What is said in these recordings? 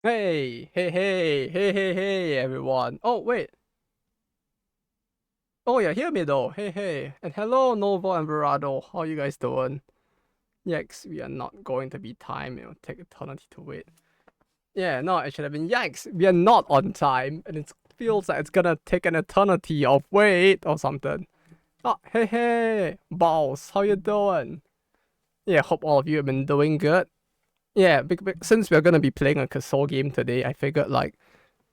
Hey, everyone. Oh, wait. Oh, yeah, hear me though. Hey. And hello, Novo and Verado. How you guys doing? Yikes, we are not going to be time. It'll take eternity to wait. Yeah, no, it should have been yikes. We are not on time, and it feels like it's gonna take an eternity of wait or something. Oh, hey, boss, how you doing? Yeah, hope all of you have been doing good. Yeah, since we're gonna be playing a console game today, I figured like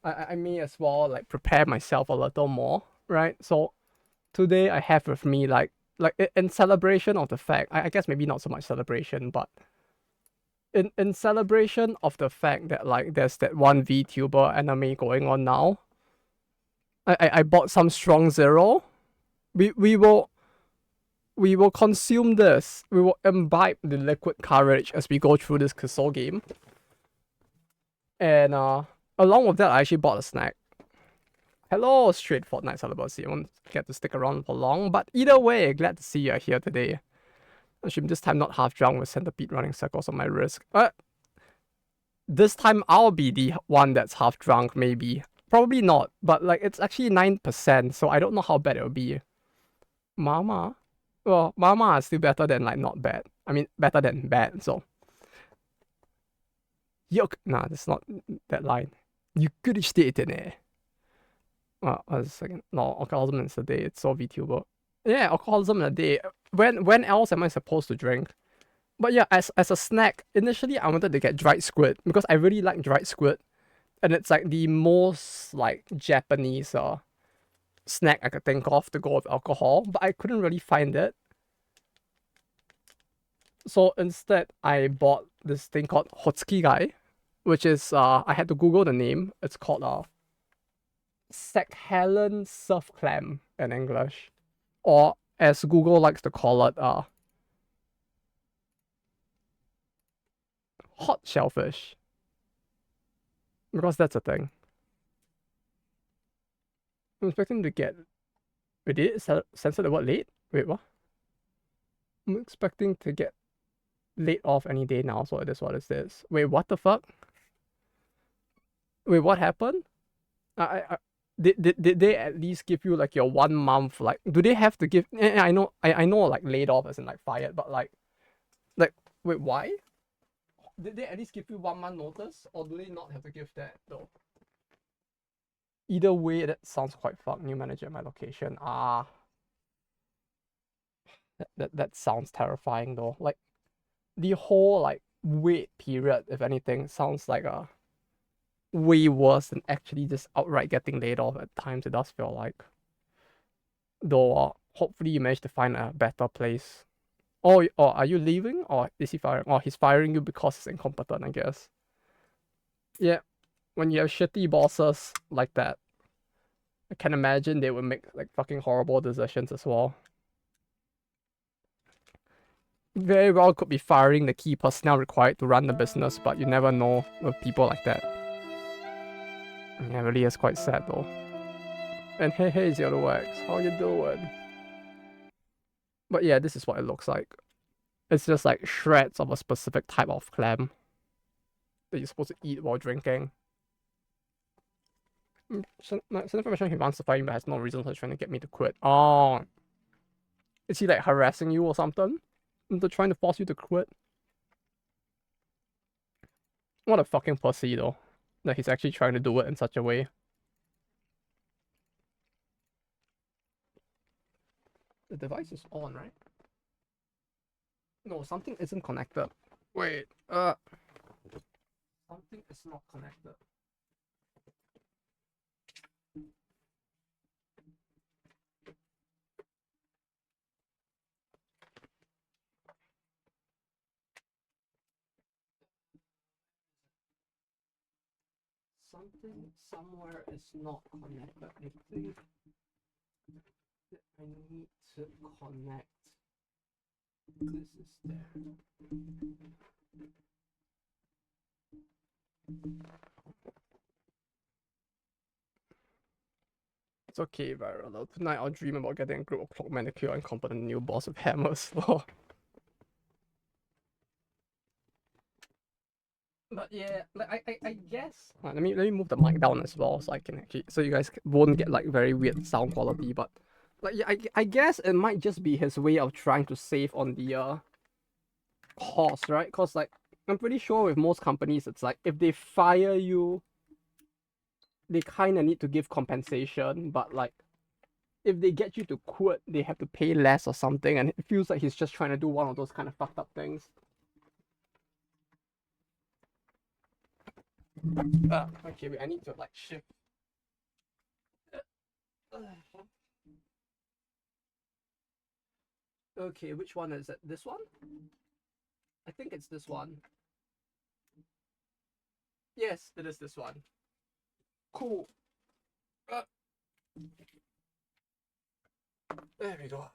I may as well like prepare myself a little more, right? So today I have with me in celebration of the fact, I guess maybe not so much celebration, but in celebration of the fact that like there's that one VTuber anime going on now. I bought some strong zero. We will consume this. We will imbibe the liquid courage as we go through this console game. And along with that I actually bought a snack. Hello, Straight Fortnite celebrity. I won't get to stick around for long, but either way, glad to see you here today. I assume this time not half drunk with centipede running circles on my wrist. This time I'll be the one that's half drunk, maybe. Probably not, but like it's actually 9%, so I don't know how bad it'll be. Mama? Well, Mama is still better than like not bad. I mean, better than bad, so. Yuck. Nah, that's not that line. You could stay in it. A second. No, alcoholism is a day. It's so VTuber. Yeah, alcoholism in a day. When else am I supposed to drink? But yeah, as a snack, initially I wanted to get dried squid because I really like dried squid, and it's like the most like Japanese snack I could think of to go with alcohol, but I couldn't really find it. So instead, I bought this thing called Hotsukigai, which is I had to Google the name. It's called Sakhalin surf clam in English, or as Google likes to call it, hot shellfish, because that's a thing. I'm expecting to get. Wait, did it censor the word late? Wait, what? I'm expecting to get laid off any day now, so it is what it is. Wait, what the fuck? Wait, what happened? I did they at least give you like your 1 month? Like, do they have to give? I know like laid off as in like fired, but like wait, why? Did they at least give you 1 month notice, or do they not have to give that though? Either way, that sounds quite fucked. New manager at my location. That sounds terrifying though. Like the whole like wait period, if anything, sounds like a way worse than actually just outright getting laid off at times. It does feel like. Though hopefully you manage to find a better place. Or are you leaving? Or is he firing? Or he's firing you because he's incompetent, I guess. Yeah. When you have shitty bosses like that, I can imagine they would make like fucking horrible decisions as well. Very well could be firing the key personnel required to run the business, but you never know with people like that. Yeah, it really is quite sad though. And hey, Zero X, how you doing? But yeah, this is what it looks like. It's just like shreds of a specific type of clam that you're supposed to eat while drinking. Some information he wants to find but has no reason for trying to get me to quit. Oh. Is he like harassing you or something? They're trying to force you to quit? What a fucking pussy though. That he's actually trying to do it in such a way. The device is on, right? No, something isn't connected. Wait, something is not connected. Something somewhere is not connected. I think that I need to connect. This is there. It's okay, Viral. Tonight I'll dream about getting a group of clock manicure and competent new boss with hammers. But yeah, like I guess. Let me move the mic down as well so I can actually so you guys won't get like very weird sound quality. But like yeah, I guess it might just be his way of trying to save on the cost, right? Cause like I'm pretty sure with most companies it's like if they fire you, they kind of need to give compensation, but like if they get you to quit, they have to pay less or something, and it feels like he's just trying to do one of those kind of fucked up things. Okay, wait, I need to like shift. Okay, which one is it? This one? I think it's this one. Yes, it is this one. Cool. Uh, there we go.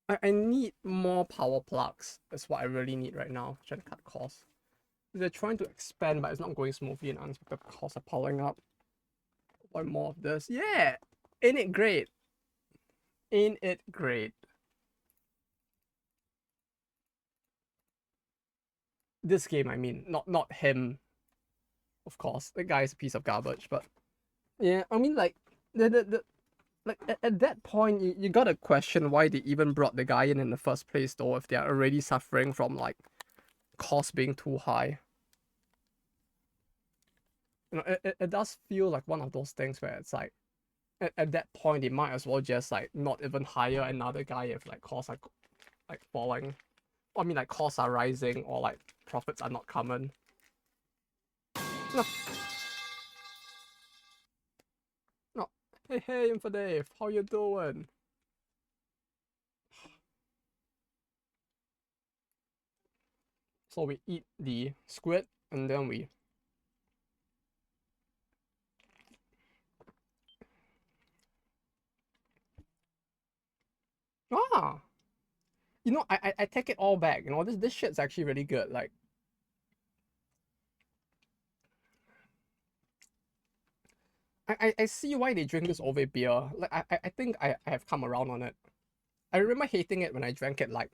I need more power plugs. That's what I really need right now. Trying to cut costs. They're trying to expand, but it's not going smoothly and unexpected costs are piling up. Want more of this? Yeah! Ain't it great? Ain't it great? This game, I mean, not him. Of course, the guy's a piece of garbage, but yeah, I mean, like the like at that point, you gotta question why they even brought the guy in the first place, though, if they're already suffering from like cost being too high. You know, it does feel like one of those things where it's like at that point they might as well just like not even hire another guy if like costs are like falling. I mean, like costs are rising or like profits are not coming. No, no. Hey, Infodave, how you doing? So we eat the squid and then we. Ah, you know, I take it all back. You know, this shit's actually really good. Like, I see why they drink this over beer. Like, I think I have come around on it. I remember hating it when I drank it like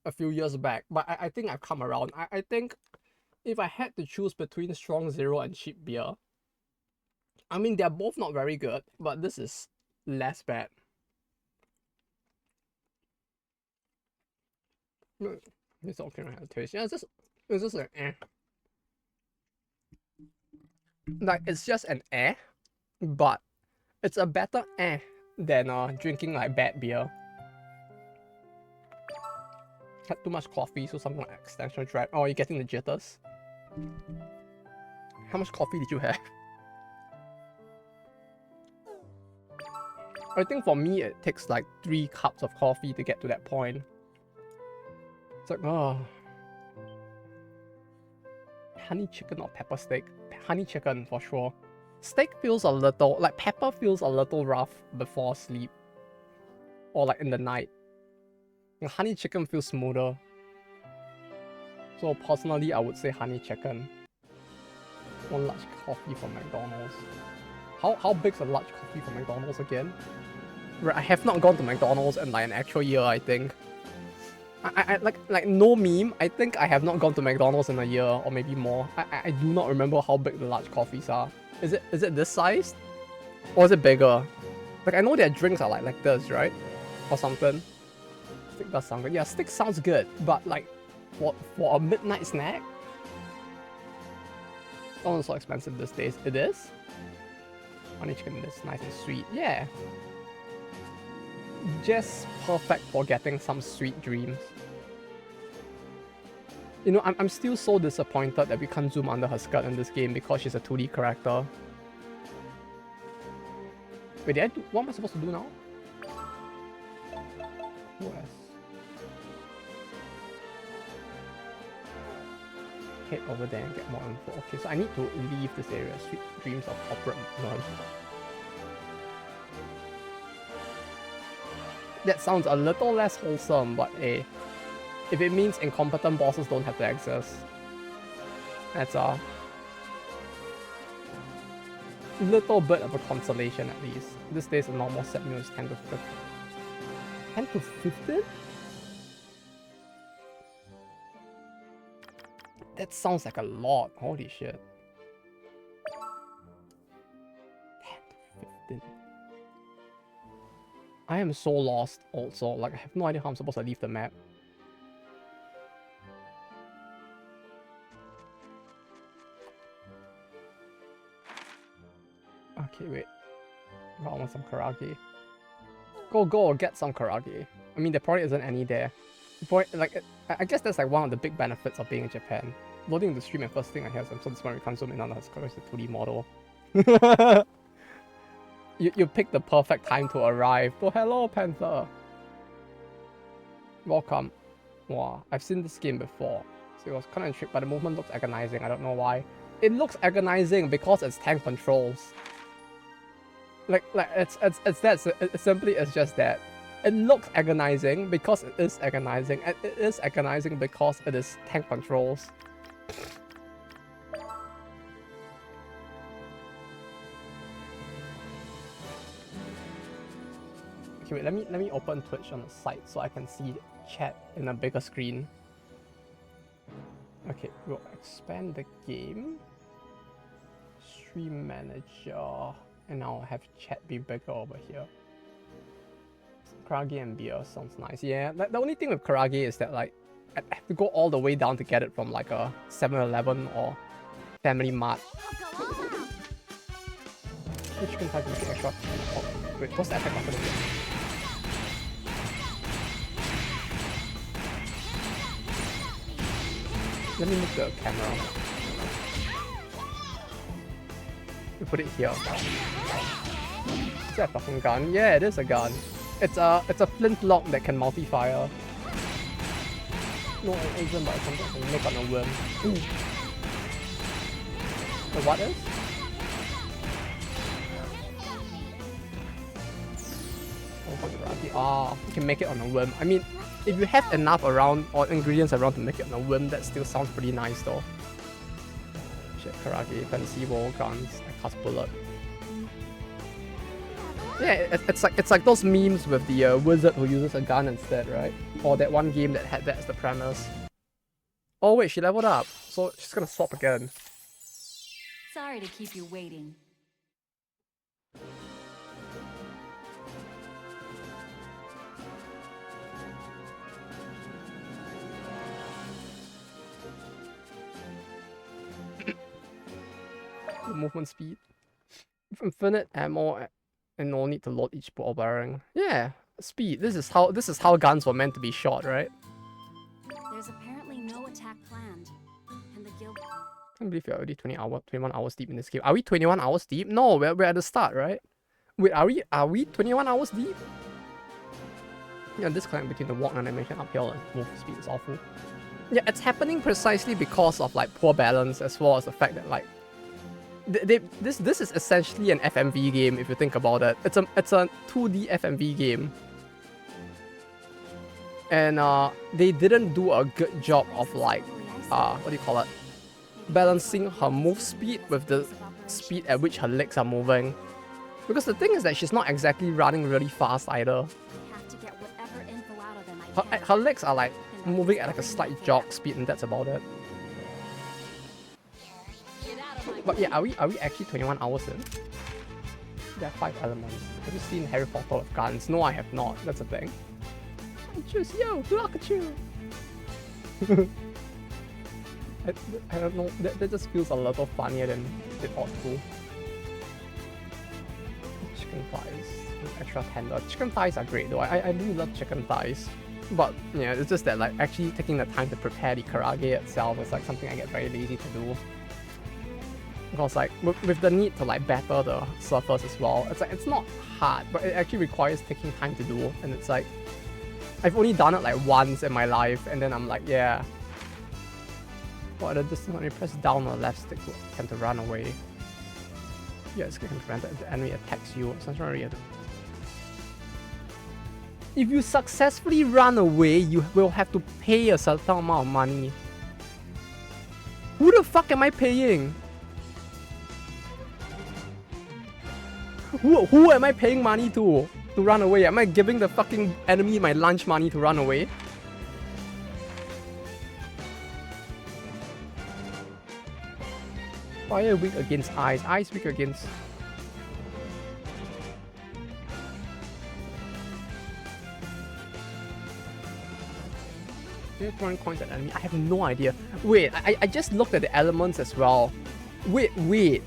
a few years back, but I think I've come around. I think if I had to choose between strong zero and cheap beer, I mean they're both not very good, but this is less bad. It's okay, I have taste. Yeah, it's just like eh. Like it's just an eh, but it's a better eh than drinking like bad beer. Had too much coffee, so something like extension drive. Oh, you're getting the jitters. How much coffee did you have? I think for me it takes like 3 cups of coffee to get to that point. It's like oh, honey chicken or pepper steak. Honey chicken for sure. Steak feels a little like pepper feels a little rough before sleep or like in the night. And honey chicken feels smoother. So personally, I would say honey chicken. One large coffee from McDonald's. How big's a large coffee from McDonald's again? Right, I have not gone to McDonald's in like an actual year, I think. I like no meme. I think I have not gone to McDonald's in a year or maybe more. I do not remember how big the large coffees are. Is it this size? Or is it bigger? Like I know their drinks are like this, right? Or something. Steak does sound good. Yeah, steak sounds good, but like for a midnight snack? Oh, it's so expensive these days. It is? Honey chicken is nice and sweet. Yeah. Just perfect for getting some sweet dreams. You know, I'm still so disappointed that we can't zoom under her skirt in this game because she's a 2D character. Wait, did I do, what am I supposed to do now? OS. Head over there and get more info. Okay, so I need to leave this area. Sweet dreams of corporate none. That sounds a little less wholesome, but if it means incompetent bosses don't have to exist, that's a little bit of a consolation at least. These days, a normal set meal is 10 to 15. 10 to 15? That sounds like a lot. Holy shit. 10 to 15. I am so lost also. Like, I have no idea how I'm supposed to leave the map. Okay, wait. I want some Kugoge. Go, get some Kugoge. I mean, there probably isn't any there. Like, I guess that's like one of the big benefits of being in Japan. Loading the stream and first thing I hear is I'm so disappointed we can't zoom in on us because it's a 2D model. you picked the perfect time to arrive. Oh, hello, Panther. Welcome. Wow, I've seen this game before. So it was kind of intrigued, but the movement looks agonizing. I don't know why. It looks agonizing because it's tank controls. Like it's simply it's just that. It looks agonizing because it is agonizing, and it is agonizing because it is tank controls. Okay, wait, let me open Twitch on the site so I can see chat in a bigger screen. Okay, we'll expand the game. Stream manager. And I'll have chat be bigger over here. Kugoge and beer sounds nice. Yeah, the only thing with Kugoge is that like I have to go all the way down to get it from like a 7-Eleven or Family Mart. Which can type make extra. Oh, wait, what's the attack button again? Let me move the camera. We put it here. Is that a fucking gun? Yeah, it is a gun. It's a flintlock that can multi-fire. No, it isn't, but it's something I can make on a whim. The what is? Ah, you can make it on a whim. I mean, if you have enough around or ingredients around to make it on a whim, that still sounds pretty nice though. Shit, Kugoge, fancy wall guns, I cast bullet. Yeah, it's like those memes with the wizard who uses a gun instead, right? Or that one game that had that as the premise. Oh wait, she leveled up, so she's gonna swap again. Sorry to keep you waiting. Movement speed. Infinite ammo and no need to load each ball bearing. Yeah, speed. This is how guns were meant to be shot, right? There's apparently no attack planned. And the guild I can't believe we're already 21 hours deep in this game. Are we 21 hours deep? No, we're at the start, right? Wait, are we 21 hours deep? Yeah, this climb between the walk animation uphill and move speed is awful. Yeah, it's happening precisely because of like poor balance as well as the fact that like this is essentially an FMV game if you think about it. It's a 2D FMV game. And they didn't do a good job of like what do you call it? Balancing her move speed with the speed at which her legs are moving. Because the thing is that she's not exactly running really fast either. Her legs are like moving at like a slight jog speed and that's about it. But yeah, are we actually 21 hours in? There are 5 elements. Have you seen Harry Potter with guns? No, I have not. That's a thing. Just yo, look at you. I don't know. That just feels a little funnier than it ought to. Chicken thighs, extra tender. Chicken thighs are great though. I really love chicken thighs. But yeah, it's just that like actually taking the time to prepare the Kugoge itself is like something I get very lazy to do. Because like with the need to like batter the surface as well, it's like it's not hard, but it actually requires taking time to do. And it's like I've only done it like once in my life, and then I'm like, yeah. What at the distance when you press down or left stick to attempt to run away. Yeah, it's getting prevented if the enemy attacks you. It's not really if you successfully run away, you will have to pay a certain amount of money. Who the fuck am I paying? Who am I paying money to run away? Am I giving the fucking enemy my lunch money to run away? Fire weak against ice. Ice weak against... They're throwing coins at enemy. I have no idea. Wait, I just looked at the elements as well. Wait.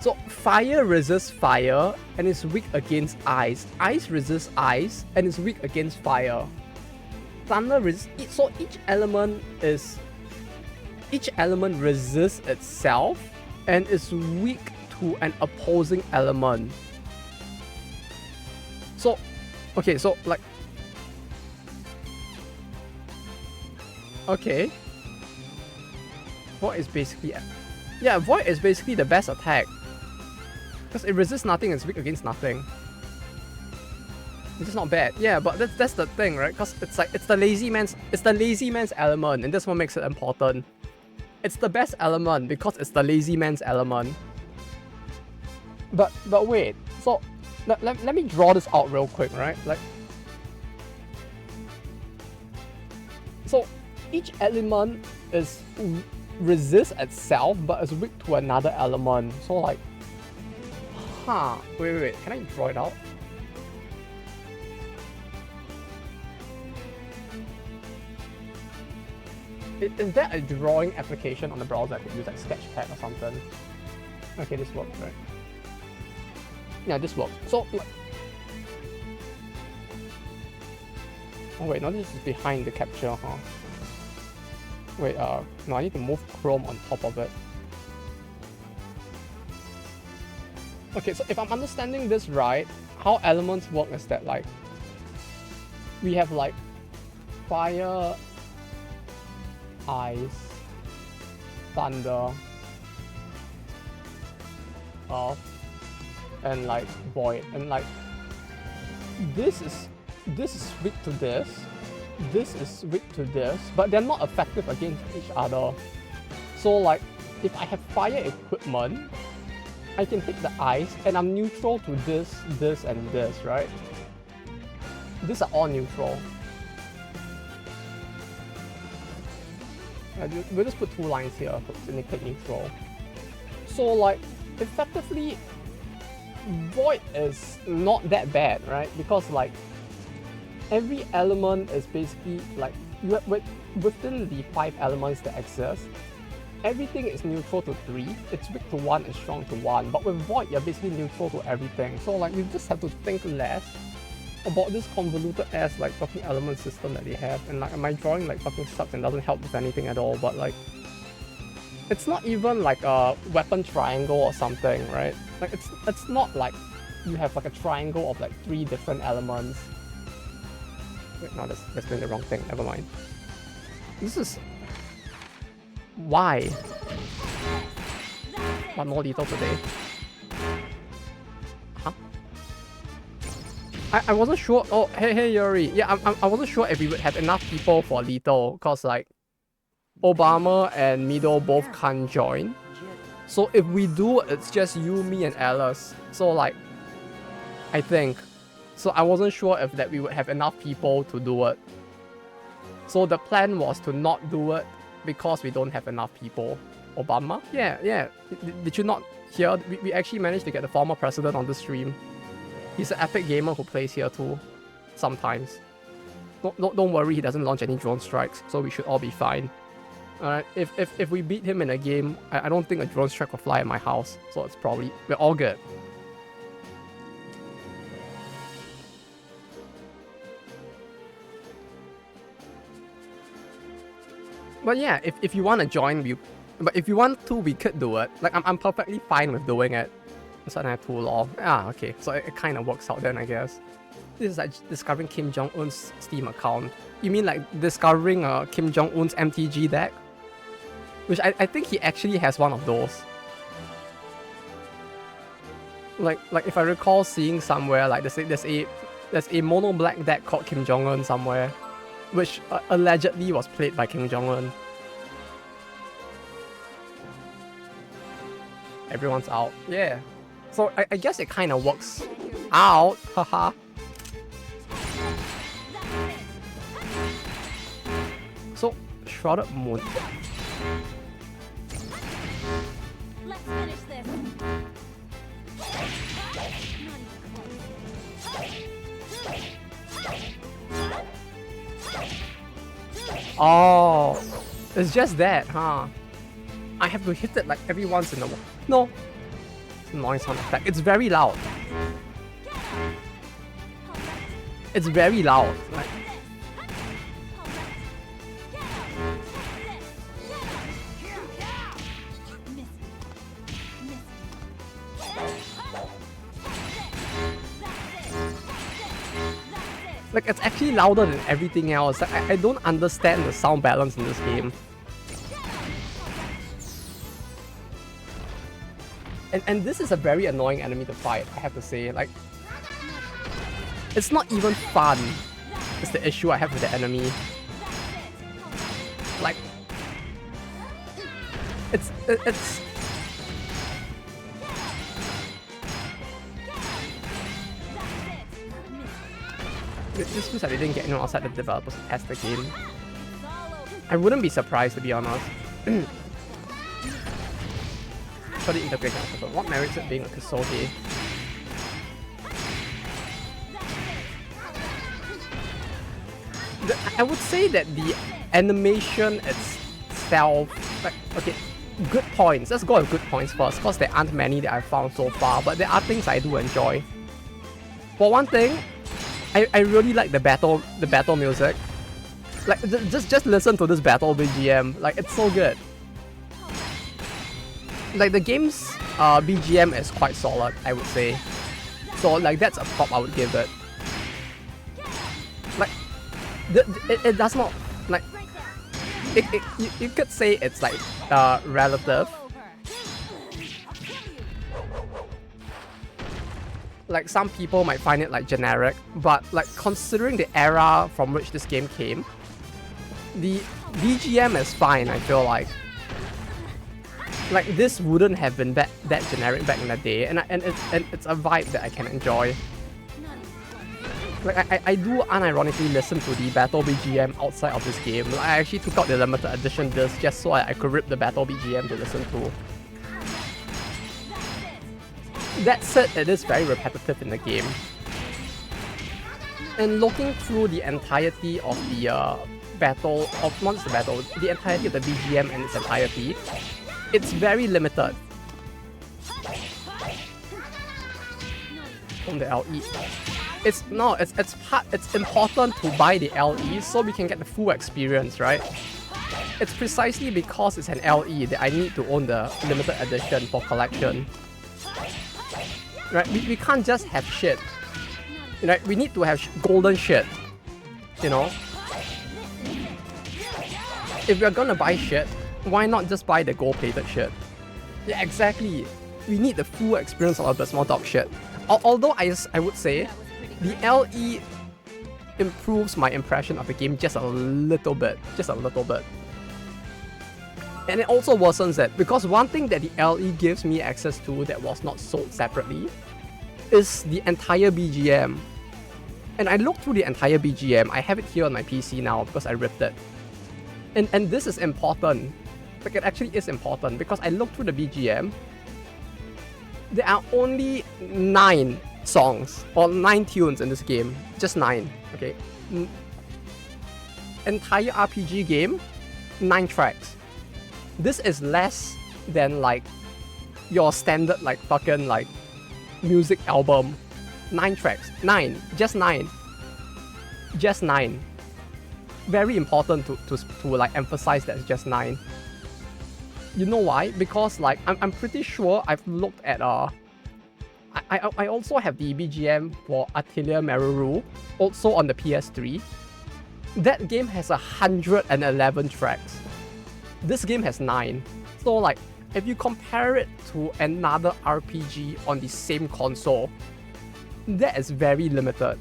So fire resists fire and is weak against ice. Ice resists ice and is weak against fire. Thunder resists... So each element resists itself and is weak to an opposing element. So, okay, so like... Okay. Void is basically... Yeah, Void is basically the best attack. Because it resists nothing and it's weak against nothing. It's just not bad. Yeah, but that's the thing, right? Because it's like it's the lazy man's element, and that's what makes it important. It's the best element because it's the lazy man's element. But wait, so let me draw this out real quick, right? Like, so each element resists itself but is weak to another element. So like, wait, can I draw it out? Is there a drawing application on the browser I could use, like Sketchpad or something? Okay, this works, right? Yeah, this works. So, like... Oh wait, no, this is behind the capture, huh? Wait, no, I need to move Chrome on top of it. Okay, so if I'm understanding this right, how elements work is that, like, we have, like, fire, ice, thunder, earth, and like void, and like this is weak to this is weak to this, but they're not effective against each other. So like if I have fire equipment, I can hit the ice and I'm neutral to this, and this, right? These are all neutral. We'll just put two lines here to indicate neutral. So like, effectively, Void is not that bad, right? Because like, every element is basically like, within the 5 elements that exist, everything is neutral to 3, it's weak to 1 and strong to 1. But with Void, you're basically neutral to everything. So like, you just have to think less about this convoluted ass like fucking element system that they have, and like my drawing like fucking sucks and doesn't help with anything at all. But like, it's not even like a weapon triangle or something, right? Like it's not like you have like a triangle of like 3 different elements. Wait, no, that's doing the wrong thing. Never mind. This is why. One more lethal today. Huh? I wasn't sure. Oh, hey Yuri. Yeah, I wasn't sure if we would have enough people for lethal, cause like Obama and Mido both can't join. So if we do, it's just you, me, and Alice. So like, I think. So I wasn't sure if that we would have enough people to do it. So the plan was to not do it because we don't have enough people. Obama? Yeah. Did you not hear? We actually managed to get the former president on the stream. He's an epic gamer who plays here too, sometimes. Don't worry, he doesn't launch any drone strikes, so we should all be fine. Alright, if we beat him in a game, I don't think a drone strike will fly at my house, so it's probably, we're all good. But yeah, if you want to join, if you want to, we could do it. Like, I'm perfectly fine with doing it. So I don't have too long. Okay. So it kind of works out then, I guess. This is like discovering Kim Jong-un's Steam account. You mean like discovering Kim Jong-un's MTG deck? Which I think he actually has one of those. Like if I recall seeing somewhere, like there's a mono black deck called Kim Jong-un somewhere, which allegedly was played by Kim Jong-un. Everyone's out. Yeah. So I guess it kind of works out. Haha. So Shrouded Moon. Let's finish Oh, it's just that, huh? I have to hit it like every once in a while. No. It's annoying sound effect. It's very loud. It's very loud. Like, it's actually louder than everything else. Like, I don't understand the sound balance in this game. And this is a very annoying enemy to fight, I have to say. Like, it's not even fun. It's the issue I have with the enemy. Like, it's this feels like they didn't get anyone outside the developers to test the game. I wouldn't be surprised, to be honest. For the integration, but what merits it being a Kugoge? I would say that the animation itself, like, okay, good points. Let's go with good points first, because there aren't many that I've found so far, but there are things I do enjoy. For one thing, I really like the battle music. Like, just listen to this battle BGM. Like, it's so good. Like, the game's BGM is quite solid, I would say. So, like, that's a prop I would give it. Like, it does not, like, you could say it's like relative. Like, some people might find it like generic, but like, considering the era from which this game came, the BGM is fine, I feel like. Like, this wouldn't have been that generic back in the day, and it's a vibe that I can enjoy. Like, I do unironically listen to the battle BGM outside of this game. Like, I actually took out the limited edition disc just so I could rip the battle BGM to listen to. That said, it is very repetitive in the game. And looking through the entirety of the the entirety of the BGM in its entirety, it's very limited. From the LE. It's important to buy the LE so we can get the full experience, right? It's precisely because it's an LE that I need to own the limited edition for collection. Right? We can't just have shit. Right? We need to have golden shit. You know? If we're gonna buy shit, why not just buy the gold-plated shit? Yeah, exactly. We need the full experience of the small dog shit. Although I would say, the LE improves my impression of the game just a little bit. Just a little bit. And it also worsens it, because one thing that the LE gives me access to that was not sold separately is the entire BGM. And I looked through the entire BGM. I have it here on my PC now because I ripped it. And this is important. Like, it actually is important, because I looked through the BGM. There are only 9 songs or 9 tunes in this game. Just 9, okay? Entire RPG game, 9 tracks. This is less than like your standard like fucking like music album. 9 tracks. 9. Just 9. Just 9. Very important to like emphasize that it's just 9. You know why? Because like I'm pretty sure I've looked at I also have the BGM for Atelier Meruru, also on the PS3. That game has 111 tracks. This game has 9. So like, if you compare it to another RPG on the same console, that is very limited.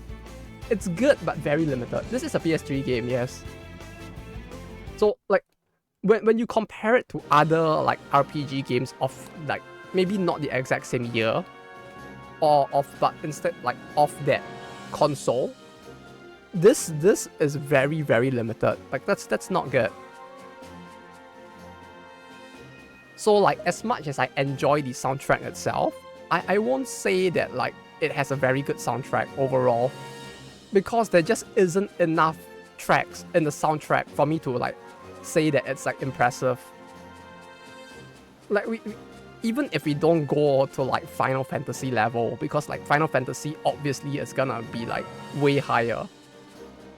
It's good, but very limited. This is a PS3 game, yes. So like, when you compare it to other like RPG games of like maybe not the exact same year, but instead like of that console, this is very, very limited. Like, that's not good. So like, as much as I enjoy the soundtrack itself, I won't say that like it has a very good soundtrack overall, because there just isn't enough tracks in the soundtrack for me to like say that it's like impressive. Like even if we don't go to like Final Fantasy level, because like Final Fantasy obviously is gonna be like way higher.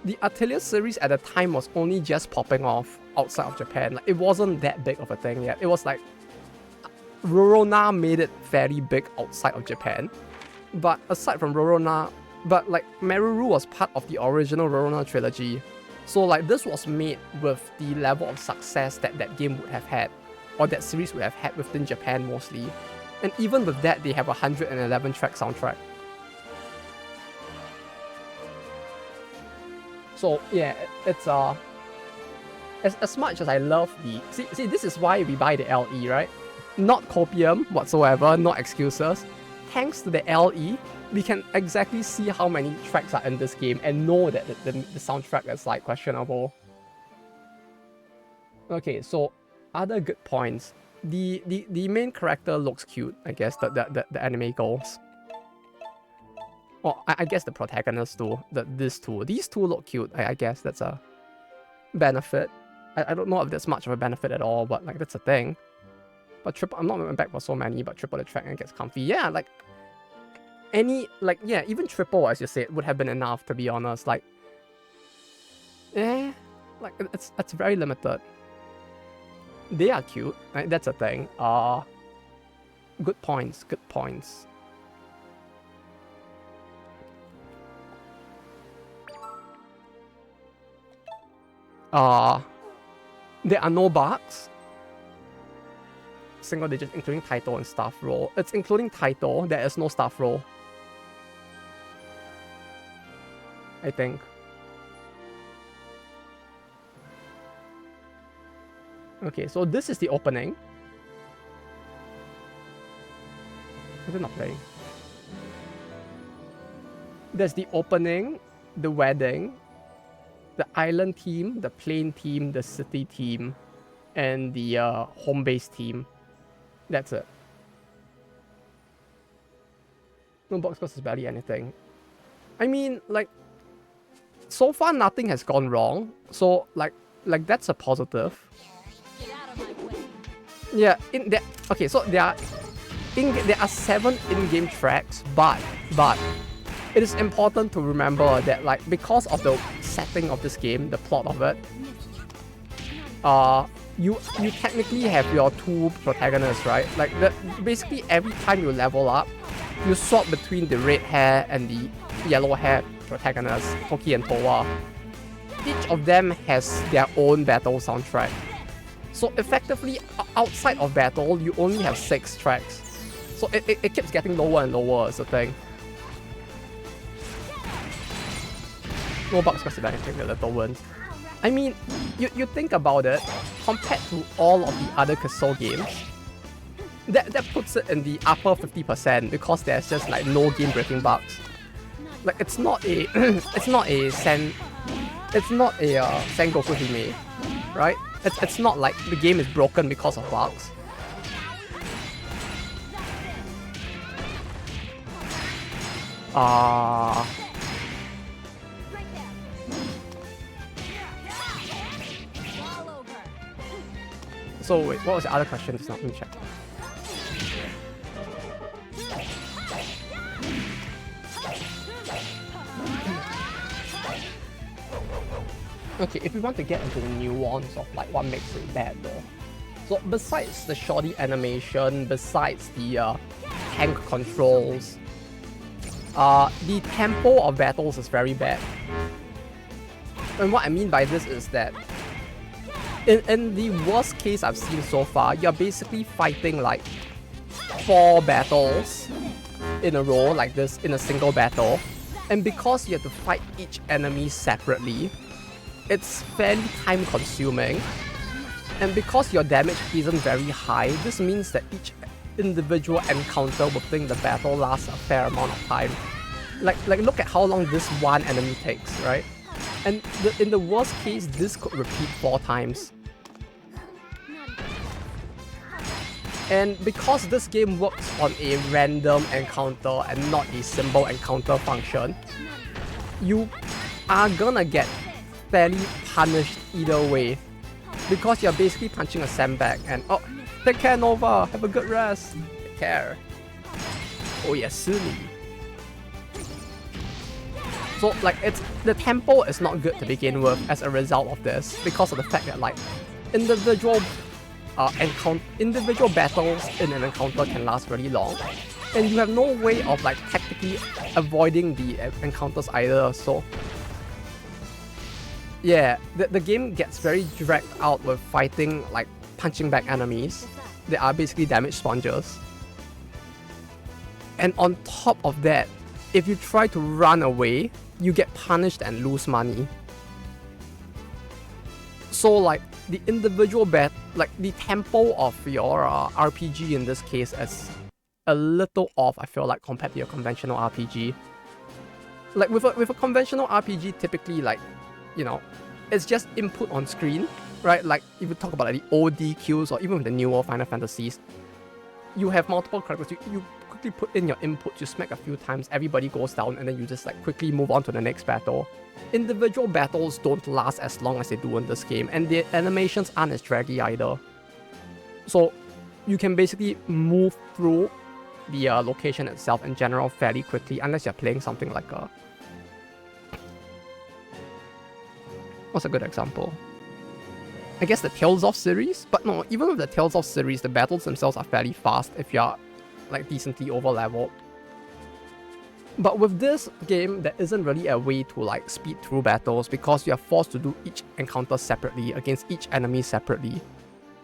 The Atelier series at the time was only just popping off outside of Japan. Like, it wasn't that big of a thing yet. It was like Rorona made it fairly big outside of Japan. But aside from Rorona, but like Meruru was part of the original Rorona trilogy. So like this was made with the level of success that that game would have had, or that series would have had within Japan mostly. And even with that, they have a 111 track soundtrack. So yeah, it's as much as I love the see this is why we buy the LE, right? Not copium whatsoever, not excuses. Thanks to the LE, we can exactly see how many tracks are in this game and know that the soundtrack is like questionable. Okay, so other good points. The main character looks cute, I guess, the anime girls. Well, I guess the protagonists too, these two look cute. I guess that's a benefit. I don't know if there's much of a benefit at all, but like that's a thing. But triple, I'm not going back for so many, but triple the track and gets comfy. Yeah, like even triple, as you said, would have been enough, to be honest. Like, like it's very limited. They are cute, right? That's a thing. Good points. There are no bugs. Single digits, including title and staff roll. It's including title, there is no staff roll, I think. Okay, so this is the opening. Is it not playing? There's the opening, the wedding, the island team, the plane team, the city team, and the home base team. That's it. No box cost is barely anything. I mean, like, so far nothing has gone wrong. So like that's a positive. Get out of my way. Yeah, okay, so there are 7 in-game tracks, but it is important to remember that like because of the setting of this game, the plot of it, you technically have your 2 protagonists, right? Like basically every time you level up, you swap between the red hair and the yellow hair protagonists, Toki and Towa. Each of them has their own battle soundtrack. So effectively, outside of battle, you only have 6 tracks. So it keeps getting lower and lower is the thing. No bugs because of anything, the little ones. I mean, you think about it, compared to all of the other Kasou games, that puts it in the upper 50% because there's just like no game-breaking bugs. Like it's not a Sengoku Hime, right? It's not like the game is broken because of bugs. So wait, what was the other question? Just let me check. Okay, if we want to get into the nuance of like what makes it bad though. So besides the shoddy animation, besides the tank controls, the tempo of battles is very bad. And what I mean by this is that in the worst case I've seen so far, you're basically fighting like 4 battles in a row like this in a single battle. And because you have to fight each enemy separately, it's fairly time consuming. And because your damage isn't very high, this means that each individual encounter within the battle lasts a fair amount of time. Like look at how long this one enemy takes, right? And in the worst case, this could repeat 4 times. And because this game works on a random encounter and not a symbol encounter function, you are gonna get fairly punished either way. Because you're basically punching a sandbag and oh, take care Nova, have a good rest. Take care. Oh yeah, silly. So like the tempo is not good to begin with as a result of this because of the fact that like individual battles in an encounter can last really long. And you have no way of like tactically avoiding the encounters either, so yeah, the game gets very dragged out with fighting like punching back enemies that are basically damage sponges. And on top of that, if you try to run away, you get punished and lose money. So like the individual the tempo of your RPG in this case is a little off, I feel like, compared to your conventional RPG. Like with a conventional RPG, typically like, you know, it's just input on screen, right? Like if you talk about like, the old DQs or even with the newer Final Fantasies, you have multiple characters. You quickly put in your inputs, you smack a few times, everybody goes down, and then you just like quickly move on to the next battle. Individual battles don't last as long as they do in this game, and the animations aren't as draggy either. So you can basically move through the location itself in general fairly quickly, unless you're playing something like a... What's a good example? I guess the Tales of series? But no, even with the Tales of series, the battles themselves are fairly fast if you're like decently over-leveled. But with this game, there isn't really a way to like speed through battles because you are forced to do each encounter separately against each enemy separately.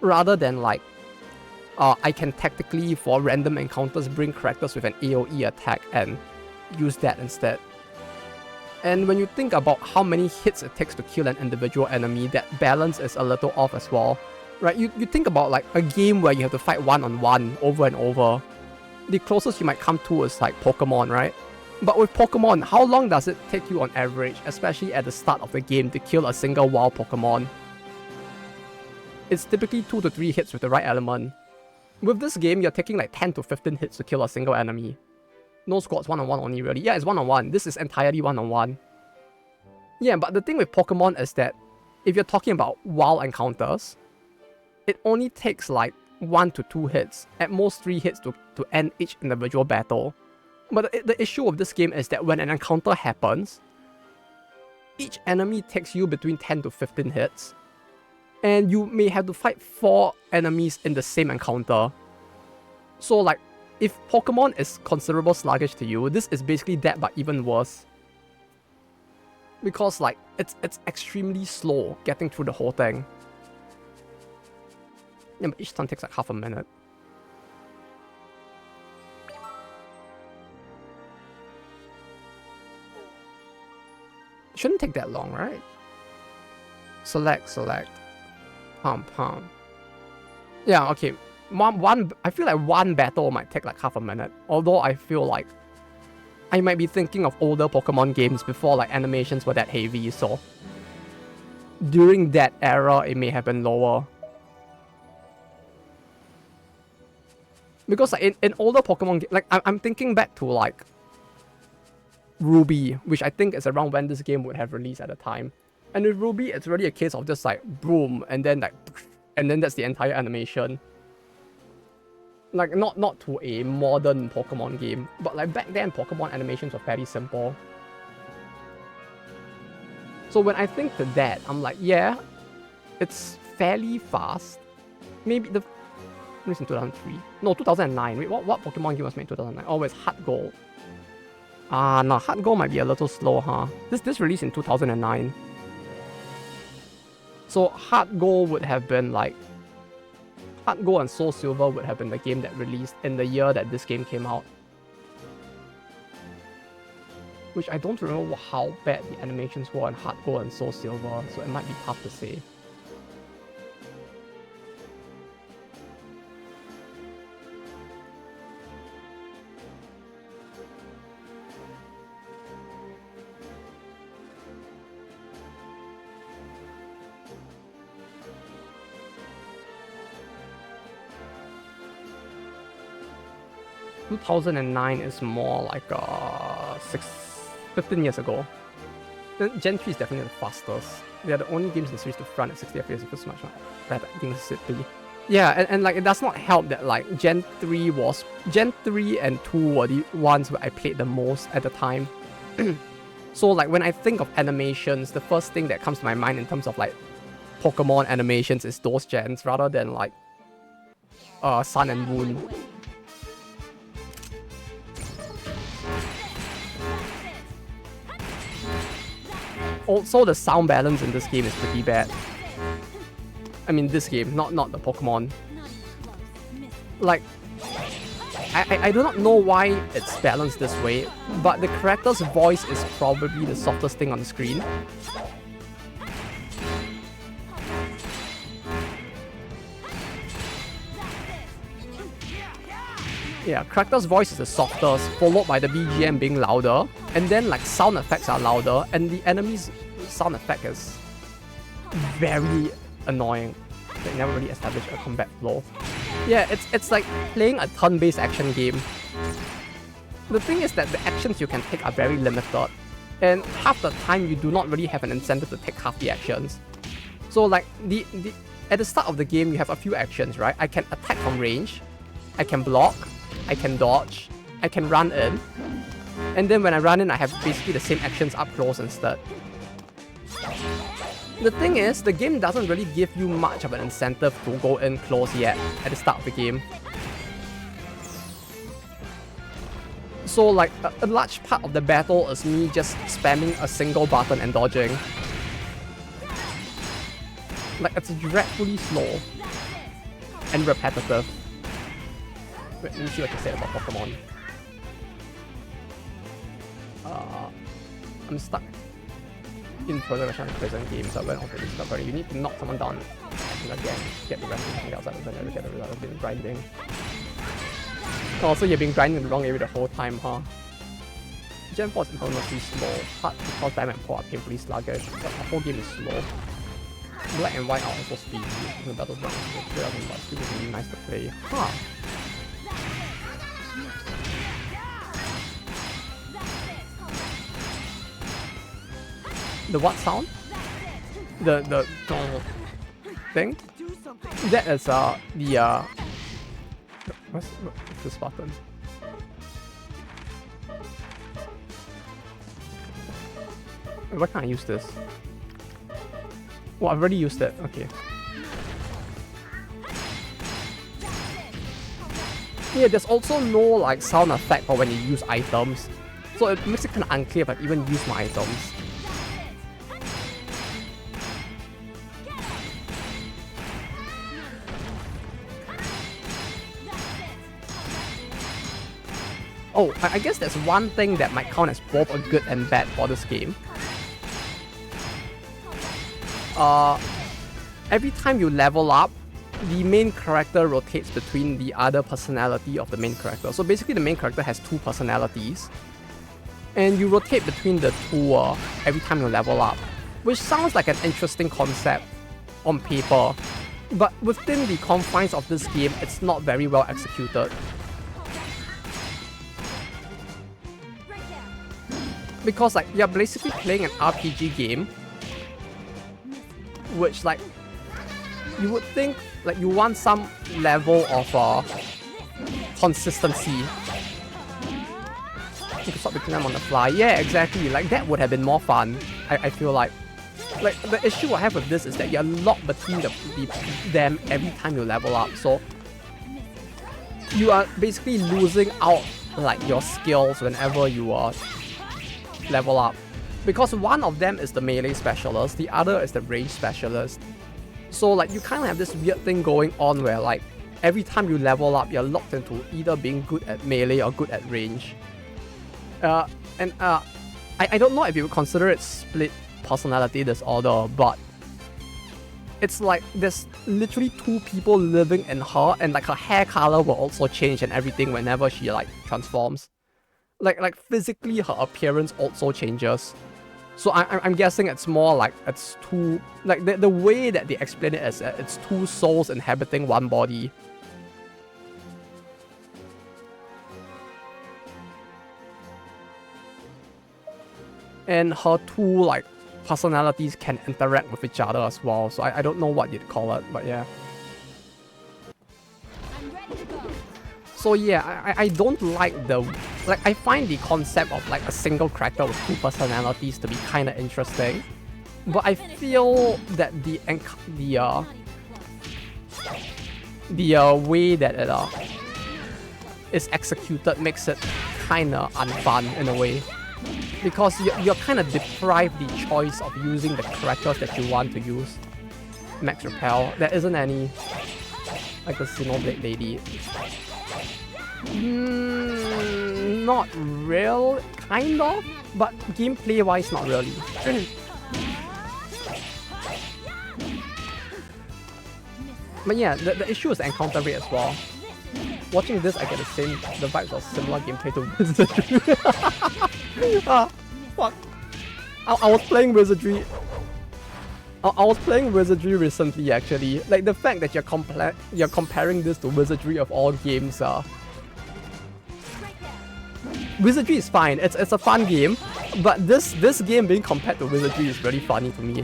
Rather than like, I can tactically for random encounters bring characters with an AoE attack and use that instead. And when you think about how many hits it takes to kill an individual enemy, that balance is a little off as well. Right? You think about like a game where you have to fight one-on-one over and over. The closest you might come to is like Pokemon, right? But with Pokemon, how long does it take you on average, especially at the start of the game, to kill a single wild Pokemon? It's typically 2 to 3 hits with the right element. With this game, you're taking like 10 to 15 hits to kill a single enemy. No squads, one-on-one only really. Yeah, it's one-on-one. This is entirely one-on-one. Yeah, but the thing with Pokemon is that if you're talking about wild encounters, it only takes like 1 to 2 hits, at most 3 hits to end each individual battle. But the issue of this game is that when an encounter happens, each enemy takes you between 10 to 15 hits, and you may have to fight 4 enemies in the same encounter. So like, if Pokemon is considerable sluggish to you, this is basically that but even worse. Because like, it's extremely slow getting through the whole thing. Yeah, but each turn takes like half a minute. Shouldn't take that long, right? Select. Pump. Yeah, okay. I feel like one battle might take like half a minute. Although I feel like I might be thinking of older Pokemon games before like animations were that heavy, so during that era it may have been lower. Because like in older Pokemon games, like I'm thinking back to like Ruby, which I think is around when this game would have released at the time. And with Ruby, it's really a case of just like boom, and then like, and then that's the entire animation. Like not to a modern Pokemon game, but like back then Pokemon animations were fairly simple. So when I think to that, I'm like, yeah, it's fairly fast. Maybe the released in 2003. No, 2009. Wait, what Pokemon game was made in 2009? Oh, it's Heart Gold. No, Heart Gold might be a little slow, huh? This released in 2009. So Heart Gold would have been like... Heart Gold and Soul Silver would have been the game that released in the year that this game came out. Which I don't remember how bad the animations were on Heart Gold and Soul Silver, so it might be tough to say. – 2009 is more like 15 years ago. Gen 3 is definitely the fastest. They are the only games in the series to run at 60 FPS. It feels much better intrinsically. Yeah, and like it does not help that like Gen 3 and 2 were the ones where I played the most at the time. So like when I think of animations, the first thing that comes to my mind in terms of like Pokemon animations is those gens rather than like Sun and Moon. Also, the sound balance in this game is pretty bad. I mean, this game, not the Pokemon. Like, I do not know why it's balanced this way, but the character's voice is probably the softest thing on the screen. Yeah, character's voice is the softest, followed by the BGM being louder, and then like sound effects are louder, and the enemy's sound effect is very annoying. They never really established a combat flow. Yeah, it's like playing a turn-based action game. The thing is that the actions you can take are very limited, and half the time you do not really have an incentive to take half the actions. So like at the start of the game you have a few actions, right? I can attack from range, I can block, I can dodge, I can run in, and then when I run in I have basically the same actions up close instead. The thing is, the game doesn't really give you much of an incentive to go in close yet at the start of the game. So like, a large part of the battle is me just spamming a single button and dodging. Like, it's dreadfully slow and repetitive. Wait, let me see what you said about Pokemon. I'm stuck in progression of present game, so when after discovery, you need to knock someone down and again, get the rest of the outside of the never get the result of being grinding. Oh, so you've been grinding the wrong area the whole time, huh? Gen 4 is enormously slow, part because Diamond and Pearl are painfully sluggish, but the whole game is slow. Black and White are also speedy, the battles run but still really nice to play. Huh. The what sound? The thing? That is what's this button? Why can't I use this? Oh, I've already used it. Okay. Yeah, there's also no like sound effect for when you use items, so it makes it kind of unclear if I've even used my items. Oh, I guess there's one thing that might count as both a good and bad for this game. Every time you level up, the main character rotates between the other personality of the main character. So basically the main character has two personalities, and you rotate between the two every time you level up, which sounds like an interesting concept on paper, but within the confines of this game, it's not very well executed. Because like you're basically playing an RPG game, which like you would think like you want some level of consistency. You can stop picking them on the fly. Yeah, exactly. Like that would have been more fun. I feel like the issue I have with this is that you're locked between them every time you level up. So you are basically losing out like your skills whenever you are level up, because one of them is the melee specialist, the other is the range specialist. So like you kind of have this weird thing going on where like every time you level up you're locked into either being good at melee or good at range. I don't know if you would consider it split personality disorder, but it's like there's literally two people living in her, and like her hair color will also change and everything whenever she like transforms. Like physically her appearance also changes. So I'm guessing it's more like it's two, like the way that they explain it is that it's two souls inhabiting one body. and her two like personalities can interact with each other as well. So I don't know what you'd call it, but yeah. I'm ready to go. So yeah, I don't like the like I find the concept of like a single character with two personalities to be kind of interesting, but I feel that the way that it is executed makes it kind of unfun in a way, because you're kind of deprived the choice of using the characters that you want to use. Max Repel, there isn't any like the Xenoblade lady. Not real, kind of, but gameplay wise, not really. But yeah, the issue is the encounter rate as well. Watching this, I get the vibes of similar gameplay to Wizardry. Fuck. I was playing Wizardry. I was playing Wizardry recently, actually. Like the fact that you're comparing this to Wizardry of all games. Wizardry is fine. It's a fun game, but this game being compared to Wizardry is really funny to me.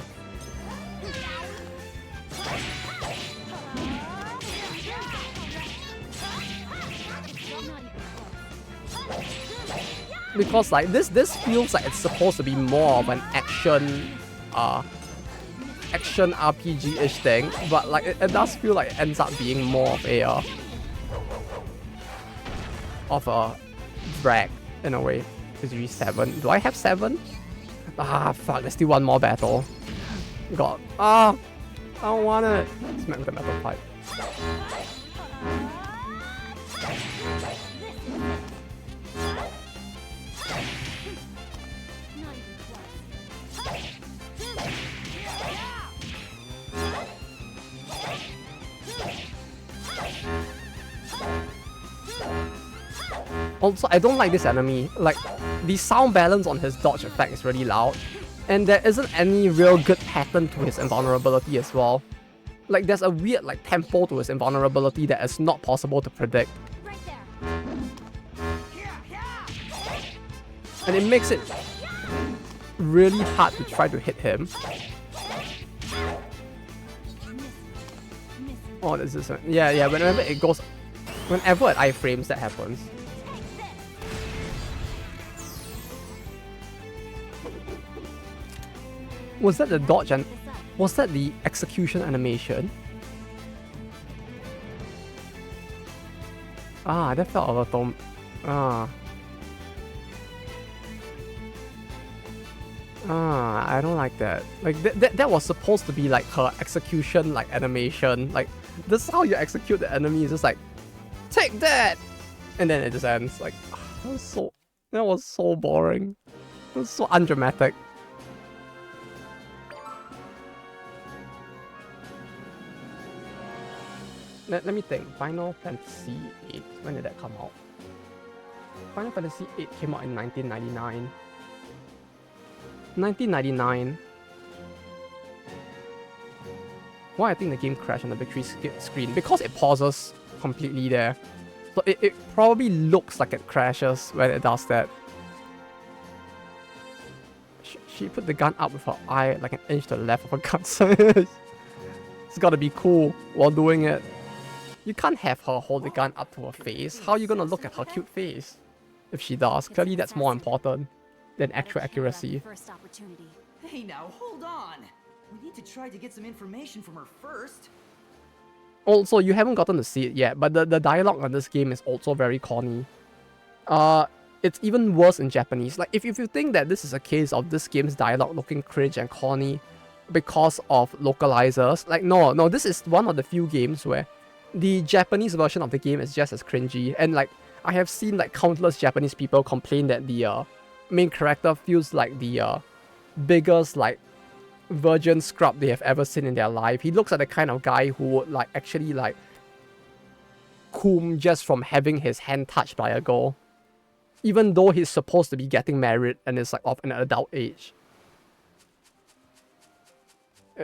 Because like this feels like it's supposed to be more of an action RPG-ish thing, but like it does feel like it ends up being more of a drag in a way. Is 7. Do I have 7? Ah fuck, there's still one more battle. God. I don't want it. Smack with the metal pipe. Also, I don't like this enemy. Like, the sound balance on his dodge effect is really loud, and there isn't any real good pattern to his invulnerability as well. Like, there's a weird like tempo to his invulnerability that is not possible to predict. Right there. And it makes it really hard to try to hit him. Oh, this is yeah. Whenever it goes, whenever at iframes, that happens. Was that the dodge and was that the execution animation? Ah, that felt a little. I don't like that. Like that was supposed to be like her execution like animation. Like this is how you execute the enemy. It's just like, take that, and then it just ends. Like that was so boring. It was so undramatic. Let me think. Final Fantasy VIII. When did that come out? Final Fantasy VIII came out in 1999. 1999. Why I think the game crashed on the victory screen? Because it pauses completely there. So it probably looks like it crashes when it does that. She put the gun up with her eye like an inch to the left of her gun. It's gotta be cool while doing it. You can't have her hold the gun up to her face. How are you gonna look at her cute face? If she does, clearly that's more important than actual accuracy. First opportunity. Hey now, hold on! We need to try to get some information from her first. Also, you haven't gotten to see it yet, but the dialogue on this game is also very corny. It's even worse in Japanese. Like, if you think that this is a case of this game's dialogue looking cringe and corny because of localizers, like, no, this is one of the few games where the Japanese version of the game is just as cringy. And, like, I have seen, like, countless Japanese people complain that the main character feels like the biggest, like, virgin scrub they have ever seen in their life. He looks like the kind of guy who would, like, actually, like, cum just from having his hand touched by a girl. Even though he's supposed to be getting married and is, like, of an adult age.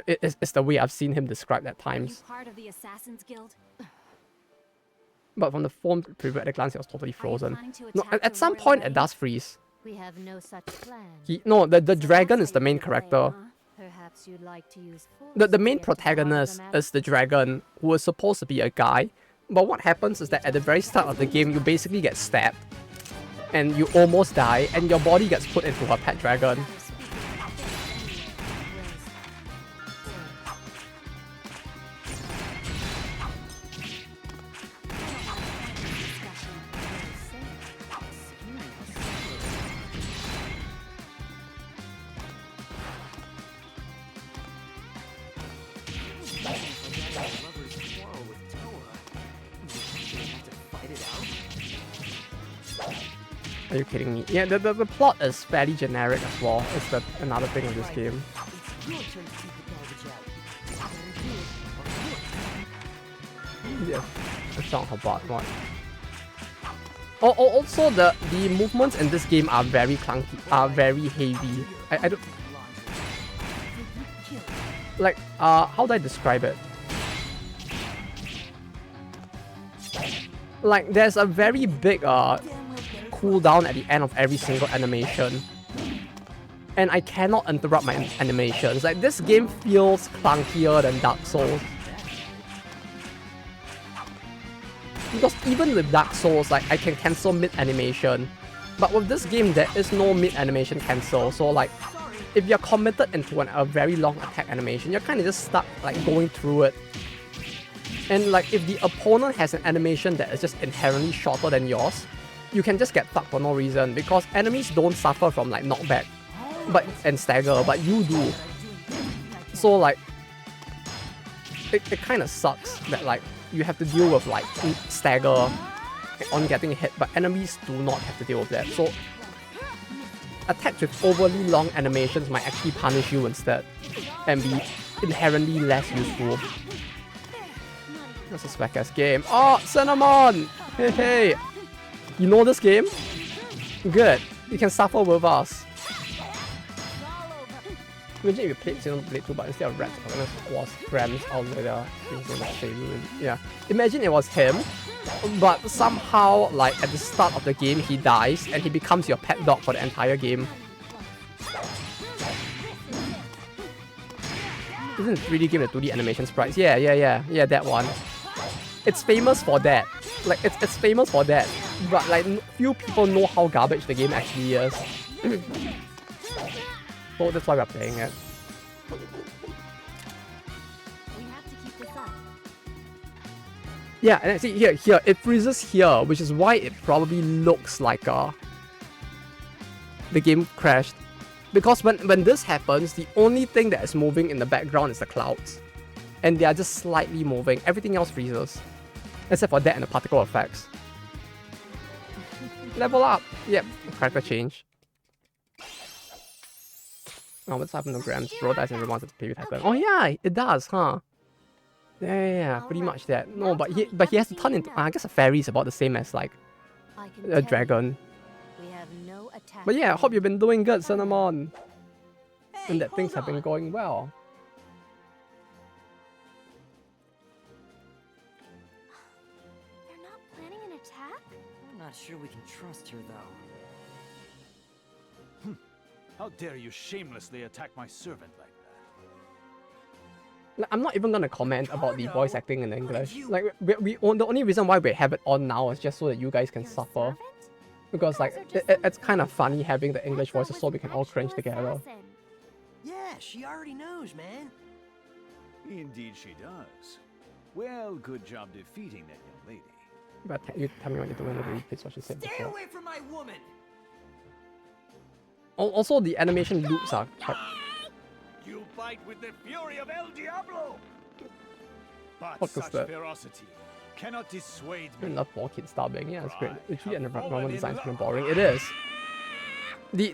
It's the way I've seen him described at times. Are you part of the Assassin's Guild? But from the phone preview at a glance, it was totally frozen. planning to No, attack at the some royal point it wedding? does freeze. We have no such plan. The dragon is the main character. Perhaps you'd like to use force The to main get to the bottom of protagonist the matter? is the dragon, who is supposed to be a guy. But what happens is that at the very start of the game, you basically get stabbed. And you almost die, and your body gets put into a pet dragon. Are you kidding me? Yeah, the plot is fairly generic as well. It's another thing of this game. Yeah, the sound how bad one. Also the movements in this game are very clunky, are very heavy. I don't like how do I describe it? Like there's a very big cooldown at the end of every single animation. And I cannot interrupt my animations. Like this game feels clunkier than Dark Souls. Because even with Dark Souls, like I can cancel mid-animation. But with this game, there is no mid-animation cancel. So like, if you're committed into a very long attack animation, you're kind of just stuck like going through it. And like, if the opponent has an animation that is just inherently shorter than yours, you can just get fucked for no reason, because enemies don't suffer from like knockback and stagger, but you do. So like, it kind of sucks that like you have to deal with like stagger on getting hit, but enemies do not have to deal with that. So attacks with overly long animations might actually punish you instead and be inherently less useful. That's a swag-ass game. Oh, Cinnamon! Hey, hey! You know this game? Good. You can suffer with us. Imagine if you played Xenoblade 2, but instead of rats, it was Grams out there. Yeah. Imagine it was him, but somehow, like, at the start of the game, he dies, and he becomes your pet dog for the entire game. Isn't it 3D game with 2D animation sprites? Yeah, that one. It's famous for that. Like, it's famous for that. But, like, few people know how garbage the game actually is. So that's why we're playing it. We have to keep this up. Yeah, and see here, it freezes here, which is why it probably looks like the game crashed. Because when this happens, the only thing that is moving in the background is the clouds. And they are just slightly moving. Everything else freezes. Except for that and the particle effects. Level up! Yep, character change. Oh, what's happened to Grams? Bro dies and responds to the PvP Titan. Oh yeah, it does, huh? Yeah, pretty much that. No, but he has to turn into. I guess a fairy is about the same as like a dragon. We have no attack. But yeah, I hope you've been doing good, Cinnamon. Hey, And that things hold have been on. going well. They're not planning an attack? I'm not sure we can trust her though. How dare you shamelessly attack my servant like that? Like, I'm not even gonna comment about the voice acting in English. Like, the only reason why we have it on now is just so that you guys can Your suffer. servant? Because like, it's kind of funny having the English voices so we can all cringe together. Yeah, she already knows, man. Indeed she does. Well, good job defeating that young lady. But you tell me what you're doing to repeat what she said Stay before. away from my woman! Also, the animation loops are quite... You fight with the fury of El Diablo! But What was such that? ferocity cannot dissuade I me. love poor kids starving. Yeah, it's great. Right. Literally, and the Fallen environment in design is love. kind of boring. It is.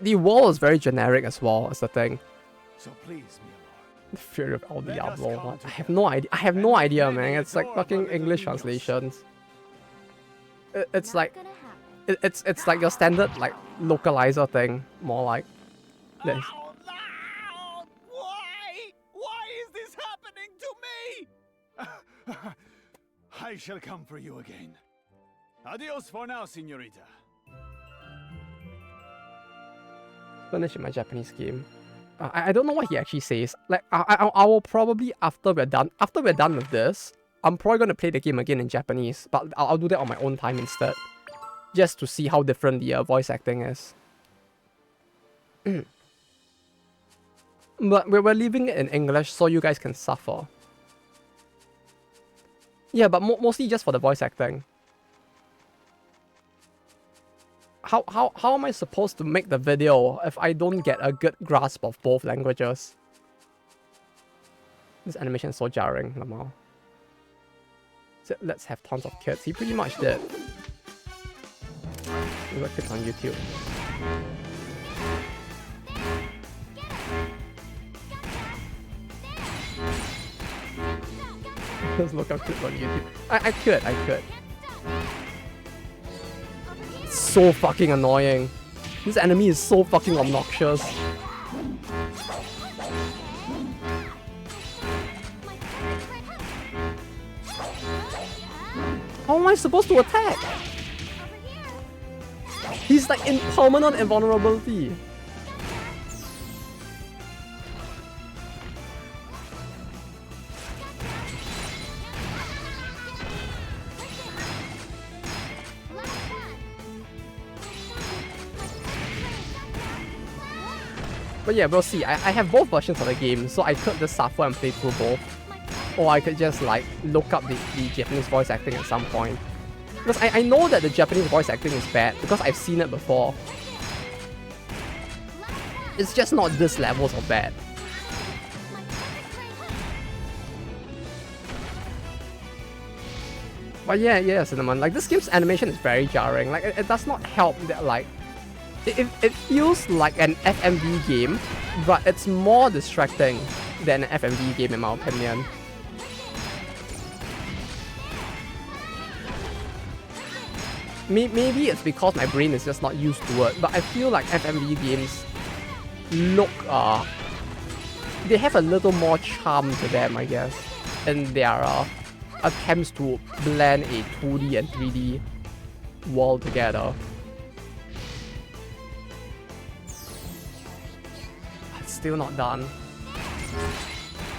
The world is very generic as well. That's the thing. So please, my The fury of El Let us Diablo. come What? I have together no idea. I have and no make idea, many man. It's like adorable fucking little English angels. translations. It's Not like gonna happen. it's like your standard like localizer thing. More like this. Ow, ow, why? Why is this happening to me? I shall come for you again. Adios for now, señorita. Finish my Japanese game. I don't know what he actually says. Like I will probably after we're done with this, I'm probably gonna play the game again in Japanese, but I'll do that on my own time instead, just to see how different the voice acting is. But we're leaving it in English so you guys can suffer. Yeah, but mostly just for the voice acting. How am I supposed to make the video if I don't get a good grasp of both languages? This animation is so jarring, Lamar. So let's have tons of kids. He pretty much did. We got kids on YouTube. Let's look up clips on YouTube. I could. It's so fucking annoying. This enemy is so fucking obnoxious. How am I supposed to attack? He's like in permanent invulnerability. But yeah, we'll see. I have both versions of the game, so I could just suffer and play through both. Or I could just like look up the Japanese voice acting at some point. Because I know that the Japanese voice acting is bad because I've seen it before. It's just not this levels of bad. But yeah, Cinnamon, like this game's animation is very jarring. Like it does not help that like it feels like an FMV game, but it's more distracting than an FMV game in my opinion. Maybe it's because my brain is just not used to it, but I feel like FMV games look they have a little more charm to them, I guess, in their attempts to blend a 2D and 3D world together. It's still not done.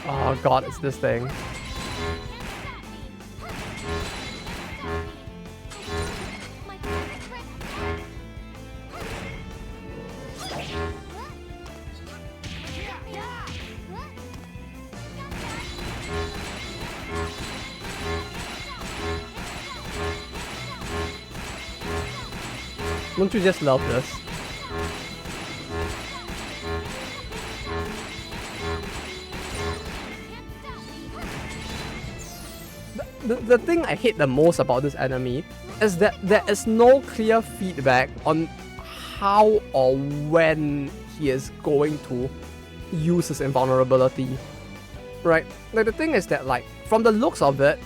Oh god, it's this thing. Don't you just love this? The thing I hate the most about this enemy is that there is no clear feedback on how or when he is going to use his invulnerability. Right? Like the thing is that like from the looks of it,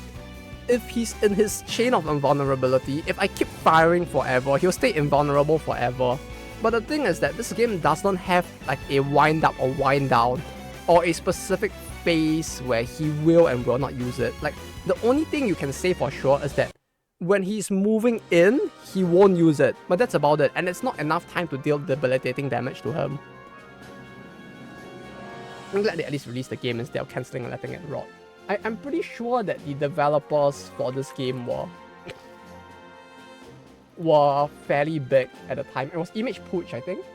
if he's in his chain of invulnerability, if I keep firing forever, he'll stay invulnerable forever. But the thing is that this game does not have like a wind up or wind down or a specific phase where he will and will not use it. Like the only thing you can say for sure is that when he's moving in, he won't use it. But that's about it, and it's not enough time to deal debilitating damage to him. I'm glad they at least released the game instead of cancelling and letting it rot. I'm pretty sure that the developers for this game were fairly big at the time. It was Image Pooch, I think.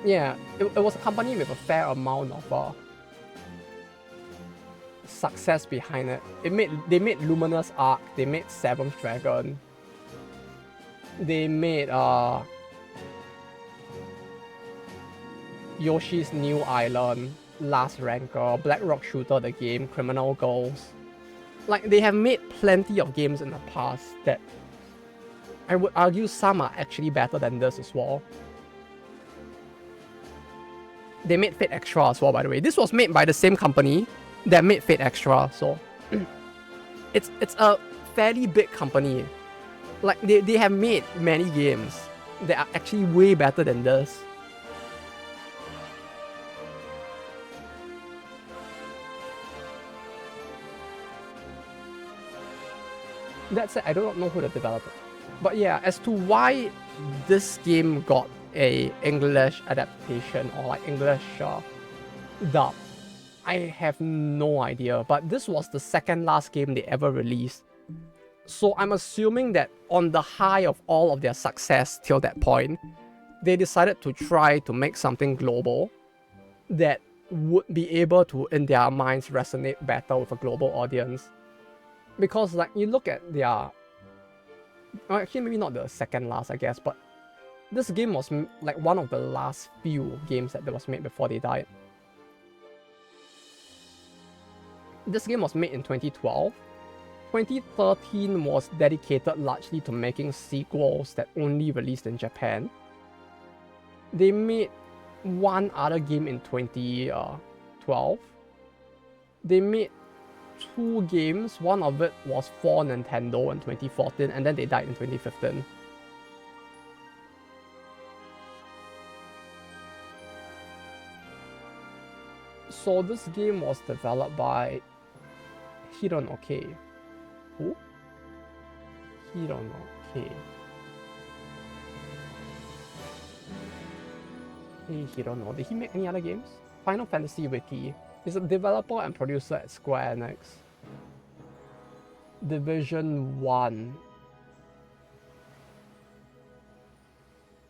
Yeah, it was a company with a fair amount of success behind it. They made Luminous Arc, they made Seventh Dragon, they made Yoshi's New Island, Last Ranker, Black Rock Shooter the game, Criminal Girls. Like, they have made plenty of games in the past that I would argue some are actually better than this as well. They made Fate Extra as well, by the way. This was made by the same company that made Fate Extra, so it's a fairly big company. Like, they have made many games that are actually way better than this. That said, I do not know who the developer. But yeah, as to why this game got a English adaptation or like English dub. I have no idea, but this was the second last game they ever released. So I'm assuming that on the high of all of their success till that point, they decided to try to make something global that would be able to, in their minds, resonate better with a global audience. Because like you look at their, well, actually maybe not the second last, I guess, but this game was like one of the last few games that was made before they died. This game was made in 2012. 2013 was dedicated largely to making sequels that only released in Japan. They made one other game in 2012. They made 2 games, one of it was for Nintendo in 2014, and then they died in 2015. So this game was developed by Hironoke. Who? Hironoke. Hey Hirono, did he make any other games? Final Fantasy Wiki. He's a developer and producer at Square Enix. Division 1.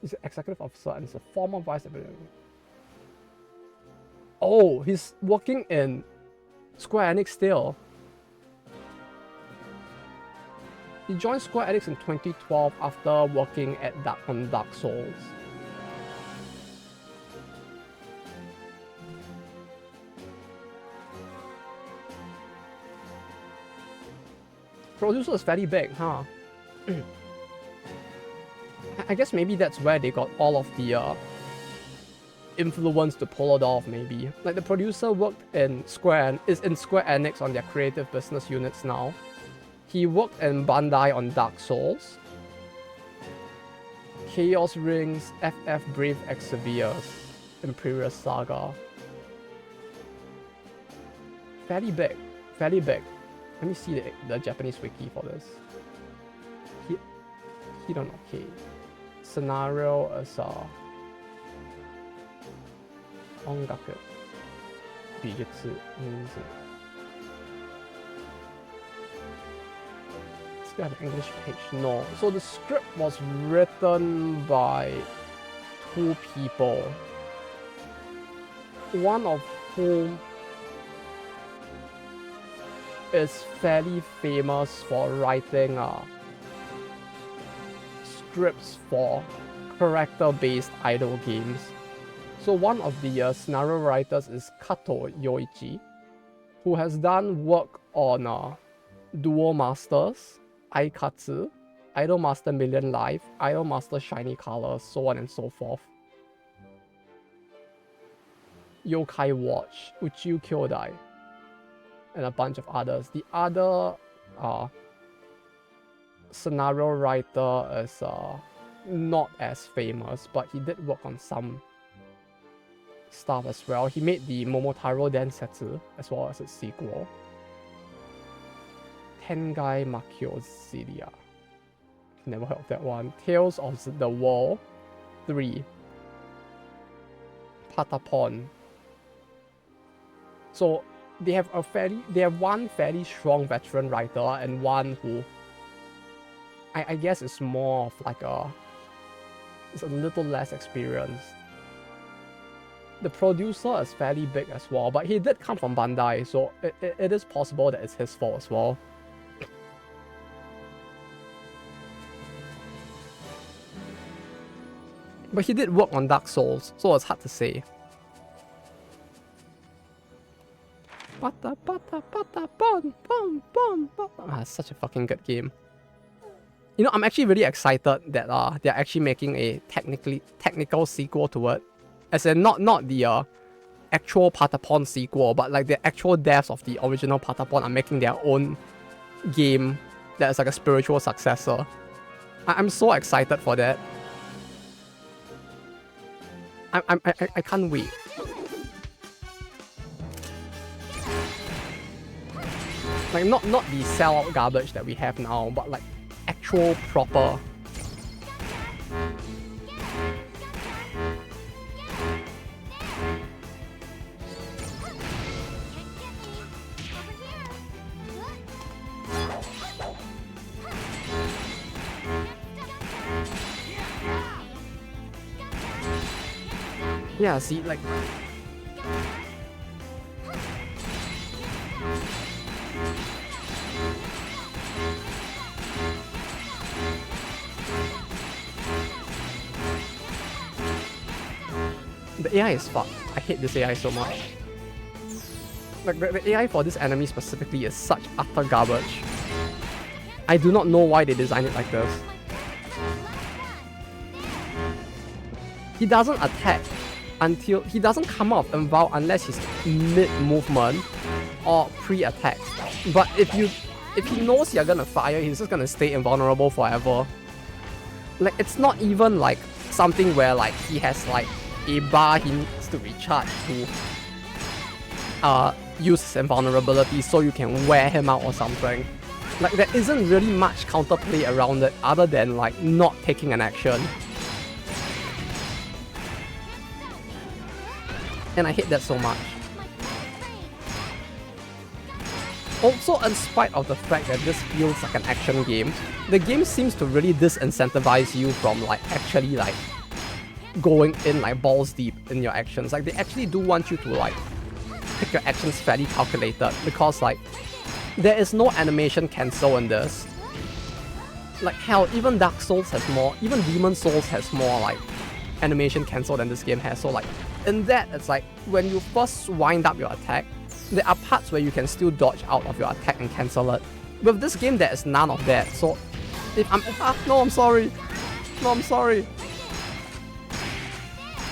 He's an executive officer and he's a former vice president. Oh, he's working in Square Enix still. He joined Square Enix in 2012 after working on Dark Souls. Producer is fairly big, huh? I guess maybe that's where they got all of the influence to pull it off, maybe. Like the producer worked in is in Square Enix on their creative business units now. He worked in Bandai on Dark Souls, Chaos Rings, FF Brave Exvius, Imperial Saga. Fairly big, fairly big. Let me see the Japanese wiki for this. Hironoke. Scenario is ongaku. Bijutsu means. Do you have an English page? No. So the script was written by 2 people. One of whom is fairly famous for writing scripts for character-based idle games. So one of the scenario writers is Kato Yoichi, who has done work on Duel Masters, Aikatsu, Idol Master Million Life, Idol Master Shiny Colors, so on and so forth. Yokai Watch, Uchiu Kyodai, and a bunch of others. The other scenario writer is not as famous, but he did work on some stuff as well. He made the Momotaro Densetsu as well as its sequel. Tengai Makyo Zilia. Never heard of that one. Tales of the Wall 3. Patapon. So they have one fairly strong veteran writer and one who I guess is more of like is a little less experienced. The producer is fairly big as well, but he did come from Bandai, so it is possible that it's his fault as well. But he did work on Dark Souls, so it's hard to say. It's such a fucking good game. You know, I'm actually really excited that they're actually making a technical sequel to it. As in, not the actual Patapon sequel, but like the actual devs of the original Patapon are making their own game that is like a spiritual successor. I'm so excited for that. I can't wait. Like not the sellout garbage that we have now, but like actual proper Yeah, see, like... The AI is fucked. I hate this AI so much. Like, the AI for this enemy specifically is such utter garbage. I do not know why they designed it like this. He doesn't attack until... He doesn't come out of inval unless he's mid-movement or pre-attack. But if he knows you're gonna fire, he's just gonna stay invulnerable forever. Like, it's not even like something where like he has like a bar he needs to recharge to use his invulnerability so you can wear him out or something. Like, there isn't really much counterplay around it other than like not taking an action. And I hate that so much. Also, in spite of the fact that this feels like an action game, the game seems to really disincentivize you from like actually like going in like balls deep in your actions. Like, they actually do want you to like pick your actions fairly calculated, because like there is no animation cancel in this. Like, hell, even Dark Souls has more, even Demon Souls has more like animation cancel than this game has. So like, in that, it's like when you first wind up your attack, there are parts where you can still dodge out of your attack and cancel it. With this game, there is none of that. So if I'm... no, I'm sorry. No, I'm sorry.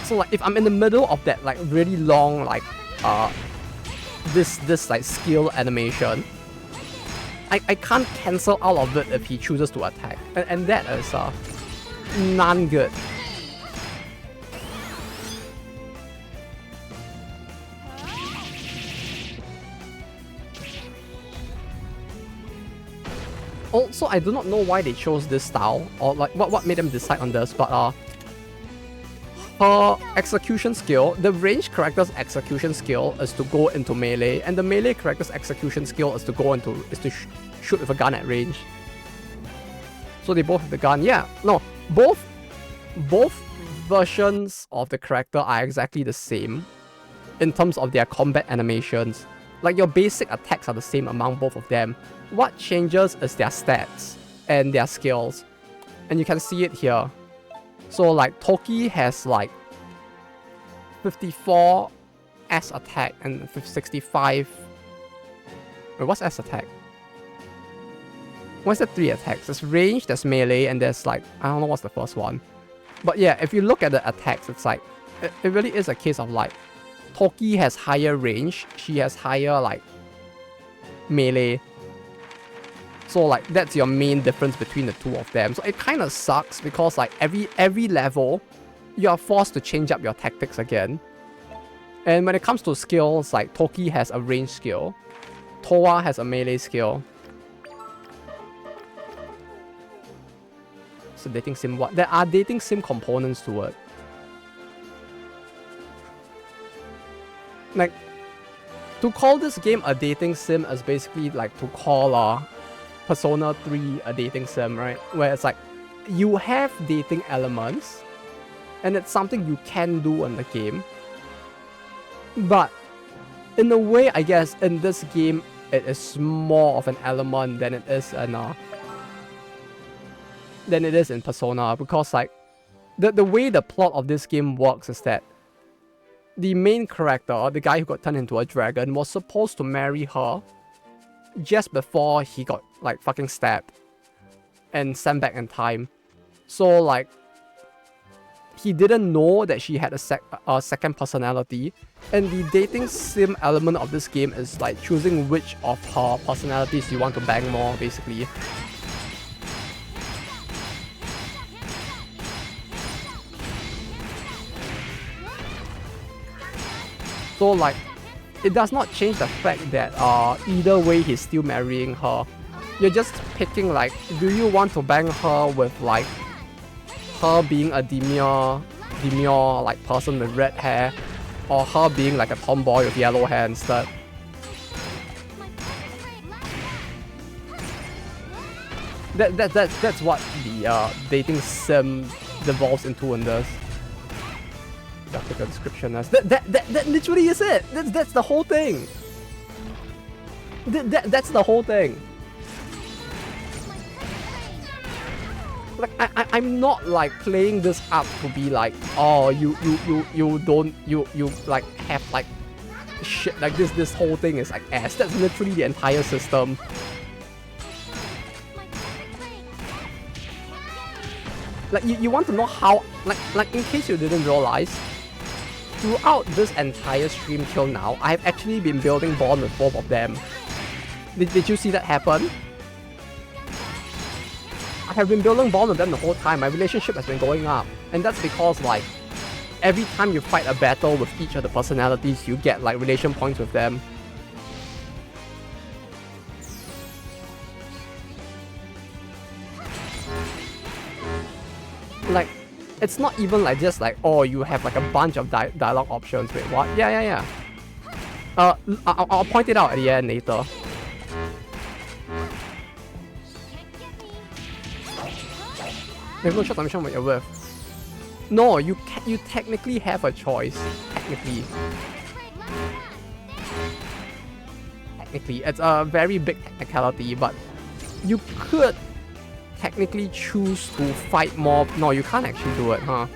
So like, if I'm in the middle of that like really long like this like skill animation, I can't cancel out of it if he chooses to attack. And that is none good. Also, I do not know why they chose this style, or like what made them decide on this, but her execution skill, the ranged character's execution skill is to go into melee, and the melee character's execution skill is to shoot with a gun at range. So they both have the gun. Yeah, no, both versions of the character are exactly the same in terms of their combat animations. Like, your basic attacks are the same among both of them. What changes is their stats and their skills. And you can see it here. So like, Toki has like 54 S attack and 65... Wait, what's S attack? What's the 3 attacks? There's range, there's melee, and there's like... I don't know what's the first one. But yeah, if you look at the attacks, it's like... It really is a case of like... Toki has higher range, she has higher like melee. So like, that's your main difference between the two of them. So it kind of sucks because like every level, you are forced to change up your tactics again. And when it comes to skills, like Toki has a range skill, Towa has a melee skill. So dating sim what? There are dating sim components to it. Like, to call this game a dating sim is basically like to call Persona 3 a dating sim, right? Where it's like, you have dating elements, and it's something you can do in the game. But, in a way, I guess, in this game, it is more of an element than it is in Persona, because like, the way the plot of this game works is that the main character, the guy who got turned into a dragon, was supposed to marry her just before he got like fucking stabbed and sent back in time. So like, he didn't know that she had a second personality, and the dating sim element of this game is like choosing which of her personalities you want to bang more, basically. So like, it does not change the fact that either way he's still marrying her. You're just picking like, do you want to bang her with like her being a demure like person with red hair, or her being like a tomboy with yellow hair instead? That's what the dating sim devolves into in this. graphical description as. That literally is it. That's the whole thing. That's the whole thing. Like I'm not like playing this up to be like, oh, you like have like shit like this whole thing is like ass. That's literally the entire system. Like you want to know how, like in case you didn't realize, throughout this entire stream till now, I've actually been building bond with both of them. Did you see that happen? I have been building bond with them the whole time. My relationship has been going up. And that's because like every time you fight a battle with each of the personalities, you get like relation points with them. Like, it's not even like just like, oh, you have like a bunch of dialogue options. Wait, what? Yeah. I'll point it out at the end later. There's no shot mission when you're with. No, you technically have a choice. Technically, it's a very big technicality, but you could technically choose to fight more. No, you can't actually do it, huh?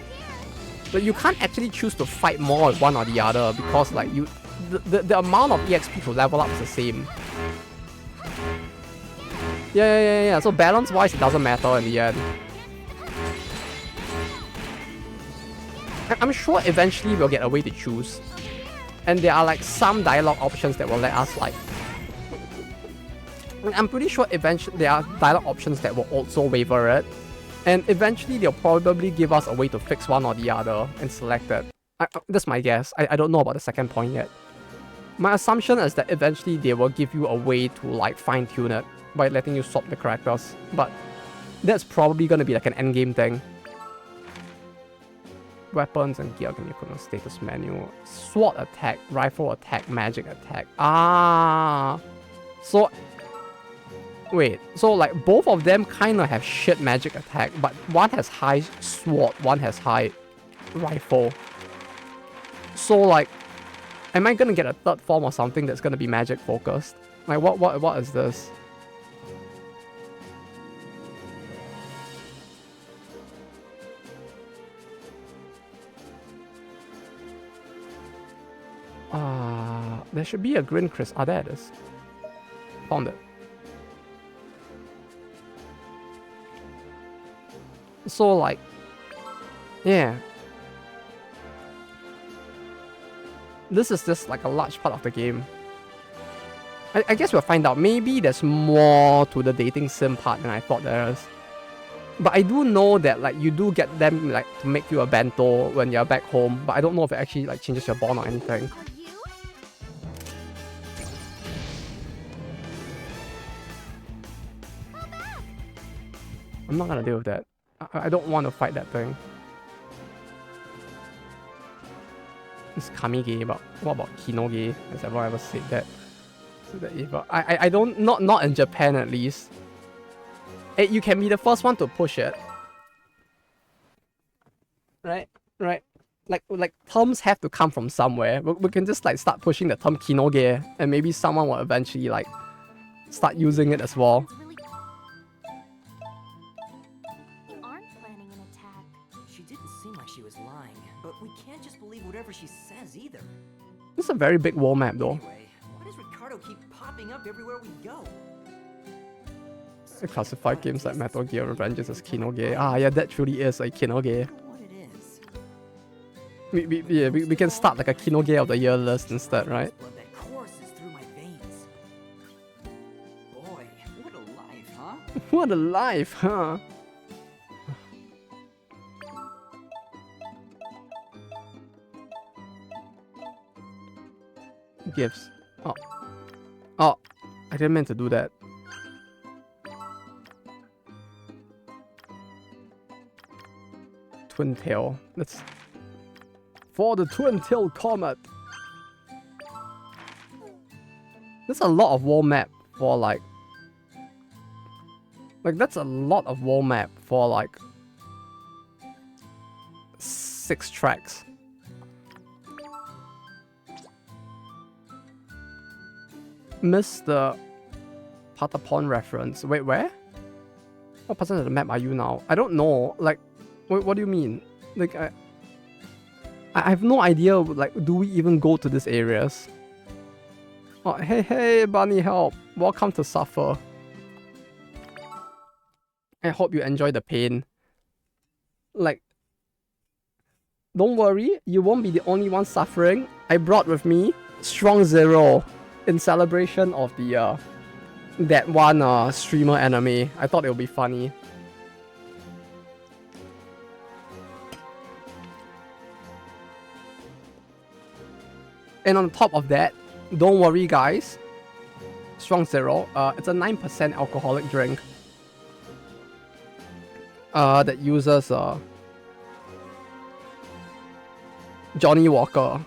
But you can't actually choose to fight more with one or the other because like the amount of EXP to level up is the same. Yeah. So balance wise, it doesn't matter in the end. I'm sure eventually we'll get a way to choose. And there are like some dialogue options that will let us like... I'm pretty sure eventually there are dialogue options that will also waiver it. And eventually they'll probably give us a way to fix one or the other and select it. That's my guess. I don't know about the second point yet. My assumption is that eventually they will give you a way to like fine-tune it by letting you swap the characters. But that's probably gonna be like an endgame thing. Weapons and gear can equipment status menu. Sword attack, rifle attack, magic attack. Ah, so wait, so like both of them kind of have shit magic attack, but one has high sword, one has high rifle. So like, am I gonna get a third form or something that's gonna be magic focused? Like what is this? There should be a green crystal. Ah, there it is. Found it. So like, yeah. This is just like a large part of the game. I guess we'll find out. Maybe there's more to the dating sim part than I thought there is. But I do know that like you do get them like to make you a bento when you're back home. But I don't know if it actually like changes your bond or anything. I'm not gonna deal with that. I don't want to fight that thing. It's Kamige, but what about Kinoge? Has everyone ever said that? So that evil. I don't, not in Japan at least. Hey, you can be the first one to push it. Right? Like terms have to come from somewhere. We can just like start pushing the term Kinoge, and maybe someone will eventually like start using it as well. Whatever she says either. This is a very big wall map though. Anyway, why does Ricardo keep popping up everywhere we go? I classify games like Metal Gear Revengeance as Kinoge. Ah, yeah, that truly is a Kinoge. What it is. We can start like a Kinoge of the year list instead, right? Blood that courses through my veins. Boy, what a life, huh? What a life, huh? Gifts. Oh, I didn't mean to do that. Twin tail. Let's for the twin tail comet. There's a lot of wall map for like that's a lot of wall map for like 6 tracks. missed the Patapon reference. Wait, where? What percent of the map are you now? I don't know. Like, what do you mean? Like, I have no idea. Like, do we even go to these areas? Oh, hey, bunny, help! Welcome to Suffer. I hope you enjoy the pain. Like, don't worry, you won't be the only one suffering. I brought with me Strong Zero in celebration of the that one streamer anime. I thought it would be funny. And on top of that, don't worry guys, Strong Zero, it's a 9% alcoholic drink that uses Johnny Walker.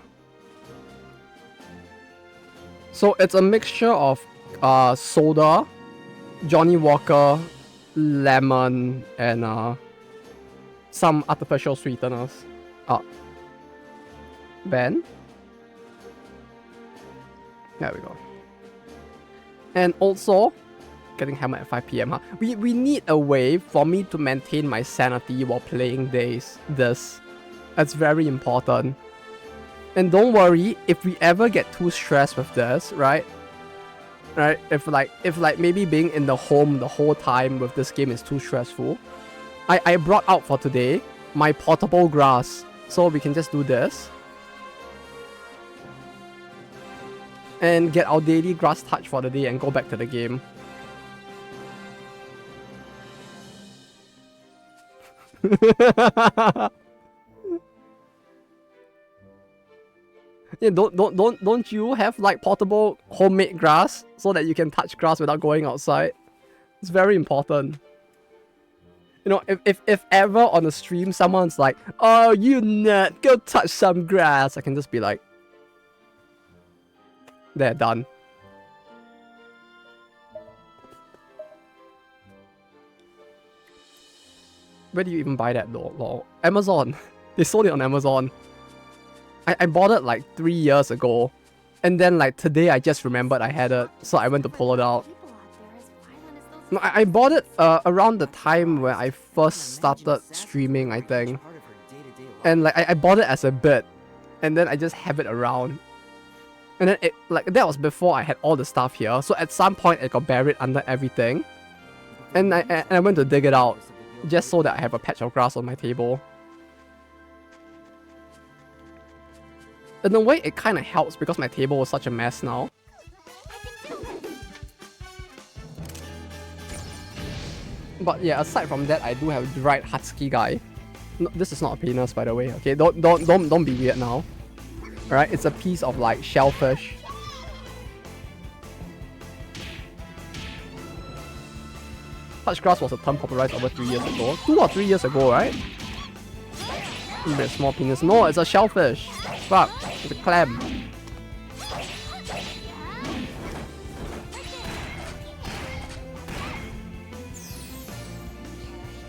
So it's a mixture of soda, Johnny Walker, lemon, and some artificial sweeteners. Ben? There we go. And also, getting hammered at 5 PM, huh? We need a way for me to maintain my sanity while playing this. That's very important. And don't worry, if we ever get too stressed with this, right? If like maybe being in the home the whole time with this game is too stressful, I brought out for today my portable grass. So we can just do this. And get our daily grass touch for the day and go back to the game. Yeah, don't you have like portable homemade grass so that you can touch grass without going outside? It's very important. You know, if ever on a stream someone's like, "Oh, you nut, go touch some grass," I can just be like, "They're done." Where do you even buy that though? Lol. Amazon. They sold it on Amazon. I bought it like 3 years ago. And then like today I just remembered I had it. So I went to pull it out. No, I bought it around the time when I first started streaming, I think. And like I bought it as a bit. And then I just have it around. And then it like that was before I had all the stuff here. So at some point it got buried under everything. And I went to dig it out. Just so that I have a patch of grass on my table. In a way, it kind of helps because my table was such a mess now. But yeah, aside from that, I do have dried husky guy. No, this is not a penis, by the way. Okay, don't be weird now. Alright, it's a piece of like shellfish. Touch grass was a term popularized over 3 years ago. 2 or 3 years ago, right? Even a small penis. No, it's a shellfish. Fuck, it's a clam.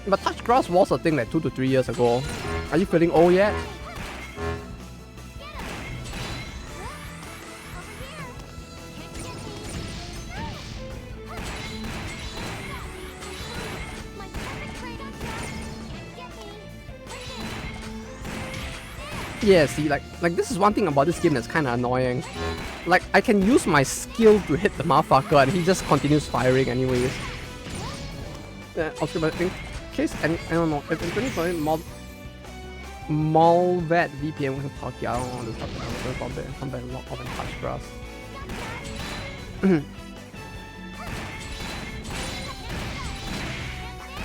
But touch grass was a thing like 2 to 3 years ago. Are you feeling old yet? Yeah, see, like this is one thing about this game that's kind of annoying. Like, I can use my skill to hit the motherfucker and he just continues firing anyways. Also, but in case, I don't know, if it's really Malvet VPN with Talkie, I don't want to talk about it. Come back a lot of and touch grass.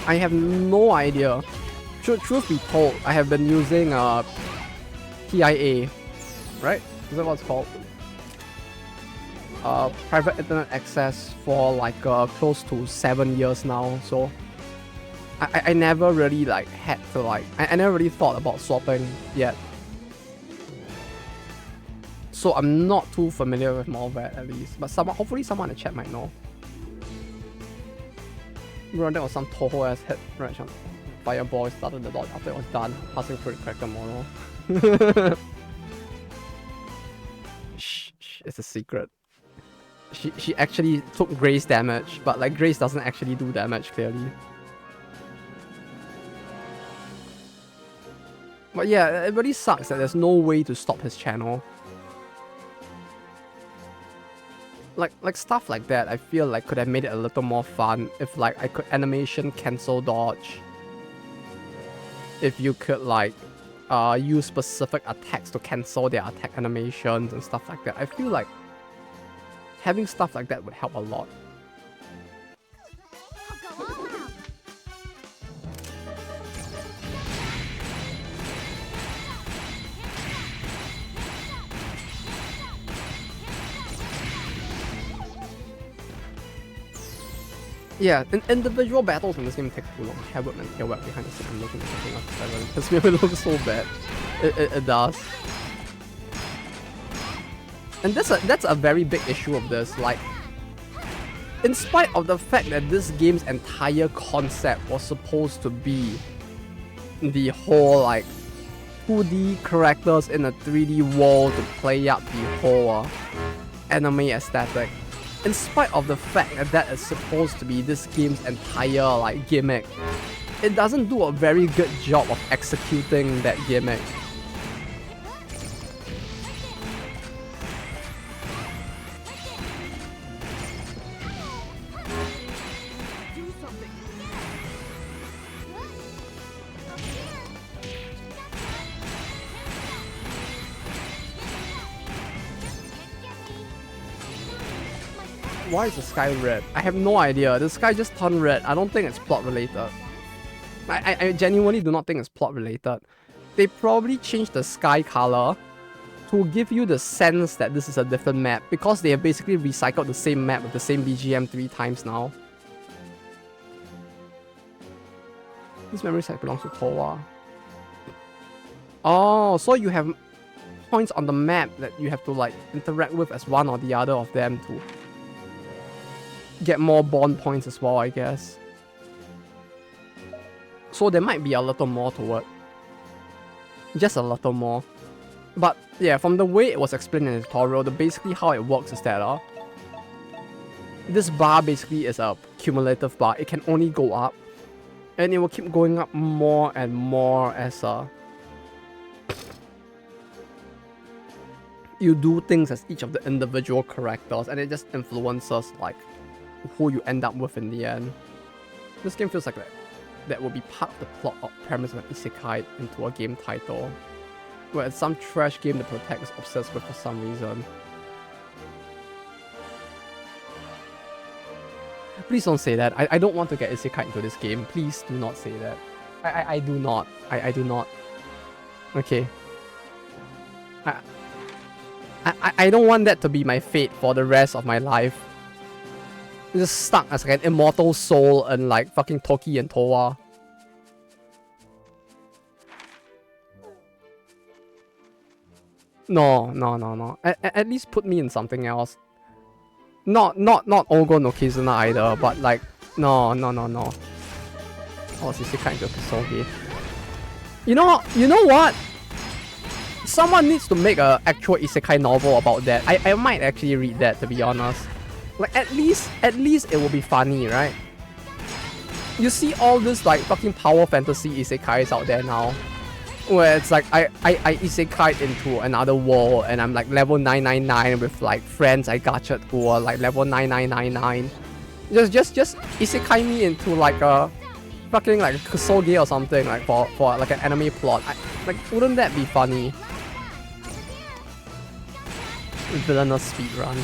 I have no idea. Truth be told, I have been using TIA, right? Is that what it's called? Private internet access for like close to 7 years now, so I never really like had to like I never really thought about swapping yet. So I'm not too familiar with Malvet at least, but hopefully someone in the chat might know. Bro, that was some Toho ass hit, right? Fireball started the dodge after it was done, passing through the cracker model. Shh, it's a secret. she actually took Grace damage, but like Grace doesn't actually do damage clearly. But yeah, it really sucks that there's no way to stop his channel. Like stuff like that, I feel like could have made it a little more fun if like I could animation cancel dodge. If you could like use specific attacks to cancel their attack animations and stuff like that. I feel like having stuff like that would help a lot. I'll go all out. Yeah, individual battles in this game take too long. Have and Hellweb behind the scene. I'm looking at something else. 7. This really looks so bad. It does. And that's a very big issue of this. Like, in spite of the fact that this game's entire concept was supposed to be the whole like 2D characters in a 3D world to play up the whole anime aesthetic. In spite of the fact that that is supposed to be this game's entire like gimmick, it doesn't do a very good job of executing that gimmick. Why is the sky red? I have no idea. The sky just turned red. I don't think it's plot related. I genuinely do not think it's plot related. They probably changed the sky color to give you the sense that this is a different map because they have basically recycled the same map with the same BGM 3 times now. This memory site belongs to Towa. Oh, so you have points on the map that you have to like interact with as one or the other of them to get more bond points as well, I guess. So there might be a little more to it. Just a little more. But yeah, from the way it was explained in the tutorial, basically how it works is that this bar basically is a cumulative bar. It can only go up. And it will keep going up more and more as you do things as each of the individual characters, and it just influences like who you end up with in the end. This game feels like that will be part of the plot or premise of an isekai into a game title, where it's some trash game the protagonist is obsessed with for some reason. Please don't say that. I don't want to get isekai into this game. Please do not say that. I do not. I do not. Okay. I don't want that to be my fate for the rest of my life. Just stuck as like an immortal soul and like fucking Toki and Towa. No. At least put me in something else. Not Ogo no Kizuna either, but like no. Oh, is this kind of Kugoge? You know what? Someone needs to make an actual isekai novel about that. I might actually read that, to be honest. Like at least it will be funny, right? You see all this like fucking power fantasy isekais out there now, where it's like I isekai into another world and I'm like level 999 with like friends I gotcha who are like level 9999. Just isekai me into like a fucking like Kugoge or something, like for like an anime plot. Like wouldn't that be funny? Villainous speedrun.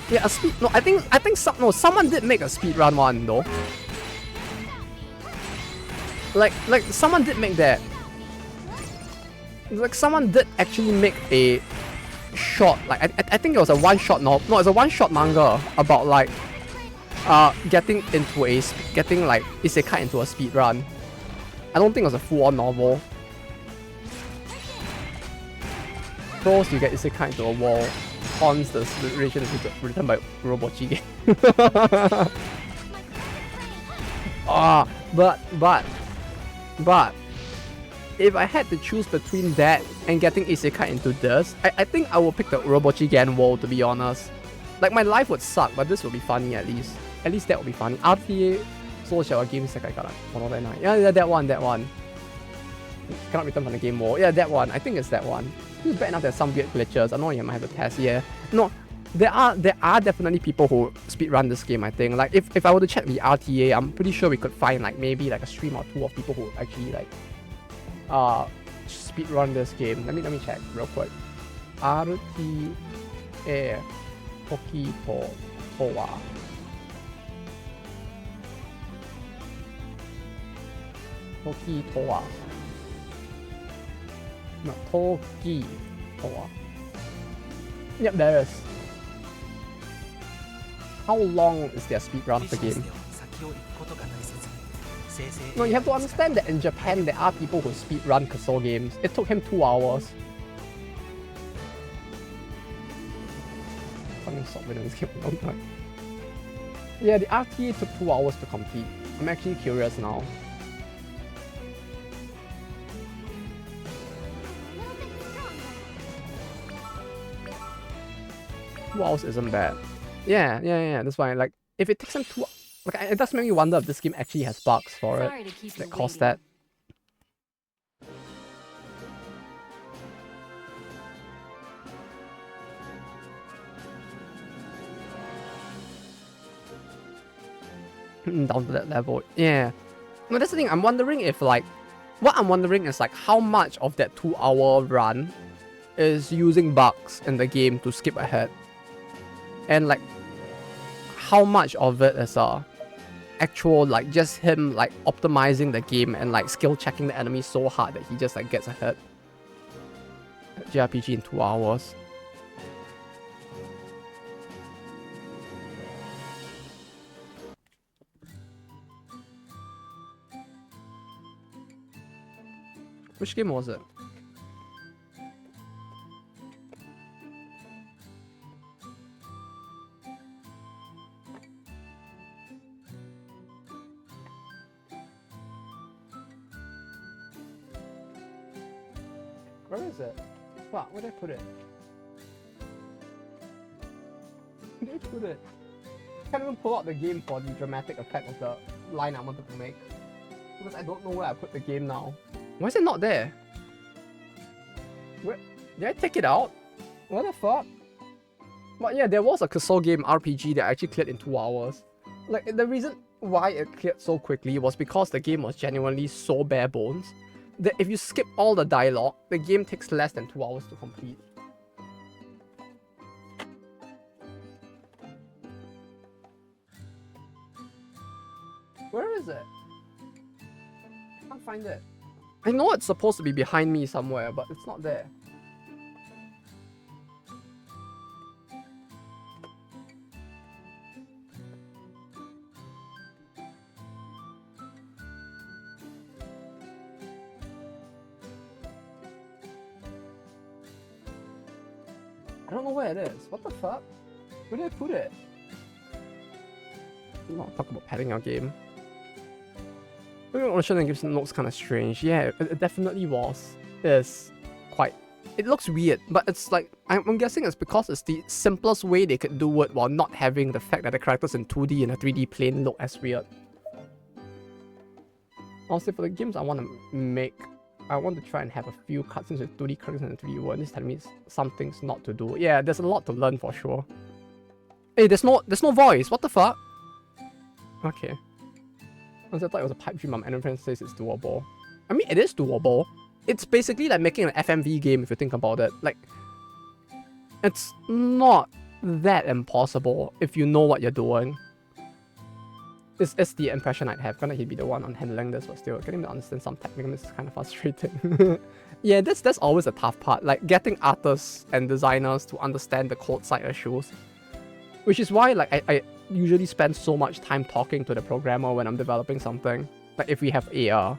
Yeah, a speed. No, I think someone did make a speedrun one though. Like someone did make that. Like someone did actually make a short. Like I think it was a one-shot novel. No, it's a one-shot manga about like getting like isekai into a speedrun. I don't think it was a full-on novel. First, you get isekai into a wall. Cons, the narration is written by Robochige. But if I had to choose between that and getting isekai into this, I think I will pick the Robochigen world, to be honest. Like, my life would suck, but this would be funny at least. At least that would be funny. RTA, Soul Shower Game Sekai Kara. Yeah, that one. Cannot return from the game more. Yeah, that one. I think it's that one. It's bad enough there's some weird glitches. I know you might have to test, yeah. No, there are definitely people who speedrun this game, I think. Like, if I were to check the RTA, I'm pretty sure we could find, like, maybe, like, a stream or two of people who actually, like, speedrun this game. Let me check real quick. RTA Tokito Towa. Tokitoa. No, Tokitoa. Yep, there is. How long is their speedrun of the game? No, you have to understand that in Japan there are people who speedrun console games. It took him 2 hours. Something stopped winning this game a long time. Yeah, the RTA took 2 hours to complete. I'm actually curious now. 2 hours isn't bad. Yeah. That's why, like, if it takes them 2 like, it does make me wonder if this game actually has bugs for Sorry it to keep that you cause waiting. that. Down to that level. Yeah. No, that's the thing. I'm wondering if, like, what I'm wondering is, like, how much of that 2 hour run is using bugs in the game to skip ahead. And, like, how much of it is actual, like, just him, like, optimizing the game and, like, skill checking the enemy so hard that he just, like, gets ahead. JRPG in 2 hours. Which game was it? Where is it? Fuck, where did I put it? Where did I put it? I can't even pull out the game for the dramatic effect of the line I wanted to make. Because I don't know where I put the game now. Why is it not there? Where? Did I take it out? What the fuck? But yeah, there was a console game RPG that I actually cleared in 2 hours. Like, the reason why it cleared so quickly was because the game was genuinely so bare bones that if you skip all the dialogue, the game takes less than 2 hours to complete. Where is it? I can't find it. I know it's supposed to be behind me somewhere, but it's not there. I don't know where it is. What the fuck? Where did I put it? Talk about padding your game. Ocean gives looks kind of strange. Yeah, it definitely was. It's quite... It looks weird, but it's like... I'm guessing it's because it's the simplest way they could do it while not having the fact that the characters in 2D and a 3D plane look as weird. Honestly, for the games I want to make, I want to try and have a few cutscenes with 2D characters in the 3D world. This telling me some things not to do. Yeah, there's a lot to learn for sure. Hey, there's no voice. What the fuck? Okay. I thought it was a pipe dream. And friend says it's doable. I mean, it is doable. It's basically like making an FMV game if you think about it. Like, it's not that impossible if you know what you're doing. It's the impression I'd have. Gonna he'd be the one on handling this, but still getting to understand some technical is kind of frustrating. Yeah, that's always a tough part. Like getting artists and designers to understand the code side issues. Which is why like I usually spend so much time talking to the programmer when I'm developing something. Like if we have a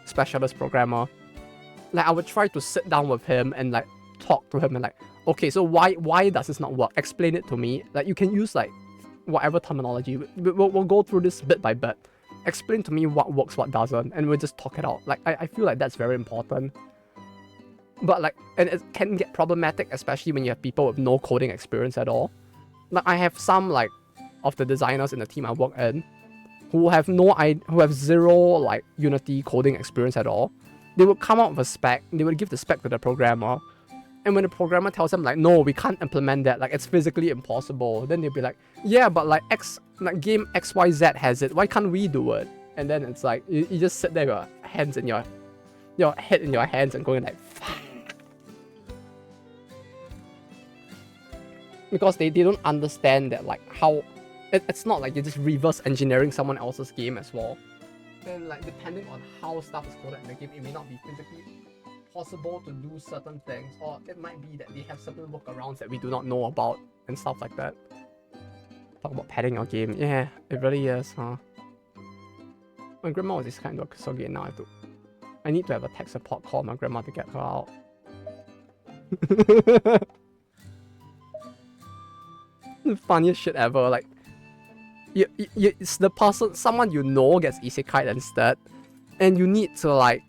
specialist programmer, like I would try to sit down with him and like talk to him and like, okay, so why does this not work? Explain it to me. Like you can use like whatever terminology. We'll go through this bit by bit. Explain to me what works, what doesn't, and we'll just talk it out. Like I feel like that's very important. But like, and it can get problematic, especially when you have people with no coding experience at all. like I have some like of the designers in the team I work in who have who have zero like Unity coding experience at all. They would come out with a spec, they would give the spec to the programmer, and when the programmer tells them like, no, we can't implement that, like it's physically impossible, then they'll be like, yeah, but like game XYZ has it, why can't we do it? And then it's like you just sit there with your hands in your head in your hands and going like, fuck. Because they don't understand that like how it's not like you're just reverse engineering someone else's game as well. And like depending on how stuff is coded in the game, it may not be physically possible to do certain things, or it might be that they have certain workarounds that we do not know about and stuff like that. Talk about padding your game, yeah, it really is, huh? My grandma was this kind of Kugoge, and now I need to have a tech support call my grandma to get her out. The funniest shit ever, like it's the person, someone you know gets isekai instead, and you need to like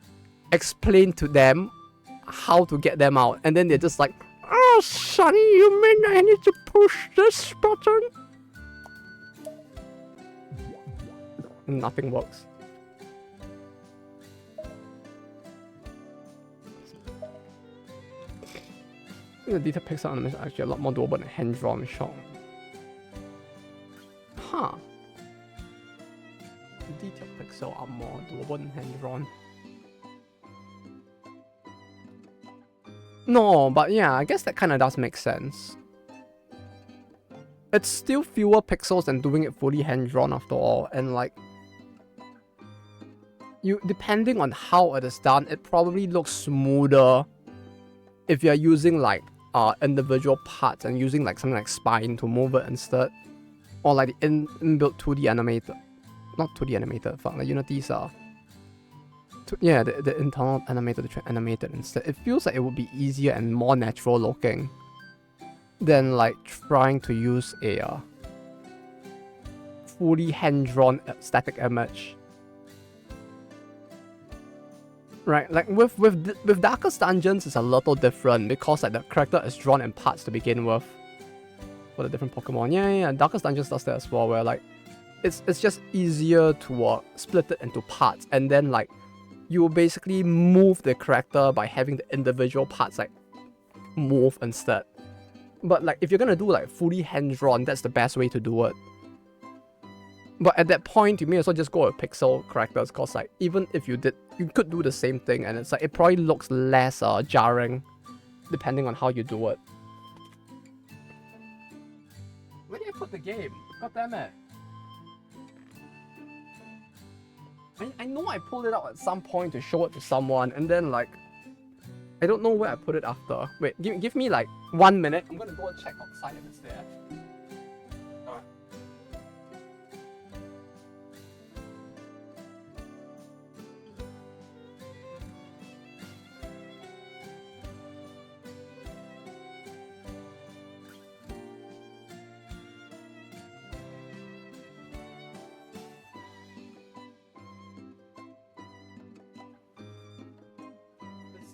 explain to them how to get them out, and then they're just like, oh Sonny, you mean I need to push this button? And nothing works. The detailed pixel animation is actually a lot more doable than hand-drawn shot. Huh. The detailed pixel are more doable than hand-drawn. No, but yeah, I guess that kind of does make sense. It's still fewer pixels than doing it fully hand-drawn after all, and like, depending on how it is done, it probably looks smoother if you're using like individual parts and using like something like spine to move it instead, or like the inbuilt 2D animator, not 2D animator, fuck, like Unity's yeah, the internal animator to animate it instead. It feels like it would be easier and more natural looking than like trying to use a fully hand-drawn static image. Right, like with Darkest Dungeons, it's a little different because like the character is drawn in parts to begin with for the different Pokemon. Yeah, Darkest Dungeons does that as well, where like it's just easier to split it into parts, and then like you will basically move the character by having the individual parts like move instead. But like if you're gonna do like fully hand-drawn, that's the best way to do it. But at that point, you may as well just go with pixel characters, because like even if you could do the same thing, and it's like it probably looks less jarring depending on how you do it. Where did I put the game? God damn it. I know I pulled it out at some point to show it to someone, and then like I don't know where I put it after. Wait, give me like 1 minute. I'm gonna go and check outside if it's there.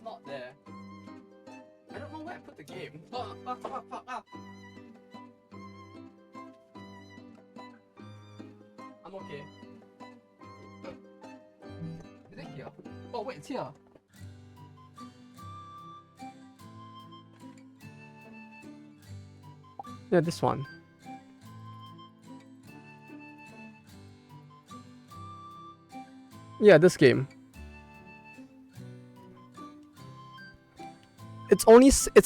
Not there. I don't know where I put the game. I'm okay. Is it here? Oh wait, it's here. Yeah, this one. Yeah, this game. It's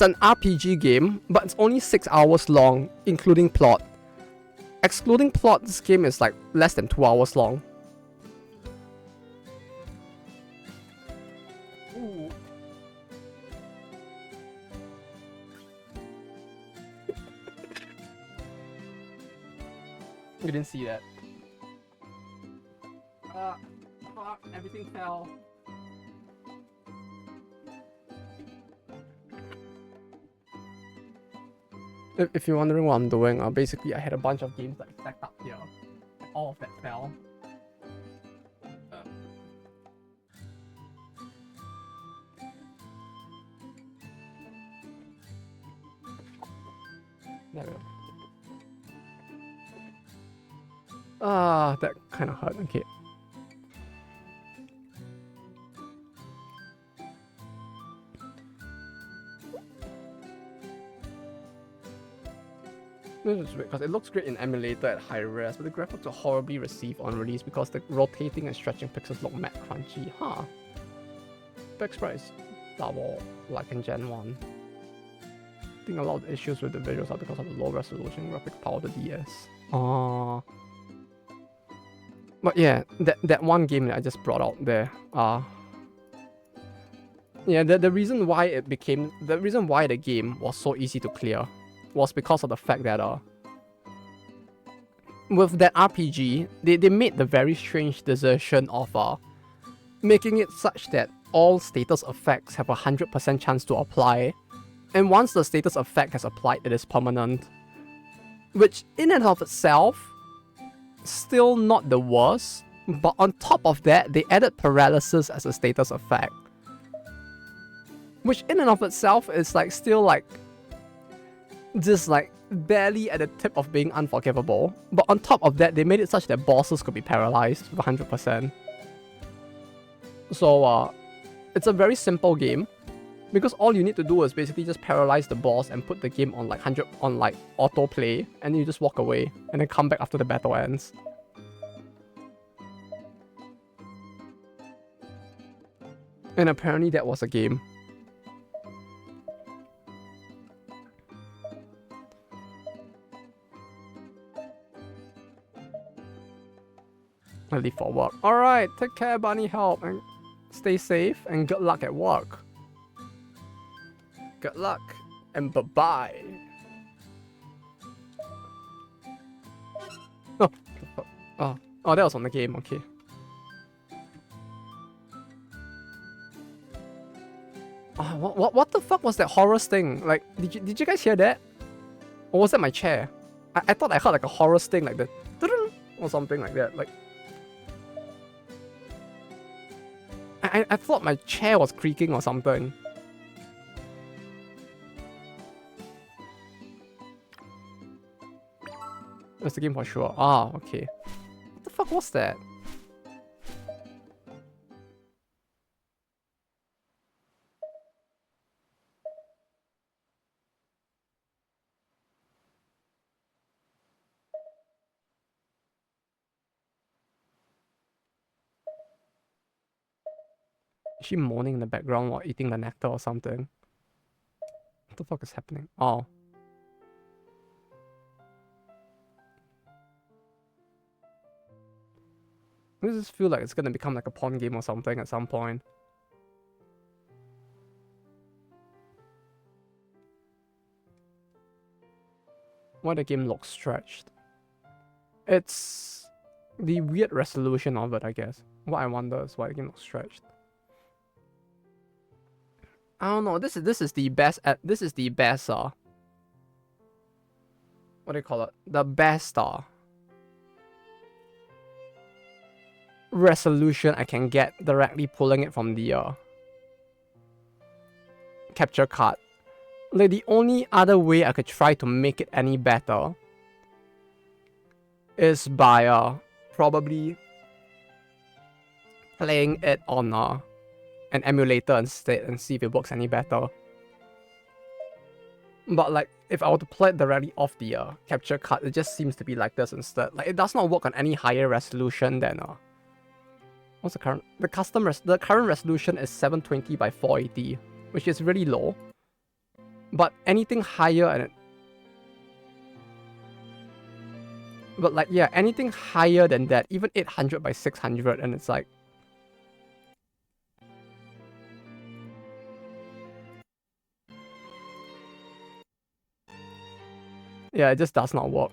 an RPG game, but it's only 6 hours long, including plot. Excluding plot, this game is like less than 2 hours long. Ooh. You didn't see that. Fuck, everything fell. If you're wondering what I'm doing, basically I had a bunch of games like stacked up here. All of that fell. There we go. Ah, that kind of hurt. Okay. This is weird because it looks great in emulator at high res, but the graphics are horribly received on release because the rotating and stretching pixels look mad crunchy. Huh. Back sprite is double like in Gen 1. I think a lot of the issues with the visuals are because of the low resolution graphic power of the DS. Oh. But yeah, that one game that I just brought out there, yeah, the reason why the game was so easy to clear was because of the fact that with that RPG, they made the very strange decision of making it such that all status effects have a 100% chance to apply, and once the status effect has applied, it is permanent. Which in and of itself, still not the worst, but on top of that, they added paralysis as a status effect. Which in and of itself is like still like just like barely at the tip of being unforgivable. But on top of that, they made it such that bosses could be paralyzed with 100%. So it's a very simple game because all you need to do is basically just paralyze the boss and put the game on like autoplay, and then you just walk away and then come back after the battle ends. And apparently that was a game. I leave for work. Alright, take care, bunny help, and stay safe, and good luck at work. Good luck, and bye-bye. Oh, the fuck? Oh, that was on the game, okay. Oh, what the fuck was that horror sting? Like, did you guys hear that? Or was that my chair? I thought I heard like a horror sting, like the or something like that. Like, I thought my chair was creaking or something. That's the game for sure. Ah, okay. What the fuck was that? Is she moaning in the background while eating the nectar or something? What the fuck is happening? Oh. Does this feel like it's gonna become like a porn game or something at some point? Why the game looks stretched? It's the weird resolution of it, I guess. What I wonder is why the game looks stretched. I don't know. This is the best. This is the best. What do you call it? The best resolution I can get directly pulling it from the capture card. Like the only other way I could try to make it any better is by probably playing it on an emulator instead and see if it works any better. But like, if I were to play it directly off the capture card, it just seems to be like this instead. Like, it does not work on any higher resolution than what's the current? The current resolution is 720 by 480, which is really low. But anything higher and but like, yeah, anything higher than that, even 800 by 600, and it's like, yeah, it just does not work.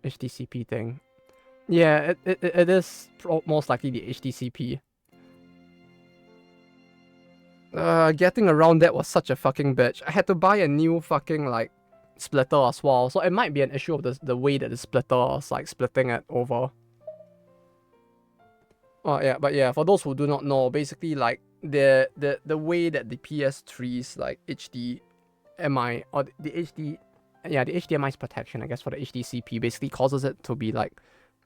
HDCP thing. Yeah, it is most likely the HDCP. Getting around that was such a fucking bitch. I had to buy a new fucking like splitter as well, so it might be an issue of the way that the splitter is like splitting it over. Oh yeah, but yeah, for those who do not know, basically like the way that the PS3's like HD HDMI or the HD, yeah, the HDMI's protection, I guess, for the HDCP basically causes it to be like,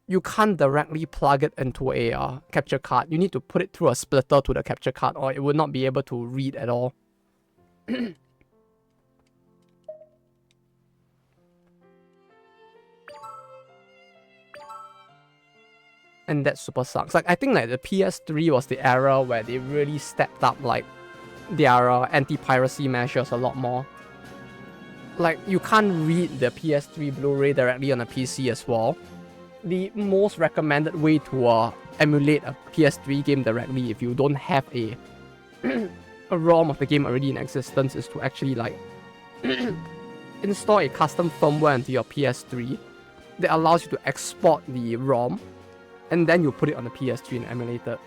you can't directly plug it into a capture card. You need to put it through a splitter to the capture card, or it would not be able to read at all. And that super sucks. Like, I think like the PS3 was the era where they really stepped up like their anti-piracy measures a lot more. Like, you can't read the PS3 Blu-ray directly on a PC as well. The most recommended way to emulate a PS3 game directly if you don't have a ROM of the game already in existence is to actually like install a custom firmware into your PS3 that allows you to export the ROM, and then you put it on the PS3 and emulate it.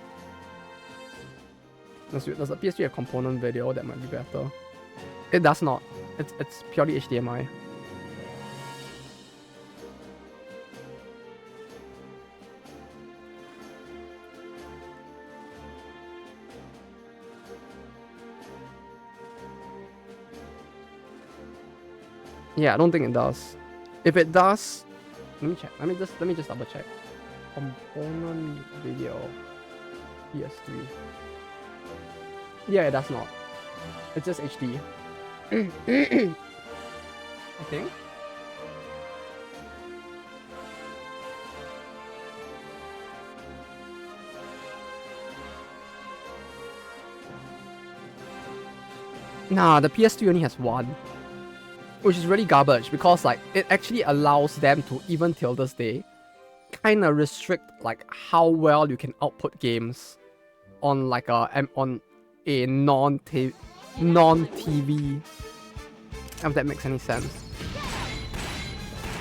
Does the PS3 have component video? That might be better. It does not. It's purely HDMI. Yeah, I don't think it does. If it does, let me check. Let me just double check. Component video PS3. Yeah, it does not. It's just HD. I think. Nah, the PS3 only has one. Which is really garbage because like it actually allows them to, even till this day, kind of restrict like how well you can output games on like a non-TV. If that makes any sense.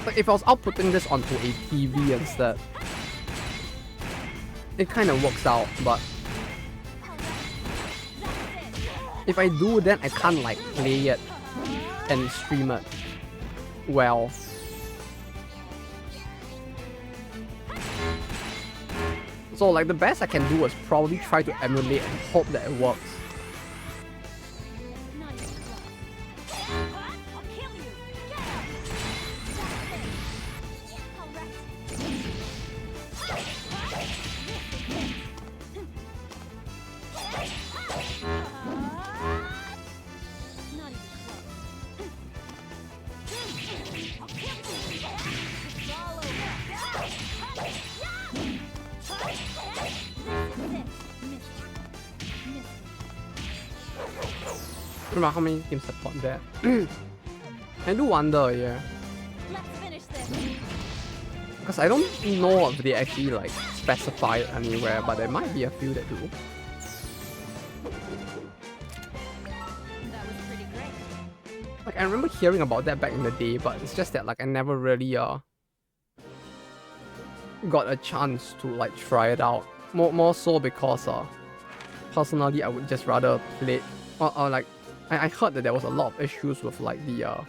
Like if I was outputting this onto a TV instead, it kind of works out, but if I do, then I can't like play it and stream it well. So like the best I can do is probably try to emulate and hope that it works. I don't know how many games support that. I do wonder, yeah. Because I don't know if they actually like specify it anywhere, but there might be a few that do. Like I remember hearing about that back in the day, but it's just that like I never really got a chance to like try it out. More so because personally I would just rather play or like I heard that there was a lot of issues with like the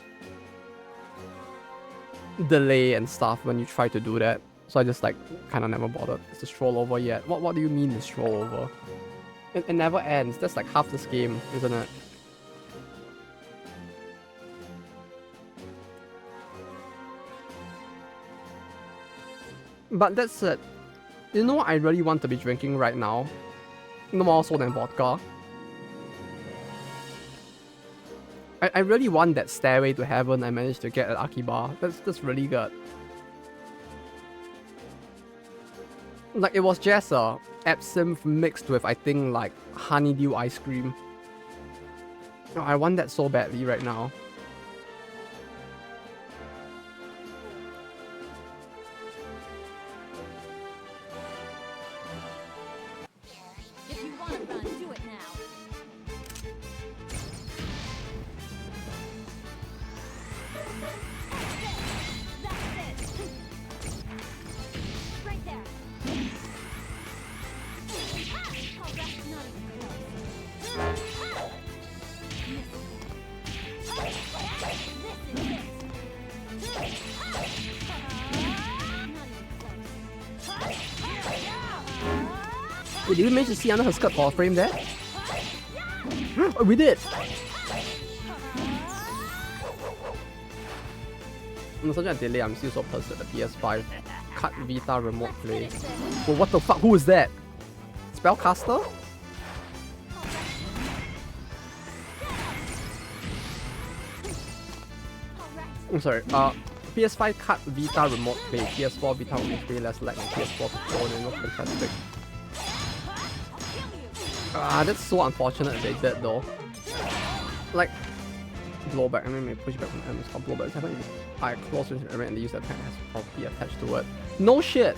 delay and stuff when you try to do that. So I just like kind of never bothered to stroll over yet. What do you mean to stroll over? It never ends. That's like half this game, isn't it? But that's it. You know what I really want to be drinking right now? No more so than vodka. I really want that Stairway to Heaven I managed to get at Akiba. That's really good. Like it was just absinthe mixed with I think like honeydew ice cream. Oh, I want that so badly right now. Wait, did we manage to see under her skirt for a frame there? We did! No, such a delay, I'm still so pissed at the PS5. Cut Vita remote play. Well, what the fuck? Who is that? Spellcaster? I'm sorry. PS5 cut Vita remote play. PS4 Vita only play less lag and PS4 control. You know, fantastic. That's so unfortunate they did though. Like, blowback. I mean, maybe pushback from M is called blowback. I think I close with it and they use that pen has probably attached to it. No shit!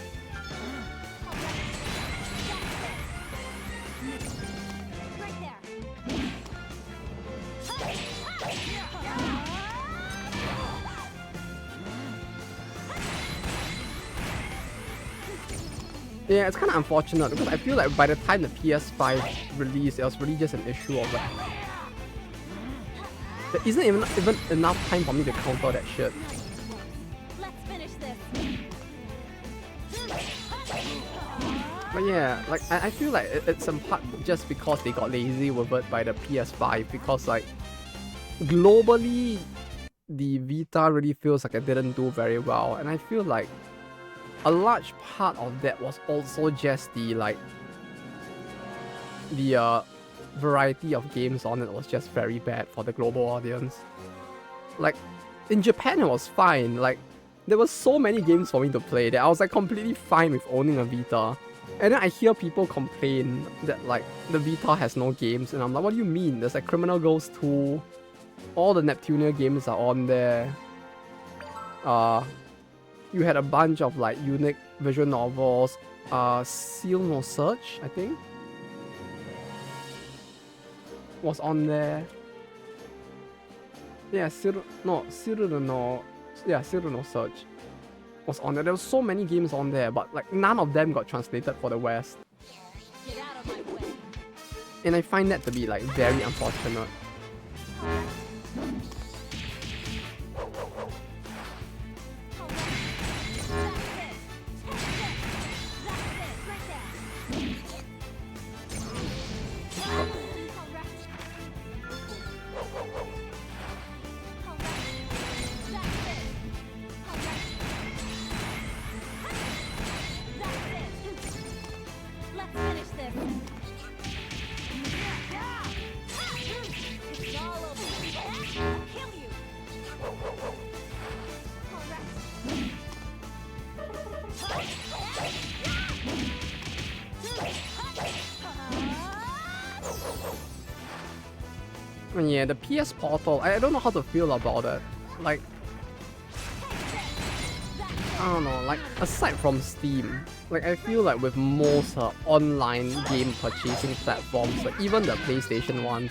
Yeah, it's kind of unfortunate because I feel like by the time the PS5 released, it was really just an issue of like there isn't even enough time for me to counter that shit. Let's finish this. But yeah, like I feel like it's in part just because they got lazy with it by the PS5 because like globally the Vita really feels like it didn't do very well, and I feel like a large part of that was also just the variety of games on it was just very bad for the global audience. Like in Japan it was fine, like there were so many games for me to play that I was like completely fine with owning a Vita. And then I hear people complain that like the Vita has no games, and I'm like, what do you mean? There's like Criminal Ghost 2, all the Neptunia games are on there. You had a bunch of like unique visual novels. Seal No Search, I think, was on there. Yeah, Seal No Search was on there. There were so many games on there, but like none of them got translated for the West. Get out of my way. And I find that to be like very unfortunate. And yeah, the PS Portal, I don't know how to feel about it. Like, I don't know, like aside from Steam, like I feel like with most online game purchasing platforms, like even the PlayStation ones,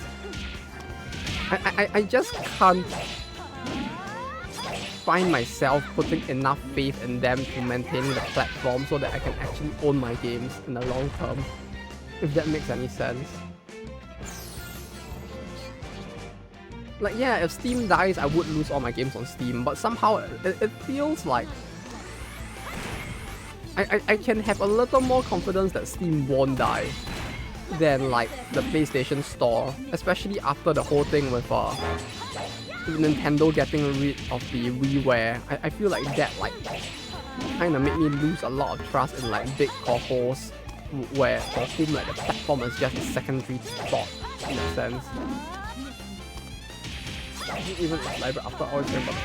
I just can't find myself putting enough faith in them to maintain the platform so that I can actually own my games in the long term, if that makes any sense. Like yeah, if Steam dies, I would lose all my games on Steam, but somehow it feels like I can have a little more confidence that Steam won't die than like the PlayStation Store, especially after the whole thing with Nintendo getting rid of the WiiWare. I feel like that like kind of made me lose a lot of trust in like big corpos where for whom like the platform is just a secondary thought in a sense. Even like after all this about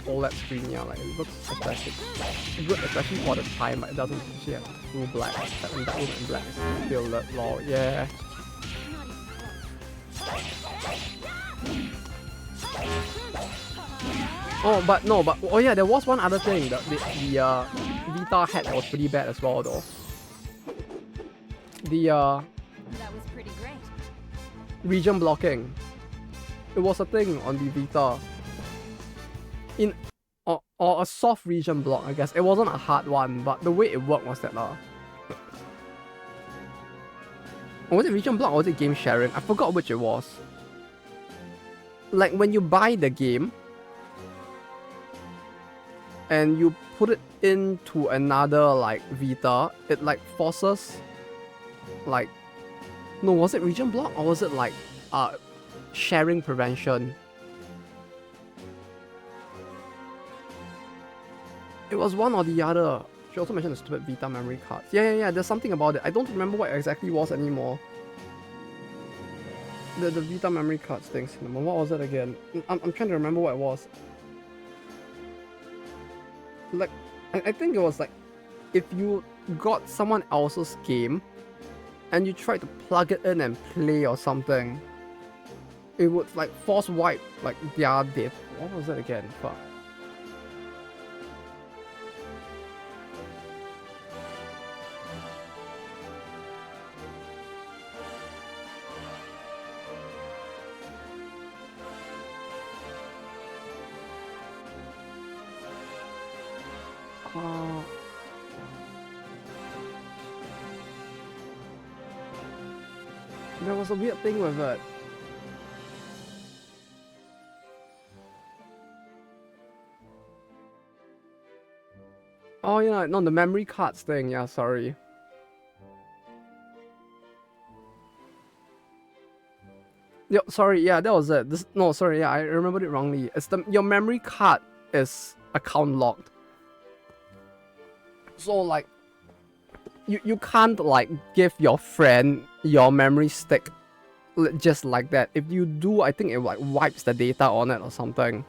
the OLED screen, yeah, like it looks aesthetic. Good, especially for the time, but it doesn't actually have full black. And that room in black is still lit lol, yeah. Oh yeah, there was one other thing that the Vita had that was pretty bad as well though. The That was pretty great. region blocking. It was a thing on the Vita. Or a soft region block, I guess. It wasn't a hard one, but the way it worked was that was it region block or was it game sharing? I forgot which it was. Like when you buy the game and you put it into another like Vita, it like forces like no, was it region block or was it like sharing prevention? It was one or the other. She also mentioned the stupid Vita memory cards. Yeah. There's something about it. I don't remember what it exactly was anymore. The Vita memory cards things. What was it again? I'm trying to remember what it was. Like, I think it was like, if you got someone else's game and you tried to plug it in and play or something, it would like force wipe like their data. What was it again? Fuck. There was a weird thing with it. Oh yeah, no, the memory cards thing, yeah, sorry. Yeah, sorry, yeah, that was it. No, sorry, yeah, I remembered it wrongly. It's your memory card is account locked. So like you can't like give your friend your memory stick just like that. If you do, I think it like wipes the data on it or something.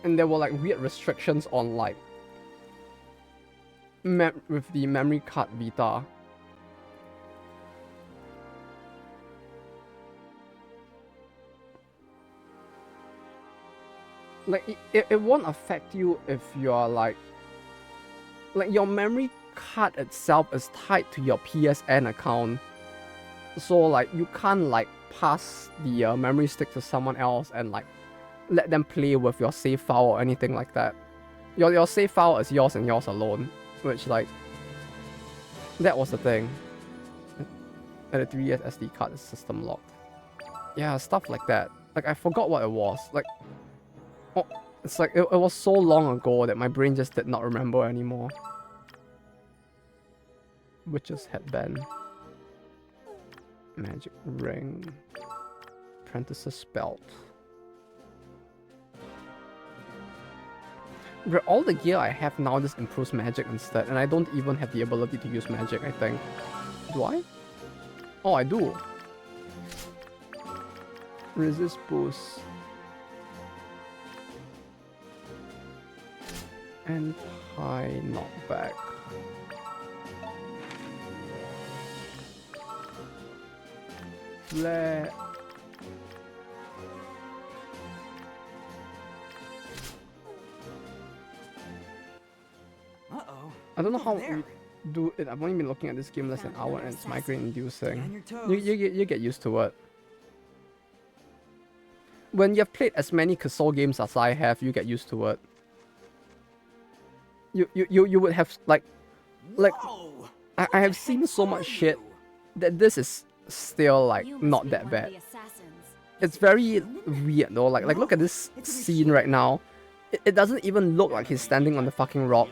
And there were like weird restrictions on like with the memory card Vita. Like it won't affect you if you're like your memory card itself is tied to your PSN account. So like you can't like pass the memory stick to someone else and like let them play with your save file or anything like that. Your save file is yours and yours alone, which like that was the thing. And the 3DS SD card is system locked. Yeah, stuff like that. Like I forgot what it was. Like oh, it's like it was so long ago that my brain just did not remember anymore. Witch's headband. Magic ring. Apprentice's belt. But all the gear I have now just improves magic instead, and I don't even have the ability to use magic, I think. Do I? Oh, I do. Resist boost. Anti-knockback. Flare. I don't know how we do it. I've only been looking at this game less than an hour and it's migraine inducing. You get used to it. When you've played as many console games as I have, you get used to it. You would have like I have seen so much shit that this is still like not that bad. It's very weird though. Like look at this scene right now. It doesn't even look like he's standing on the fucking rock.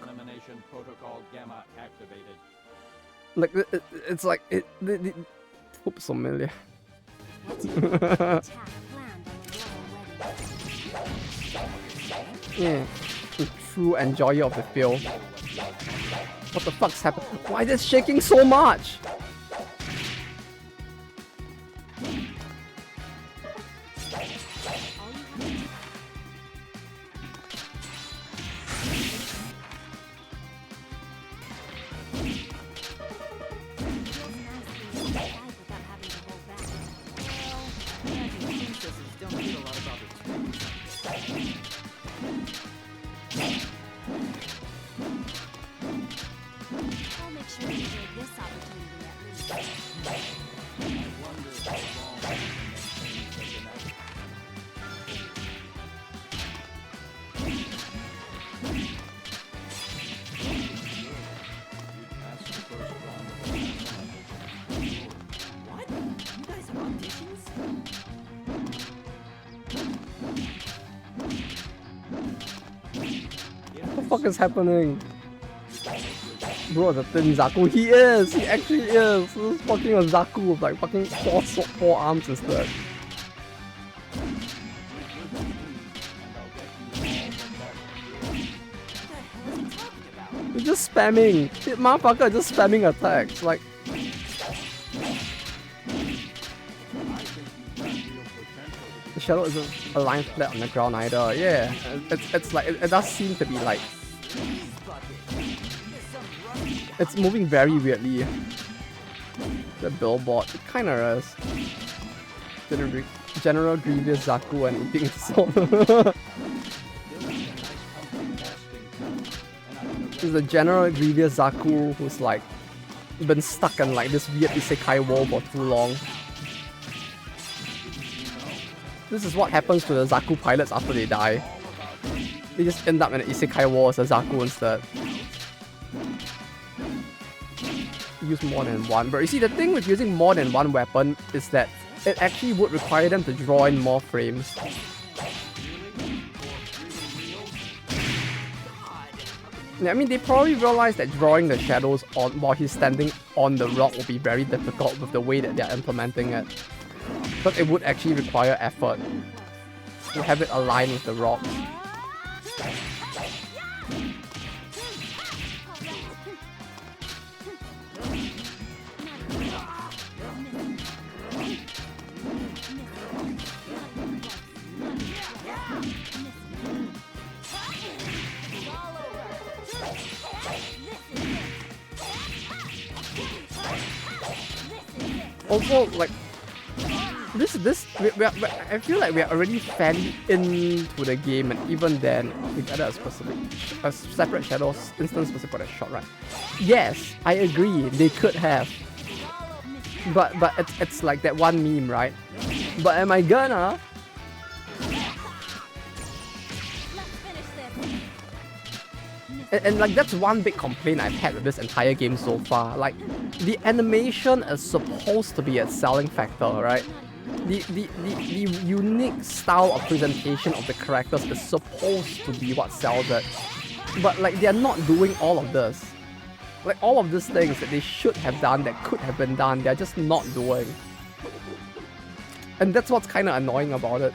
Like it's like it oops, familiar. Yeah, the true enjoyer of the feel. What the fuck's happened? Why is this shaking so much? What is happening? Bro, the thin Zaku, he is! He actually is! This is fucking a Zaku with like fucking four arms instead. He's just spamming. The motherfucker is just spamming attacks. Like, the shadow isn't aligned flat on the ground either. Yeah, it's like it does seem to be like it's moving very weirdly. The billboard, it kinda is. General Grievous Zaku and eating salt. This is the General Grievous Zaku who's like been stuck in like this weird isekai world for too long. This is what happens to the Zaku pilots after they die. They just end up in an isekai war as a Zaku instead. Use more than one, but you see the thing with using more than one weapon is that it actually would require them to draw in more frames. Yeah, I mean, they probably realized that drawing the shadows on while he's standing on the rock will be very difficult with the way that they're implementing it. But it would actually require effort to have it align with the rock. Also, like, I feel like we are already fairly into the game, and even then, we got a separate shadows instance specific for that shot, right? Yes, I agree, they could have. But it's like that one meme, right? But am I gonna? And like that's one big complaint I've had with this entire game so far. Like, the animation is supposed to be a selling factor, right? The unique style of presentation of the characters is supposed to be what sells it. But like, they're not doing all of this. Like, all of these things that they should have done, that could have been done, they're just not doing. And that's what's kind of annoying about it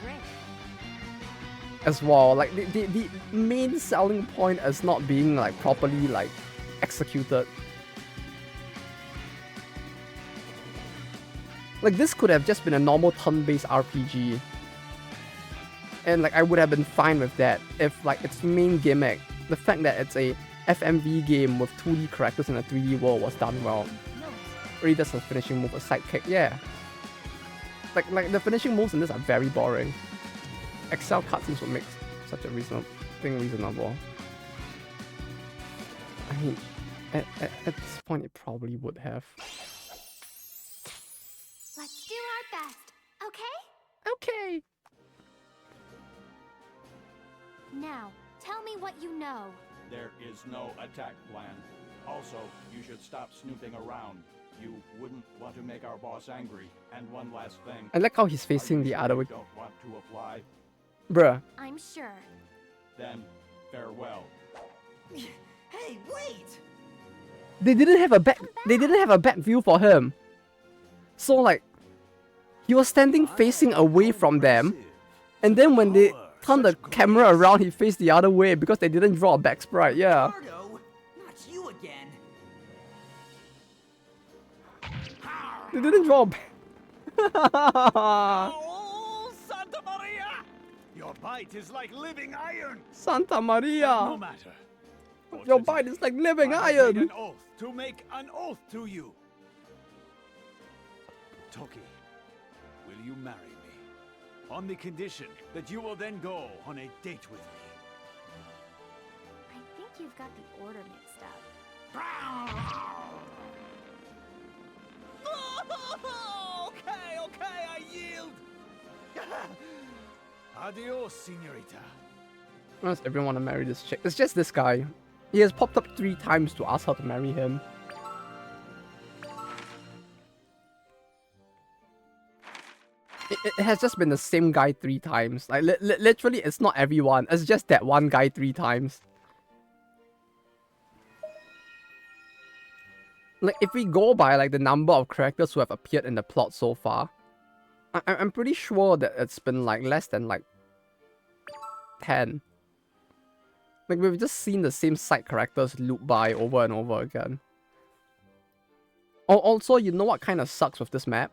as well. Like, the main selling point is not being like properly like executed. Like, this could have just been a normal turn-based RPG. And like, I would have been fine with that if like its main gimmick, the fact that it's a FMV game with 2D characters in a 3D world, was done well. Really, that's a finishing move, a sidekick, yeah. Like the finishing moves in this are very boring. Excel cutscenes would make such a reasonable. I mean, at this point, it probably would have. Let's do our best, okay? Okay. Now, tell me what you know. There is no attack plan. Also, you should stop snooping around. You wouldn't want to make our boss angry. And one last thing. I like how he's facing the other way. Don't want to apply? Bruh. I'm sure. Then, farewell. Hey, wait! They didn't have a back view for him. So like, he was standing facing away from them, and then when they turned the camera around, he faced the other way because they didn't draw a back sprite. Yeah. Ricardo, not you again. They didn't draw a back. Oh, Santa Maria! Your bite is like living iron. Santa No Maria. matter. Your bite is like living I have made iron. an oath to make an oath to you. Toki, will you marry me? On the condition that you will then go on a date with me. I think you've got the order mixed up. Okay, I yield. Adios, señorita. Why does everyone want to marry this chick? It's just this guy. He has popped up 3 times to ask her to marry him. It has just been the same guy 3 times. Like, literally, it's not everyone. It's just that one guy 3 times. Like, if we go by like the number of characters who have appeared in the plot so far, I'm pretty sure that it's been like less than like 10. Like, we've just seen the same side characters loop by over and over again. Also, you know what kind of sucks with this map?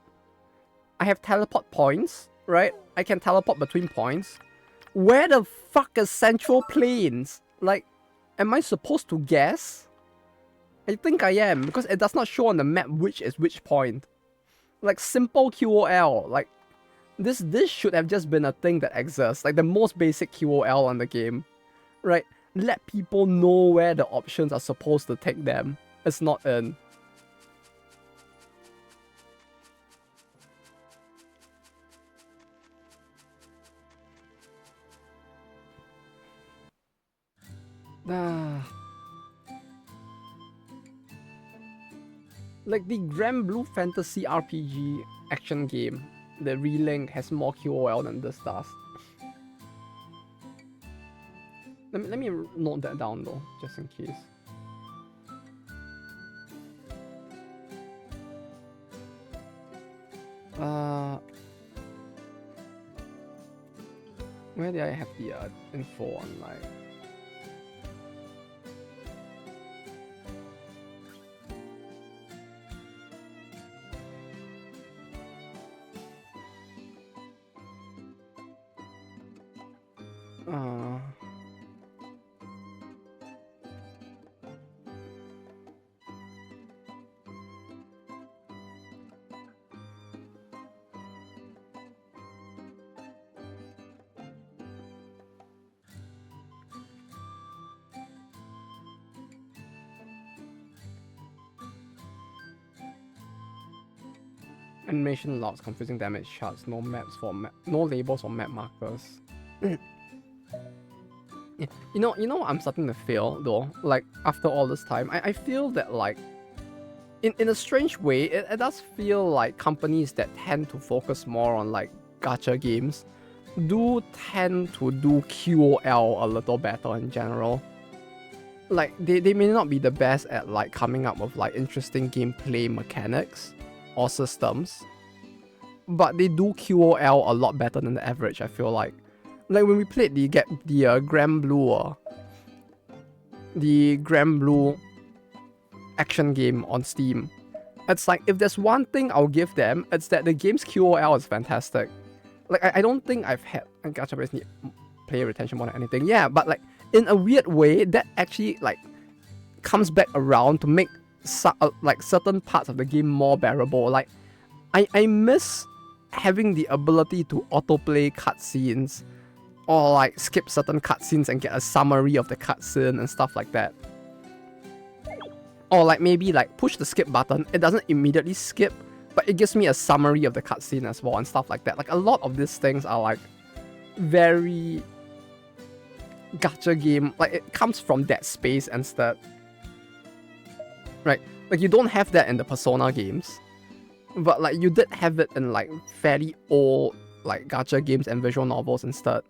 I have teleport points, right? I can teleport between points. Where the fuck is Central Plains? Like, am I supposed to guess? I think I am, because it does not show on the map which is which point. Like, simple QOL, like, this should have just been a thing that exists. Like, the most basic QOL on the game, right? Let people know where the options are supposed to take them. It's not in. Like the Grand Blue Fantasy RPG action game, the Relink has more QOL than this does. Let me note that down though, just in case. Where did I have the info on like? Animation logs, confusing damage charts, no maps for no labels for map markers. You know what I'm starting to feel though, like after all this time, I feel that like in a strange way, it does feel like companies that tend to focus more on like gacha games do tend to do QOL a little better in general. Like they may not be the best at like coming up with like interesting gameplay mechanics or systems, but they do QOL a lot better than the average, I feel like. Like when we played the Grand Blue action game on Steam, it's like if there's one thing I'll give them, it's that the game's QOL is fantastic. Like I don't think I've had gacha players need player retention more than anything. Yeah, but like in a weird way, that actually like comes back around to make like certain parts of the game more bearable. Like I miss having the ability to autoplay cutscenes or like skip certain cutscenes and get a summary of the cutscene and stuff like that. Or like maybe like push the skip button, it doesn't immediately skip, but it gives me a summary of the cutscene as well and stuff like that. Like a lot of these things are like very gacha game, like it comes from that space instead. Right? Like you don't have that in the Persona games, but like you did have it in like fairly old like gacha games and visual novels instead.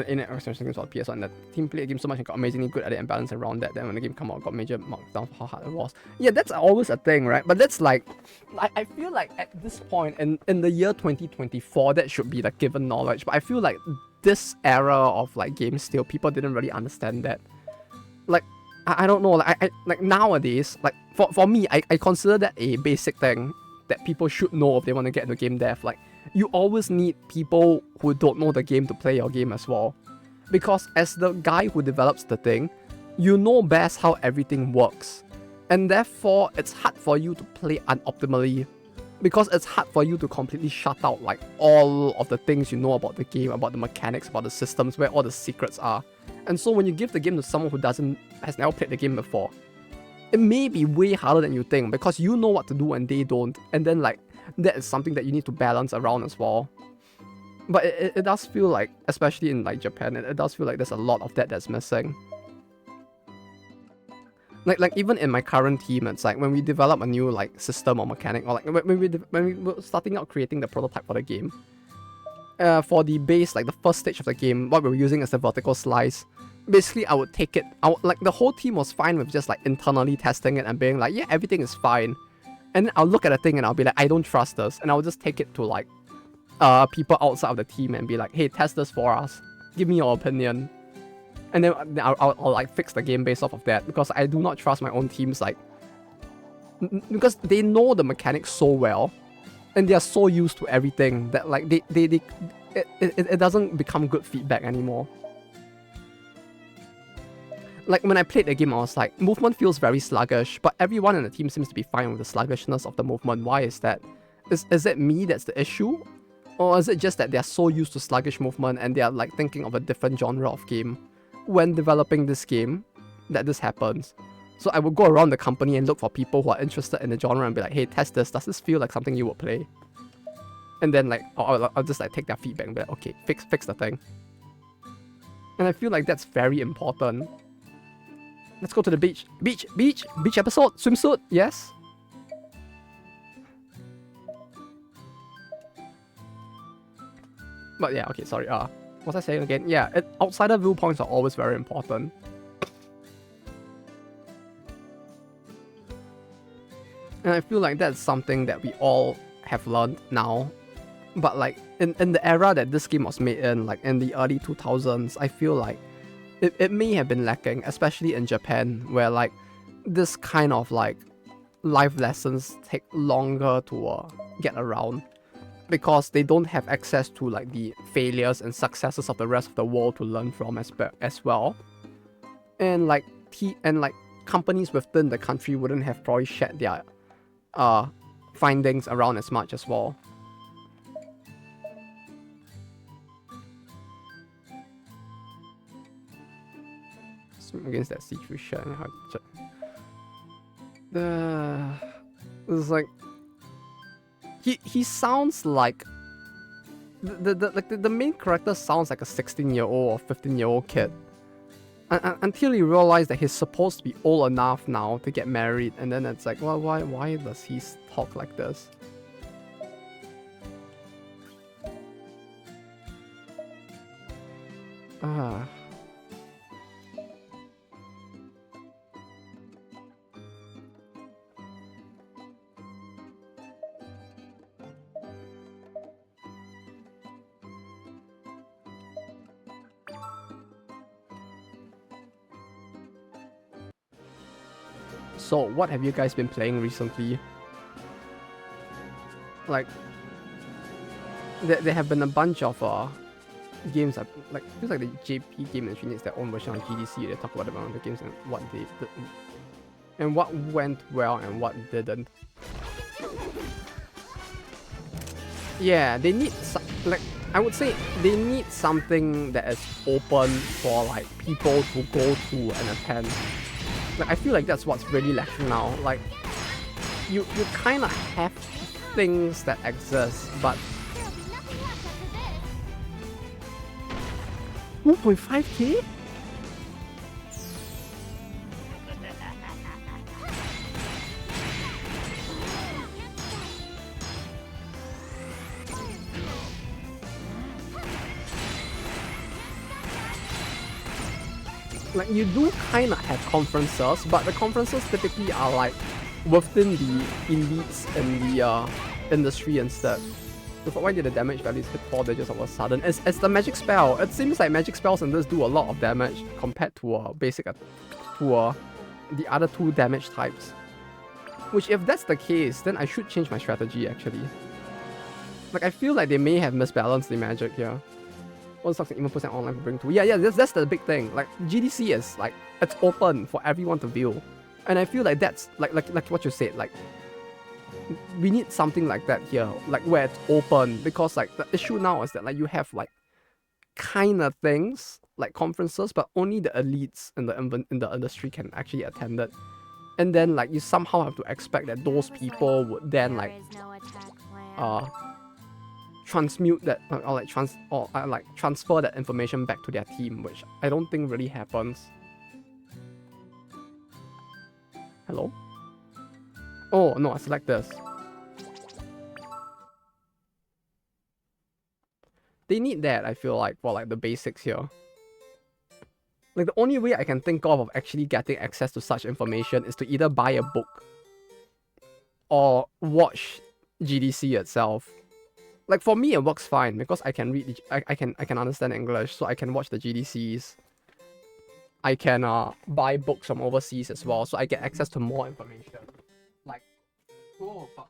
In it, I was thinking about PS1, the team played the game so much and got amazingly good at it and balanced around that. Then when the game came out, got major marked down for how hard it was. Yeah, that's always a thing, right? But that's like, I feel like at this point in the year 2024, that should be like given knowledge. But I feel like this era of like games still, people didn't really understand that. Like, I don't know, like I like nowadays, like for me, I consider that a basic thing that people should know if they want to get into game dev. Like, you always need people who don't know the game to play your game as well. Because as the guy who develops the thing, you know best how everything works. And therefore, it's hard for you to play unoptimally. Because it's hard for you to completely shut out like all of the things you know about the game, about the mechanics, about the systems, where all the secrets are. And so when you give the game to someone who has never played the game before, it may be way harder than you think because you know what to do and they don't. And then like, that is something that you need to balance around as well. But it does feel like, especially in like Japan, it does feel like there's a lot of that's missing. Like even in my current team, it's like when we develop a new like system or mechanic, or like when we were starting out creating the prototype for the game, for the base, like the first stage of the game, what we were using is the vertical slice. Basically, I would take it, like the whole team was fine with just like internally testing it and being like, yeah, everything is fine. And I'll look at a thing and I'll be like, I don't trust this. And I'll just take it to like people outside of the team and be like, hey, test this for us. Give me your opinion. and then I'll like fix the game based off of that, because I do not trust my own teams, like because they know the mechanics so well, and they are so used to everything that like it doesn't become good feedback anymore. Like when I played the game, I was like, movement feels very sluggish, but everyone in the team seems to be fine with the sluggishness of the movement. Why is that? Is it me that's the issue? Or is it just that they're so used to sluggish movement and they're like thinking of a different genre of game when developing this game that this happens? So I would go around the company and look for people who are interested in the genre and be like, hey, test this. Does this feel like something you would play? And then like I'll just like take their feedback and be like, okay, fix the thing. And I feel like that's very important. Let's go to the beach. Beach episode. Swimsuit, yes. But yeah, okay, sorry. What was I saying again? Yeah, outsider viewpoints are always very important. And I feel like that's something that we all have learned now. But like in the era that this game was made in, like in the early 2000s, I feel like it may have been lacking, especially in Japan, where like this kind of like life lessons take longer to get around, because they don't have access to like the failures and successes of the rest of the world to learn from as well. And like companies within the country wouldn't have probably shared their findings around as much as well. Against that situation, it's like he sounds like the main character sounds like a 16-year-old or 15-year-old kid, until you realize that he's supposed to be old enough now to get married, and then it's like, well, why does he talk like this? So, what have you guys been playing recently? Like, there have been a bunch of games that, like, feels like the JP game industry needs their own version of GDC. They talk about the games and what they did, and what went well and what didn't. Yeah, they need like, I would say they need something that is open for like people to go to and attend. Like, I feel like that's what's really lacking now. Like, you kind of have things that exist, but 1.5k? Like, you do kind of have conferences, but the conferences typically are like within the elites in the industry instead. So why did the damage values hit 4 digits all of a sudden? It's the magic spell. It seems like magic spells in this do a lot of damage compared to the other two damage types. Which, if that's the case, then I should change my strategy actually. Like, I feel like they may have misbalanced the magic here. All stocks and even percent online for bring to. Yeah, that's the big thing. Like, GDC is like, it's open for everyone to view. And I feel like that's like what you said, like, we need something like that here, like where it's open, because like the issue now is that like you have like kind of things like conferences, but only the elites in the industry can actually attend it. And then like you somehow have to expect that those people would then like transmute that or transfer that information back to their team, which I don't think really happens. Hello? Oh no, I select this. They need that, I feel like, for like the basics here. Like, the only way I can think of actually getting access to such information is to either buy a book or watch GDC itself. Like, for me, it works fine because I can read, I can understand English, so I can watch the GDCs. I can buy books from overseas as well, so I get access to more information. Like, oh fuck.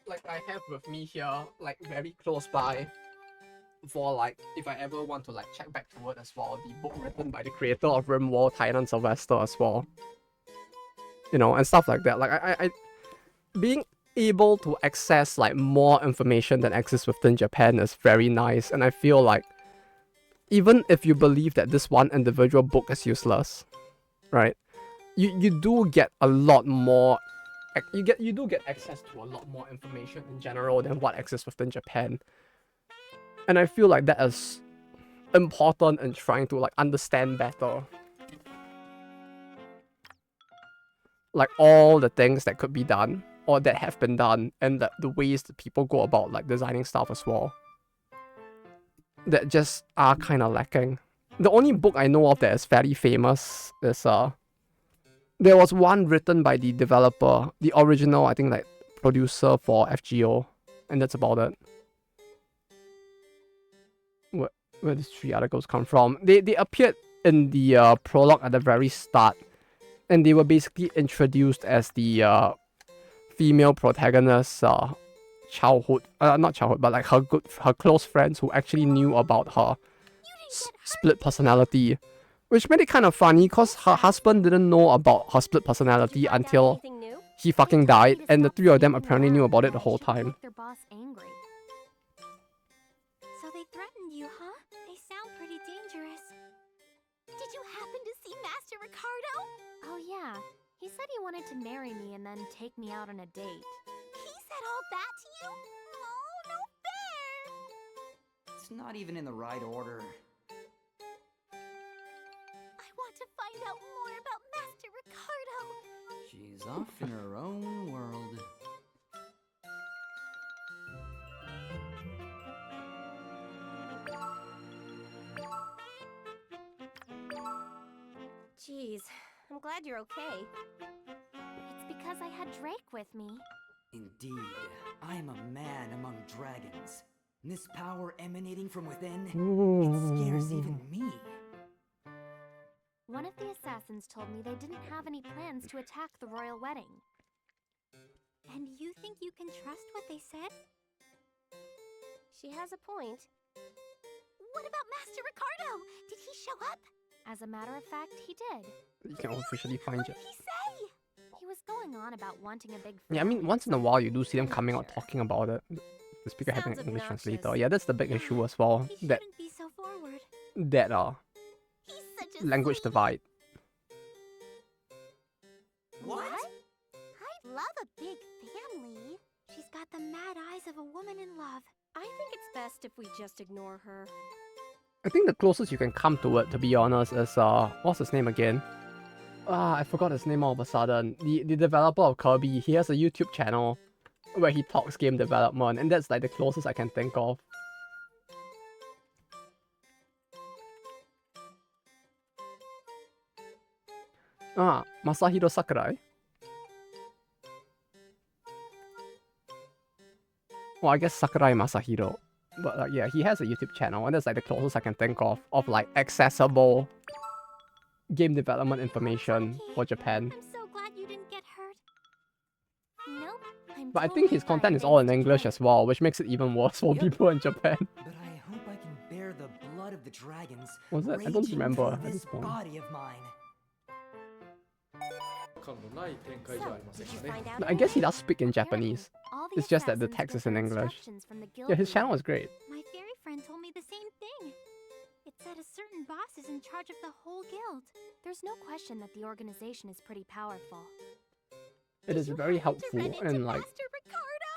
Like I have with me here, like very close by, for like if I ever want to like check back to it as well, the book written by the creator of RimWorld, Tainan Sylvester as well. You know, and stuff like that. Like I being able to access like more information that exists within Japan is very nice, and I feel like even if you believe that this one individual book is useless, right? You do get a lot more. You do get access to a lot more information in general than what exists within Japan, and I feel like that is important in trying to like understand better, like all the things that could be done or that have been done, and the ways that people go about like designing stuff as well, that just are kind of lacking. The only book I know of that is fairly famous is there was one written by the developer, the original, I think, like, producer for FGO, and that's about it. Where these 3 articles come from? They appeared in the prologue at the very start, and they were basically introduced as the female protagonist's childhood, not childhood, but like her close friends who actually knew about her split personality. Which made it kind of funny because her husband didn't know about her split personality until he fucking died, and the 3 of them apparently knew about it the whole time. Their boss angry. So they threatened you, huh? They sound pretty dangerous. Did you happen to see Master Ricardo? Oh yeah, he said he wanted to marry me and then take me out on a date. He said all that to you? Oh, no fair! It's not even in the right order. I want to find out more about Master Ricardo. She's off in her own world. Jeez, I'm glad you're okay. It's because I had Drake with me. Indeed, I am a man among dragons. And this power emanating from within, it scares even me. One of the assassins told me they didn't have any plans to attack the royal wedding. And you think you can trust what they said? She has a point. What about Master Ricardo? Did he show up? As a matter of fact, he did. You can officially find What it. did he say? He was going on about wanting a big Yeah, I mean, family once in a and while you do see them furniture. coming out talking about it. The speaker having an Sounds English obnoxious. translator. Yeah, that's the big issue as well. He That shouldn't be so forward. He's such a language sweet- divide. What? I'd love a big family. She's got the mad eyes of a woman in love. I think it's best if we just ignore her. I think the closest you can come to it, to be honest, is what's his name again? I forgot his name all of a sudden. The developer of Kirby, he has a YouTube channel where he talks game development, and that's like the closest I can think of. Masahiro Sakurai. Well, I guess Sakurai Masahiro. But yeah, he has a YouTube channel, and that's like the closest I can think of like accessible game development information for Japan. I'm so glad you didn't get hurt. Nope. I'm But I think his content is all in English as well, which makes it even worse for Yep. people in Japan. But I hope I can bear the blood of the dragons. Was it? I don't raging remember through at this this point. body of mine. 感のない展開じゃありません Did you かね。 find out? But I guess he does speak in Japanese. All the It's just that the assassins text get is in their English. instructions from the guild Yeah, his leader. channel is great. My fairy friend told me the same thing. It said a certain boss is in charge of the whole guild. There's no question that the organization is pretty powerful. It is You very happen to helpful run into and like Master Ricardo?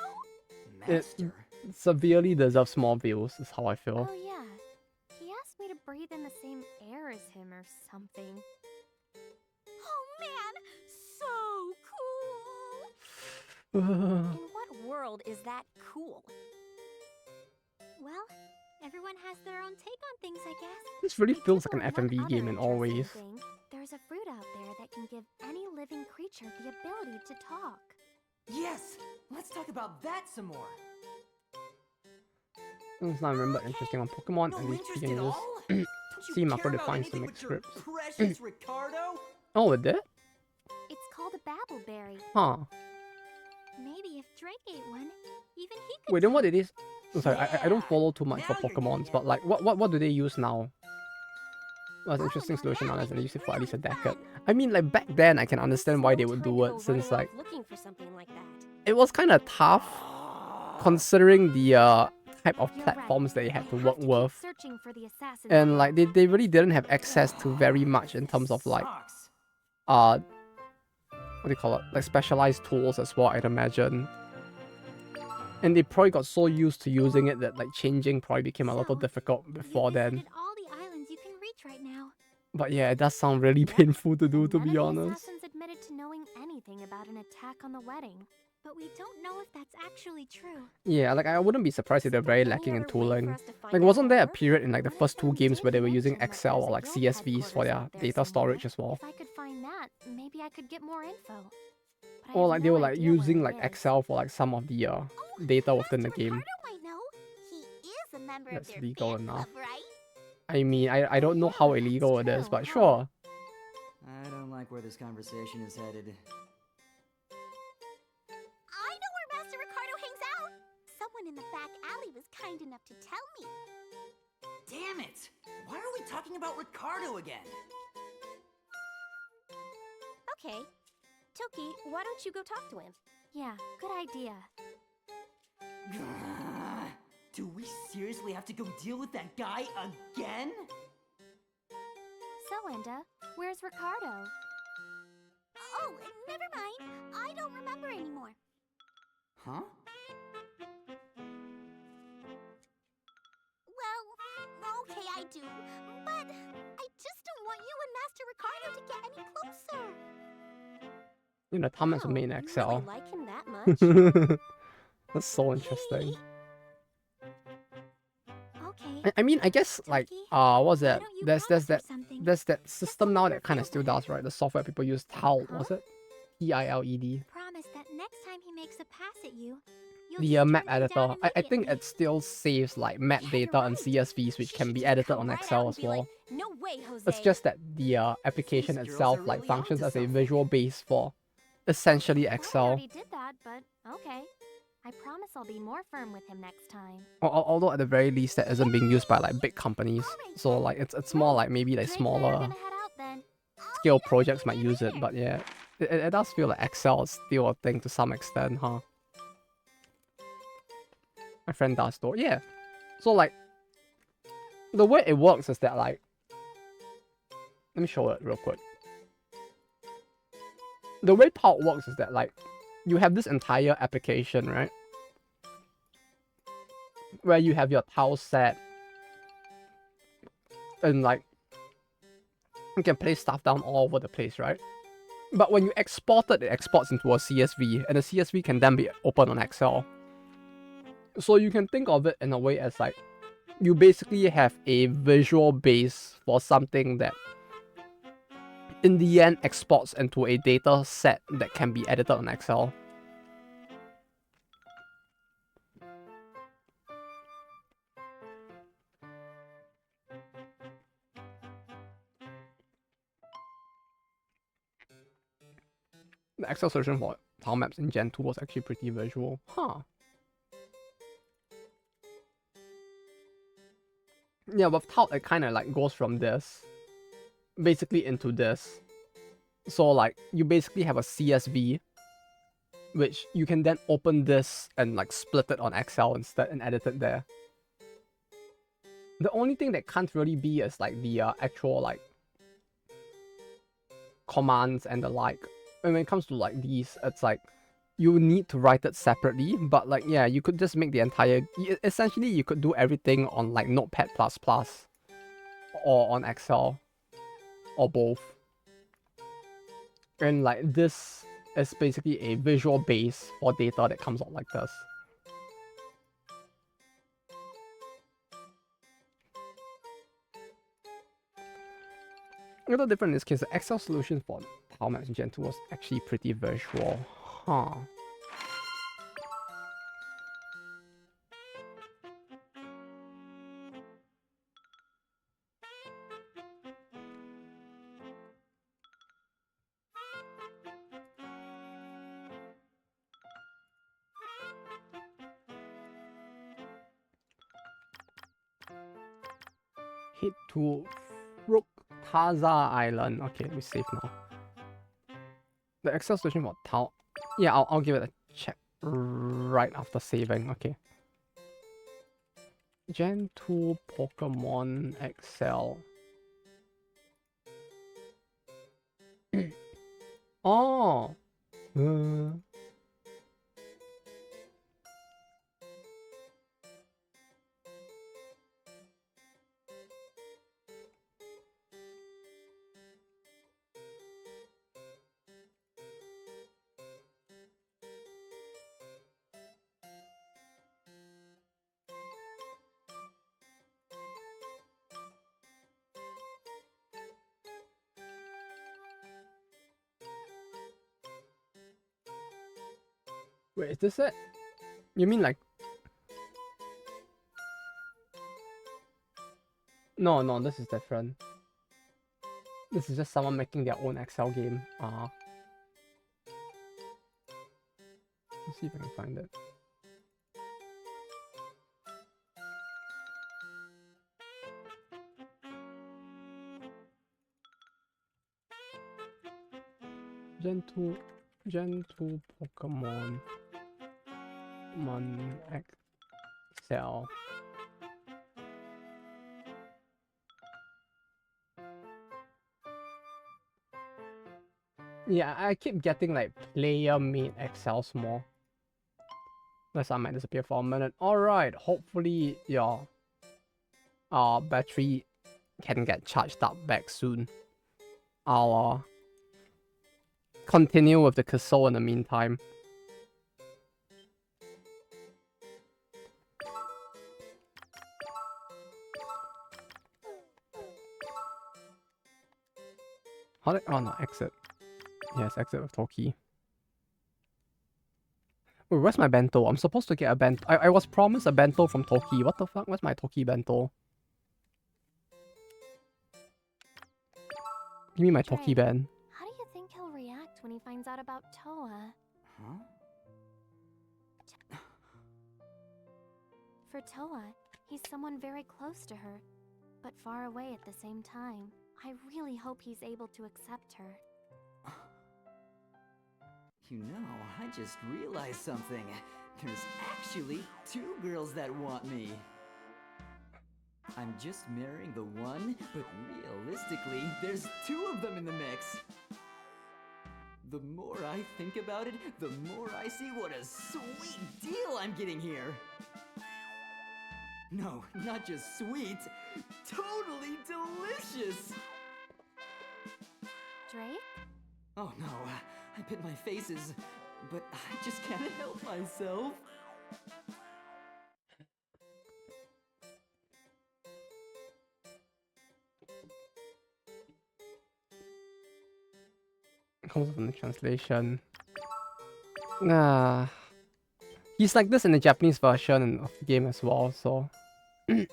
Master. severely deserves more views, is how I feel. Oh yeah. He asked me to breathe in the same air as him or something. Oh man, so cool. In what world is that cool? Well, everyone has their own take on things, I guess. This really I feels did like an learn one FMV game other in all interesting ways. thing. There's a fruit out there that can give any living creature the ability to talk. Yes! Let's talk about that some more. It's not remember interesting on Pokemon, No at least interest you can at just all? Don't you see care macro about defines anything some but mixed your scripts. precious Ricardo? Oh, it did? It's called a babbleberry. Huh. Maybe if Drake ate one, even he could. Wait, then what it is? Oh, sorry, I don't Yeah. follow too much for Now you're getting Pokemons, it. but like, what do they use now? Well, it's an Oh, interesting no, solution that unless would they be use it for at least a really decade. fun. I mean, like back then, I can There's understand why no they would time do to it go since running like off looking for something like that. it was kind of tough considering the type of You're platforms right. they had I to have work keep with, searching for the assassin's and code. like they really didn't have access to very much in terms of like Sucks. what do you call it, like specialized tools as well, I'd imagine. And they probably got so used to using it that like changing probably became a little So, difficult before you then. visited all the islands you can reach right now. But yeah, it does sound really Yep, painful to do, And to none be of the honest. assassins admitted to knowing anything about an attack on the wedding. But we don't know if that's actually true. Yeah, like I wouldn't be surprised if they're Isn't there very any lacking in other way for tooling. us to find Like, out wasn't there a more? period in like the What if first two they games where they were did using mention that Excel there's or a like guild CSVs for headquarters their out there data somewhere? storage as well? If I could find that, maybe I could get more info. But I Or have like they no were like idea where using it like is. Excel for like some of the data within the Master game. Ricardo might know. He is a member That's of their legal fan enough. club, right? I mean, I don't know how Yeah, illegal it that's is, true, but huh? sure. I don't like where this conversation is headed. I know where Master Ricardo hangs out. Someone in the back alley was kind enough to tell me. Damn it! Why are we talking about Ricardo again? Okay. Toki, why don't you go talk to him? Yeah, good idea. Do we seriously have to go deal with that guy again? So, Enda, where's Ricardo? Oh, never mind. I don't remember anymore. Huh? Well, okay, I do. But I just don't want you and Master Ricardo to get any closer. You know, comments were Oh, made in you Excel. really like him that much? That's so interesting. Okay. I mean, I guess like Toki, what's why that? don't you There's promise her that something? there's that system now make that her kind of feel still better. does, right? The software people use, TILD, was Huh? it? TILED. Promise that next time he makes a pass at you, you'll The just map turn him editor. down I think immediately. it still saves like map Yeah, you're data and right. CSVs, which She can should be just edited come on right out Excel and as be like, well. No way, Jose. It's just that the application These girls itself are like really functions onto as a something. visual base for essentially Well, I Excel. already did that, but okay. I promise I'll be more firm with him next time. Although at the very least that isn't being used by like big companies, so like it's more like maybe like Drake and I are smaller gonna head out then. scale projects might use it, but yeah, it does feel like Excel is still a thing to some extent, huh? My friend does though, yeah. So like, the way it works is that like, let me show it real quick. The way TALT works is that like, you have this entire application, right? Where you have your tile set, and like, you can place stuff down all over the place, right? But when you export it, it exports into a CSV, and the CSV can then be opened on Excel. So you can think of it in a way as like, you basically have a visual base for something that in the end exports into a data set that can be edited on Excel. The Excel solution for tile maps in Gen 2 was actually pretty visual. Huh. Yeah, with tile it kind of like goes from this basically into this. So like you basically have a CSV which you can then open this and like split it on Excel instead and edit it there. The only thing that can't really be is like the actual like commands and the like. And when it comes to like these, it's like you need to write it separately, but like yeah, you could just make the entire, essentially you could do everything on like Notepad++ or on Excel or both. And like this is basically a visual base for data that comes out like this. A little different in this case, the Excel solution for tile maps in Gen 2 was actually pretty visual. Huh. Head to Taza Island. Okay, we save now. The Excel station for Tao. Yeah, I'll give it a check right after saving. Okay. Gen 2 Pokemon Excel. Oh. Wait, is this it? You mean like... No, this is different. This is just someone making their own Excel game. Let's see if I can find it. Gen 2 Pokemon Excel. Yeah, I keep getting like player-made Excels more. Unless I might disappear for a minute. Alright, hopefully your battery can get charged up back soon. I'll continue with the Castle in the meantime. How did... Oh no, exit. Yes, exit with Toki. Wait, where's my bento? I'm supposed to get a bento. I was promised a bento from Toki. What the fuck? Where's my Toki bento? Give me my Toki ben. How do you think he'll react when he finds out about Toa? Huh? For Toa, he's someone very close to her, but far away at the same time. I really hope he's able to accept her. You know, I just realized something. There's actually 2 girls that want me. I'm just marrying the one, but realistically, there's 2 of them in the mix. The more I think about it, the more I see what a sweet deal I'm getting here. No, not just sweet, totally delicious! Drake? Oh no, I bit my faces, but I just can't help myself. Comes from the translation. He's like this in the Japanese version of the game as well, so... I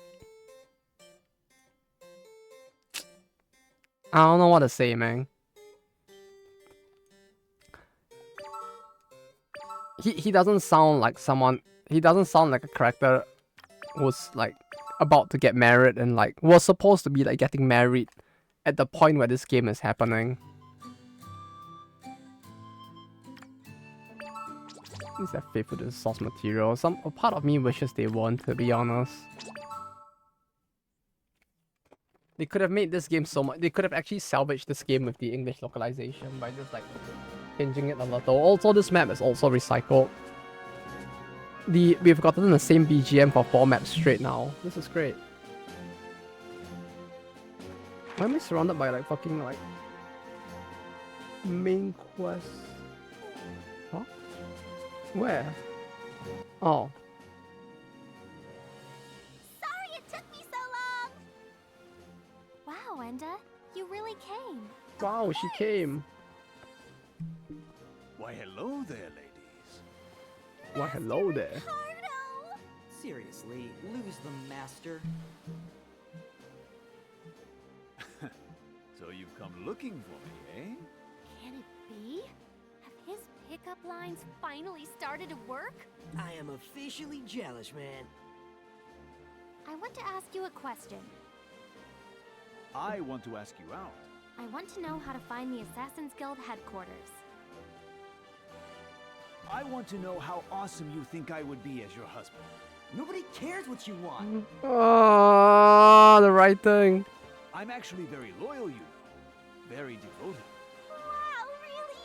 don't know what to say, man. He doesn't sound like someone... He doesn't sound like a character who's like about to get married and like was supposed to be like getting married at the point where this game is happening. Is that faithful to the source material? A part of me wishes they weren't, to be honest. They could have made this game so much. They could have actually salvaged this game with the English localization by just like changing it a little. Also, this map is also recycled. We've gotten the same BGM for 4 maps straight now. This is great. Why am I surrounded by like fucking like main quest? Huh? Where? Oh. Sorry it took me so long! Wow, Enda, you really came. Wow, she came. Why, hello there, ladies. Why, hello there. Ricardo! Seriously, lose the master. So you've come looking for me, eh? Can it be? Have his pickup lines finally started to work? I am officially jealous, man. I want to ask you a question. I want to ask you out. I want to know how to find the Assassin's Guild headquarters. I want to know how awesome you think I would be as your husband. Nobody cares what you want. Oh, the writing. I'm actually very loyal, you know. Very devoted. Wow, really?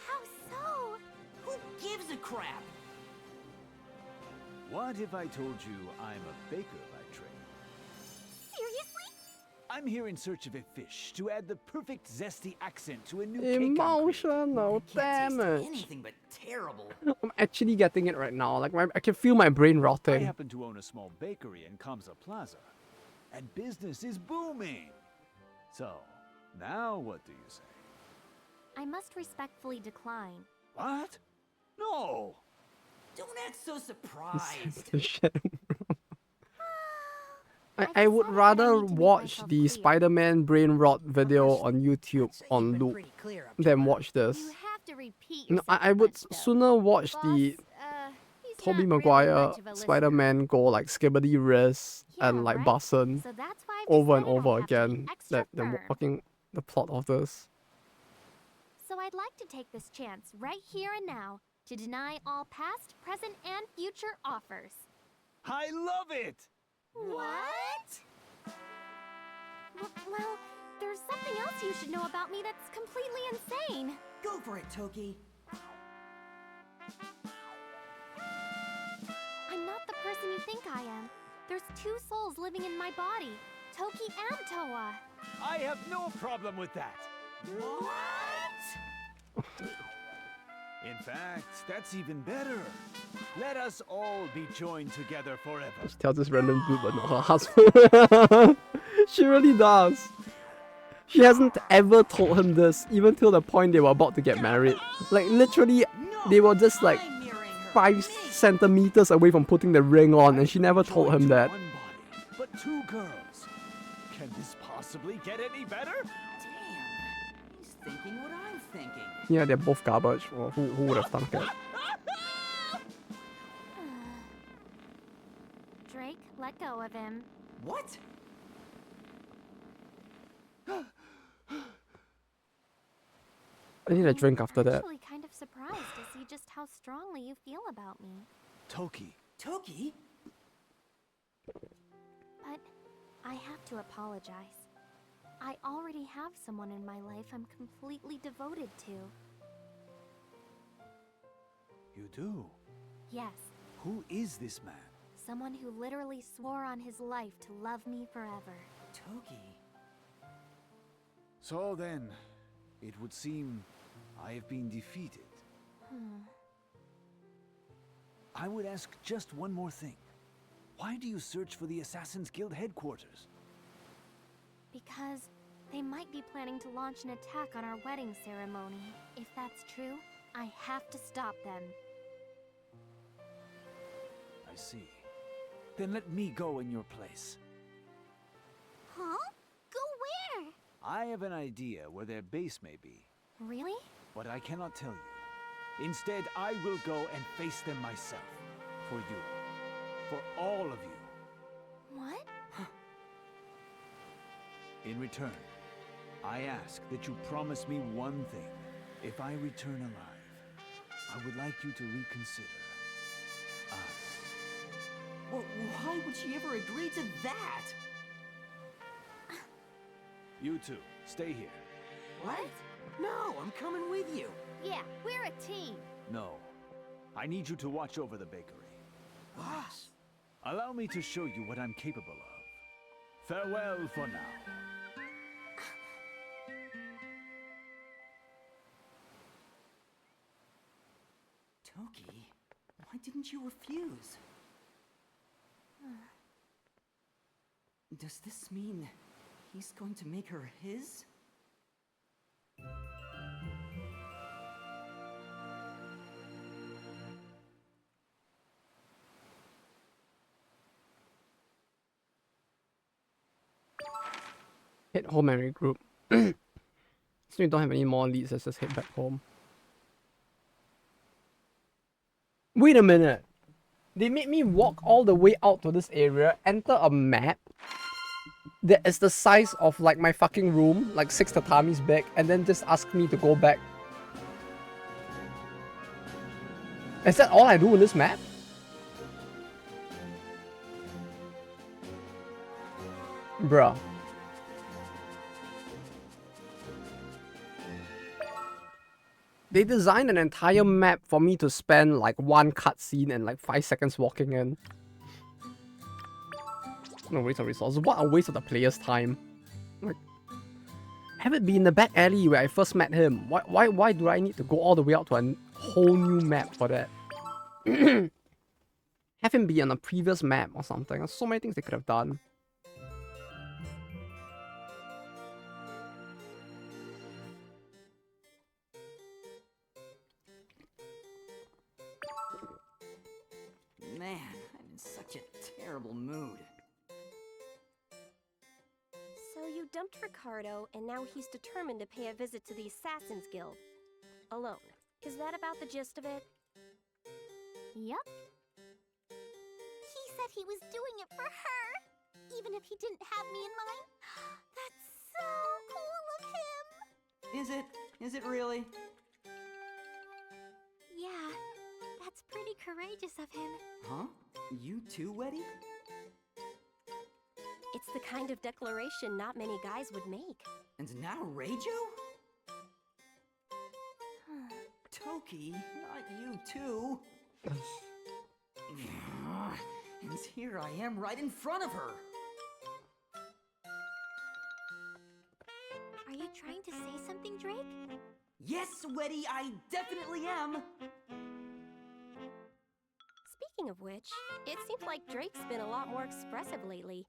How so? Who gives a crap? What if I told you I'm a baker by trade? Seriously? I'm here in search of a fish to add the perfect zesty accent to a new cake I'm creating. Emotional I can't taste damage. anything but terrible. I'm actually getting it right now. Like I can feel my brain I rotting. happen to own a small bakery in Kamsa Plaza, and business is booming. So, now what do you say? I must respectfully decline. What? No! Don't act so surprised. I would decided that I rather need to make watch myself the clear. Spider-Man brain rot video on YouTube Say on you've been loop pretty clear up to than now. watch this. You have to repeat No, yourself I a would bunch, though. sooner watch Boss, the he's Tobey not really Maguire much of a listener. Spider-Man go like skibbity wrist Yeah, and like right? Boston So that's why I've over and decided I over have to be again. extra Than firm. fucking the plot of this. So I'd like to take this chance right here and now to deny all past, present, and future offers. I love it! What? Well, there's something else you should know about me that's completely insane. Go for it, Toki. I'm not the person you think I am. There's two souls living in my body, Toki and Toa. I have no problem with that. What? In fact, that's even better. Let us all be joined together forever. She tells this random dude but not her husband. She really does. She hasn't ever told him this, even till the point they were about to get married. Like literally, No, they were just like I'm marrying her. 5 centimeters away from putting the ring on, and she never told Joined him to that. one body, but two girls. Can this possibly get any better? Damn. He's thinking what I'm thinking. Yeah, they're both garbage. Well, who would have thunk it? Drake, let go of him. What? I need a drink after I'm that. actually kind of surprised to see just how strongly you feel about me. Toki, Toki? But I have to apologize. I already have someone in my life I'm completely devoted to. you do. Yes, Who is this man? someone who literally swore on his life to love me forever. Toki? So then, it would seem I have been defeated. I would ask just one more thing. Why do you search for the Assassin's Guild headquarters? Because they might be planning to launch an attack on our wedding ceremony. If that's true, I have to stop them. I see. Then let me go in your place. Huh? Go where? I have an idea where their base may be, Really? but I cannot tell you. Instead, I will go and face them myself. For you. For all of you. What? In return, I ask that you promise me one thing. If I return alive, I would like you to reconsider us. Well, why would she ever agree to that? You two, stay here. What? No, I'm coming with you. Yeah, we're a team. No. I need you to watch over the bakery. Boss. Allow me to show you what I'm capable of. Farewell for now. Toki, why didn't you refuse? Does this mean he's going to make her his? Head home and regroup. So you don't have any more leads, let's just head back home. Wait a minute. They made me walk all the way out to this area, enter a map, that is the size of like my fucking room, like 6 tatamis big, and then just ask me to go back. Is that all I do in this map? Bruh. They designed an entire map for me to spend like one cutscene and like 5 seconds walking in. What a waste of resources. What a waste of the player's time. Like, have it be in the back alley where I first met him. Why do I need to go all the way out to a whole new map for that? Have him be on a previous map or something. There's so many things they could have done. Man, I'm in such a terrible mood. So you dumped Ricardo, and now he's determined to pay a visit to the Assassin's Guild. Alone. Is that about the gist of it? Yup. He said he was doing it for her, even if he didn't have me in mind. That's so cool of him. Is it? Is it really? Yeah, that's pretty courageous of him. Huh? You too, Weddy? It's the kind of declaration not many guys would make. And now Reijo? Toki, not you too. And here I am right in front of her. Are you trying to say something, Drake? Yes, Weddy, I definitely am. Speaking of which, it seems like Drake's been a lot more expressive lately.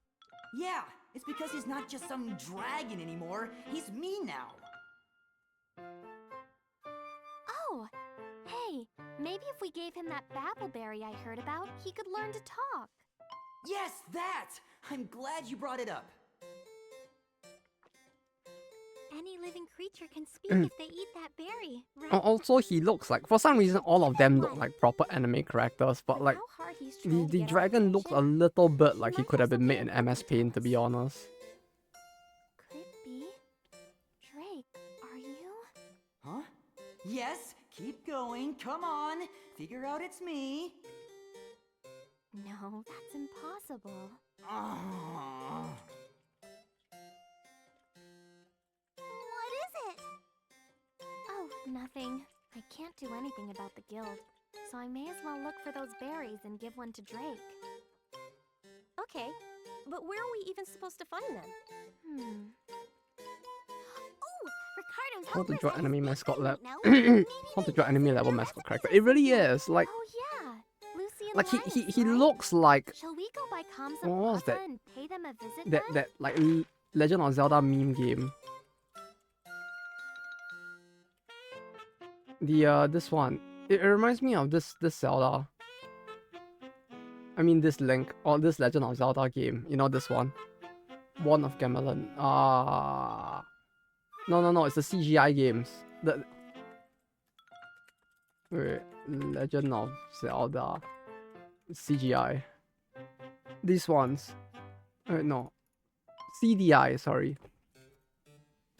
Yeah, it's because he's not just some dragon anymore. He's me now. Oh, hey, maybe if we gave him that babbleberry I heard about, he could learn to talk. Yes, that! I'm glad you brought it up. Any living creature can speak if they eat that berry, right? Also, he looks like, for some reason, all of them look like proper anime characters, but like, How hard he's trying to the get our dragon looks a attention. little bit like he could have been made in MS Paint, to be honest. Could it be? Drake, are you? Huh? Yes, keep going, come on. Figure out it's me. No, that's impossible. Ah. What is it? Oh, nothing. I can't do anything about the guild, so I may as well look for those berries and give one to Drake. Okay, but where are we even supposed to find them? Oh, Ricardo's How to helpers draw at enemy his mascot birthday, level. you know? Maybe How to they draw can enemy send level him a mascot character. present It really or is. Like, Oh yeah, Lucy and like he Linus, he right? looks like Shall we go by Kamsa what was Plaza that? and pay them a visit that then? that like Legend of Zelda meme game. The this one. It reminds me of this Zelda. I mean this Link or this Legend of Zelda game. You know this one. Wand of Gamelon. No, it's the CGI games. The wait, Legend of Zelda CGI. These ones. No. CDI, sorry.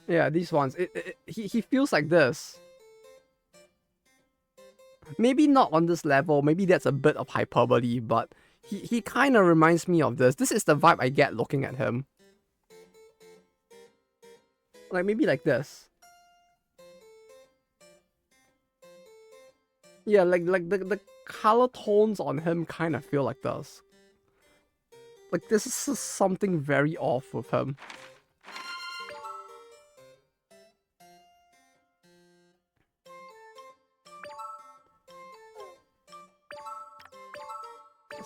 Yeah, these ones. He feels like this. Maybe not on this level, maybe that's a bit of hyperbole, but he kind of reminds me of this. This is the vibe I get looking at him. Like, maybe like this. Yeah, like the color tones on him kind of feel like this. Like, this is something very off with him.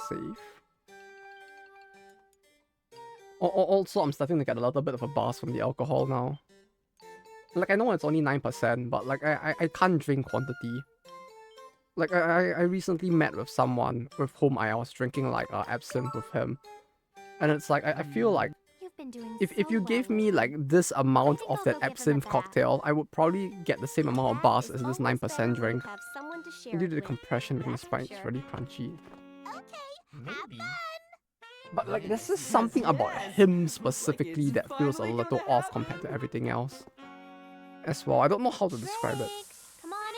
Save. Also, I'm starting to get a little bit of a buzz from the alcohol now. Like, I know it's only 9%, but like, I can't drink quantity. Like, I recently met with someone with whom I was drinking like absinthe with him. And it's like, I feel like You've been doing if so you well gave me lately. like this amount think of I'll that go give him a absinthe bath. cocktail, I would probably get the same amount of buzz as this 9% drink. Have someone to share Due it to the with. compression making the That's for spikes sure. really crunchy. Okay, Maybe. But like, there's just Yes, something about yes. him Looks like specifically it's that feels a finally little gonna off happen. compared to everything else. As well, I don't know how to describe it. Drake, come on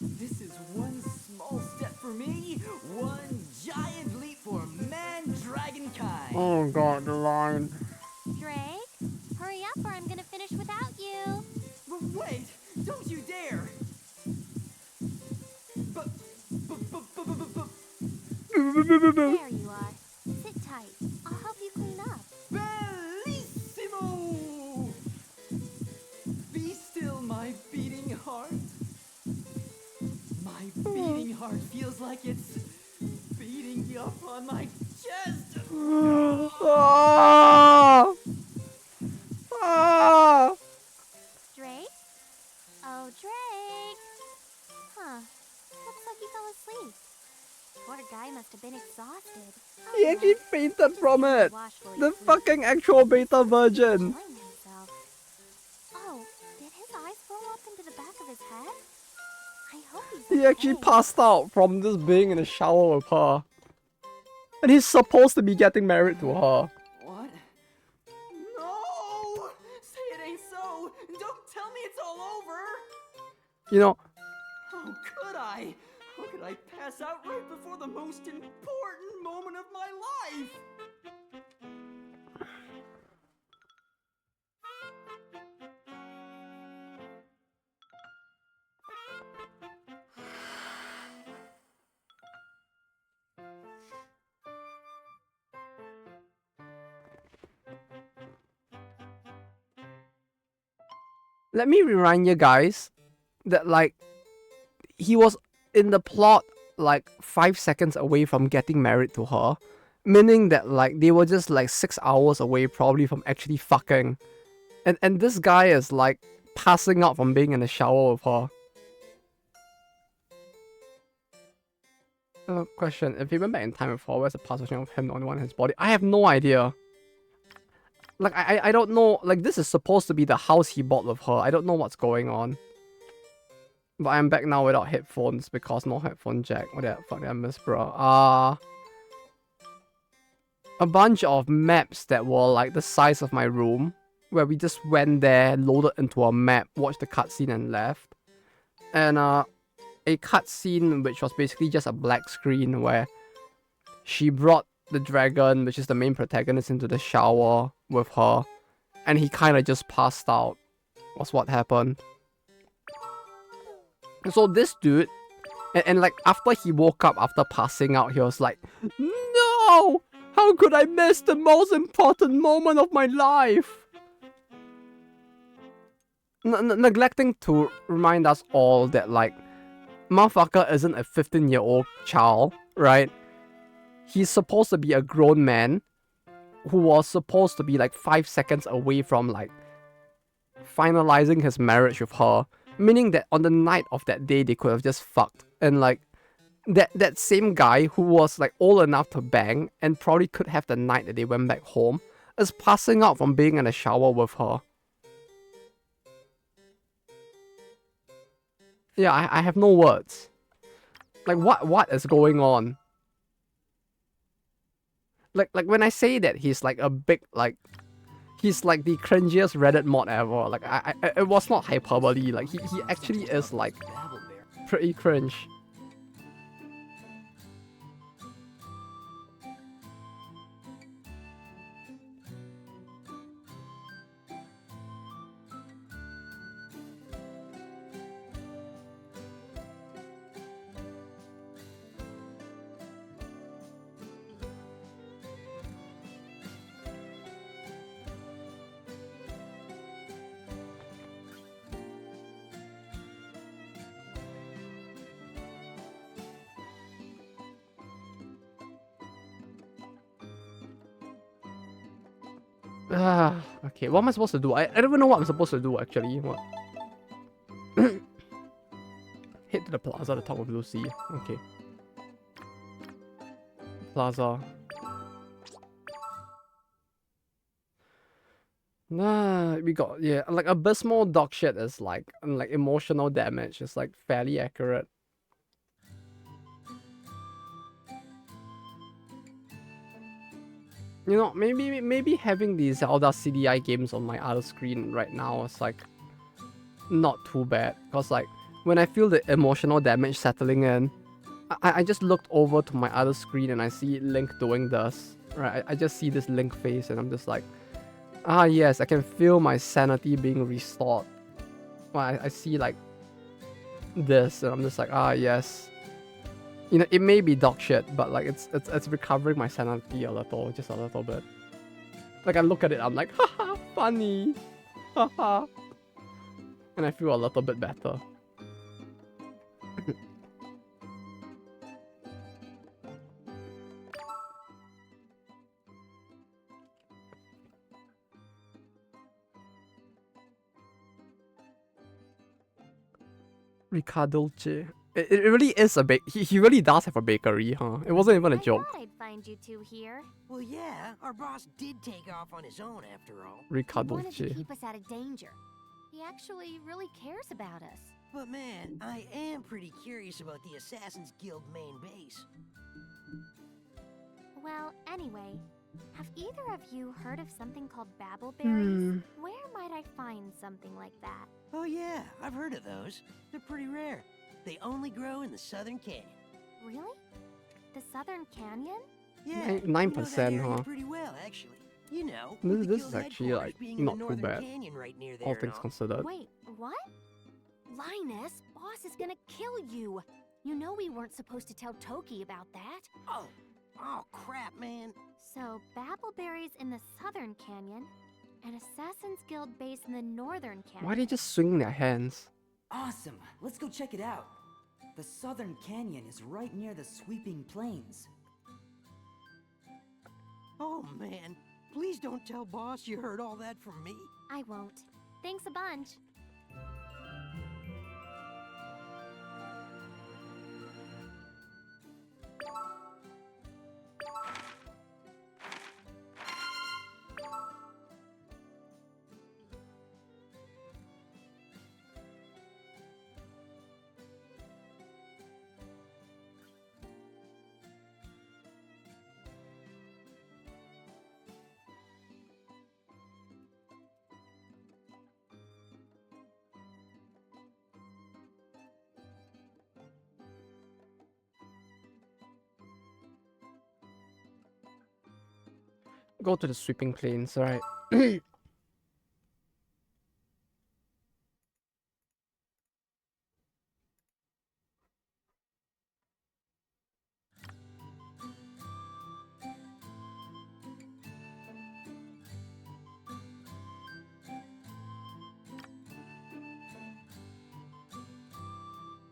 in. This is one small step for me, one giant leap for man-dragon-kind. Oh god, the line. Drake, hurry up or I'm gonna finish without you. Wait! Don't you dare! But, There you are. Sit tight. I'll help you clean up. Bellissimo! Be still, my beating heart. My beating heart feels like it's beating up on my chest. Ah! Ah! Drake? Oh, Drake. Huh. Looks like he fell asleep. Poor guy must have been exhausted. Oh, He actually well. fainted Just from give him a it. wash before he The sleeps. fucking actual beta version. Enjoying himself. Oh, did his eyes roll up into the back of his head? I hope he's He actually okay. passed out from just being in the shower with her. And he's supposed to be getting married to her. What? No! Say it ain't so! Don't tell me it's all over! You know, How could I? How could I pass out right before the most important moment of my life? let me remind you guys that like he was in the plot like 5 seconds away from getting married to her, meaning that like they were just like 6 hours away probably from actually fucking, and this guy is like passing out from being in the shower with her. Question, if he went back in time with her, where's the past version of him, the only one in his body? I have no idea. Like, I don't know, like, this is supposed to be the house he bought with her. I don't know what's going on. But I'm back now without headphones, because no headphone jack. What the fuck did I miss, bro? A bunch of maps that were, like, the size of my room, where we just went there, loaded into a map, watched the cutscene and left. And, a cutscene which was basically just a black screen where she brought the dragon, which is the main protagonist, into the shower with her, and he kind of just passed out, was what happened. So this dude, and like after he woke up after passing out, he was like, no! How could I miss the most important moment of my life? Neglecting to remind us all that like, motherfucker isn't a 15-year-old child, right? He's supposed to be a grown man who was supposed to be like 5 seconds away from like finalizing his marriage with her, meaning that on the night of that day they could have just fucked. And like that same guy who was like old enough to bang and probably could have the night that they went back home is passing out from being in a shower with her. Yeah, I have no words. Like what is going on? Like when I say that he's like a big like he's like the cringiest Reddit mod ever. Like it was not hyperbole. Like he actually is like pretty cringe. Okay, what am I supposed to do? I don't even know what I'm supposed to do actually. What? Head to the plaza to talk with Lucy. Okay. Plaza. Nah, we got, yeah, like abysmal dog shit is like emotional damage is like fairly accurate. You know, maybe having the Zelda CDI games on my other screen right now is like not too bad. Cause like when I feel the emotional damage settling in, I just looked over to my other screen and I see Link doing this. Right, I just see this Link face and I'm just like, ah yes, I can feel my sanity being restored. Well, I see like this and I'm just like, ah yes. You know, it may be dog shit, but like it's recovering my sanity a little, just a little bit. Like I look at it, I'm like, haha, funny, haha, and I feel a little bit better. Ricardolce. It really is a he really does have a bakery, huh? It wasn't even a joke. I thought I'd find you two here. Well, yeah, our boss did take off on his own after all. He wanted to Ricardolce. keep us out of danger. He actually really cares about us. But man, I am pretty curious about the Assassin's Guild main base. Well, anyway, have either of you heard of something called babbleberries? Where might I find something like that? Oh yeah, I've heard of those. They're pretty rare. They only grow in the Southern Canyon. Really? The Southern Canyon? Yeah, 9%, huh? Pretty well, actually. You know, This is actually like not too bad, right near there all and things all. considered. Wait, what? Linus, boss is gonna kill you. You know we weren't supposed to tell Toki about that. Oh crap, man. So, babbleberries in the Southern Canyon, and Assassin's Guild base in the Northern Canyon. Why they just swing their hands? Awesome! Let's go check it out. The Southern Canyon is right near the sweeping plains. Oh man, please don't tell boss you heard all that from me. I won't. Thanks a bunch. Go to the sweeping plains, right?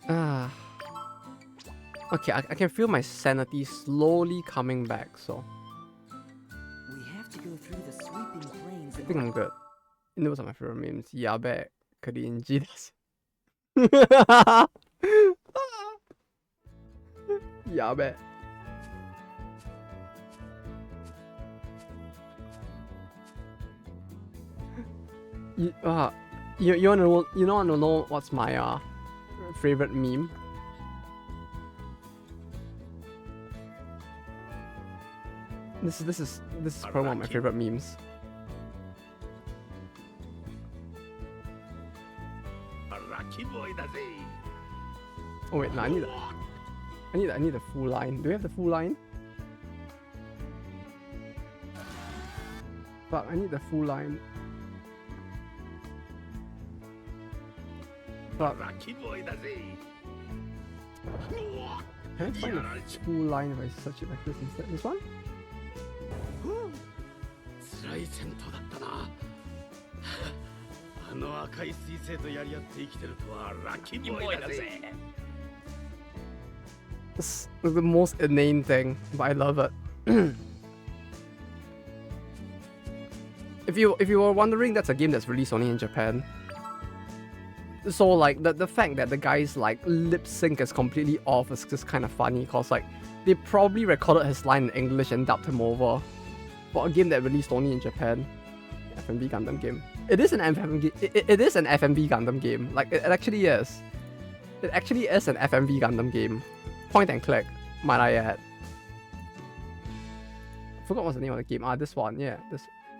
Ah. Okay, I can feel my sanity slowly coming back, so We have to go through the sweeping plains. I think I'm good. And those are my favorite memes. Yabe, cringy. Yabe. You wanna know what's my favorite meme? This is probably one of my favorite memes. Oh wait, no, I need the full line. Do we have the full line? But I need the full line. But can I find the full line if I search it like this instead? This one? 辛い戦闘だったな。あの赤い彗星とやり合って生きてるとはラッキーボーイだぜ。It's the most inane thing, but I love it. If you were wondering, that's a game that's released only in Japan. So like the fact that the guy's like lip sync is completely off is just kind of funny, cause like they probably recorded his line in English and dubbed him over for a game that released only in Japan. FMV Gundam game. It is an FMV. It is an FMV Gundam game. Like it actually is. It actually is an FMV Gundam game. Point and click, might I add. forgot what's the name of the game. Ah, this one. Yeah,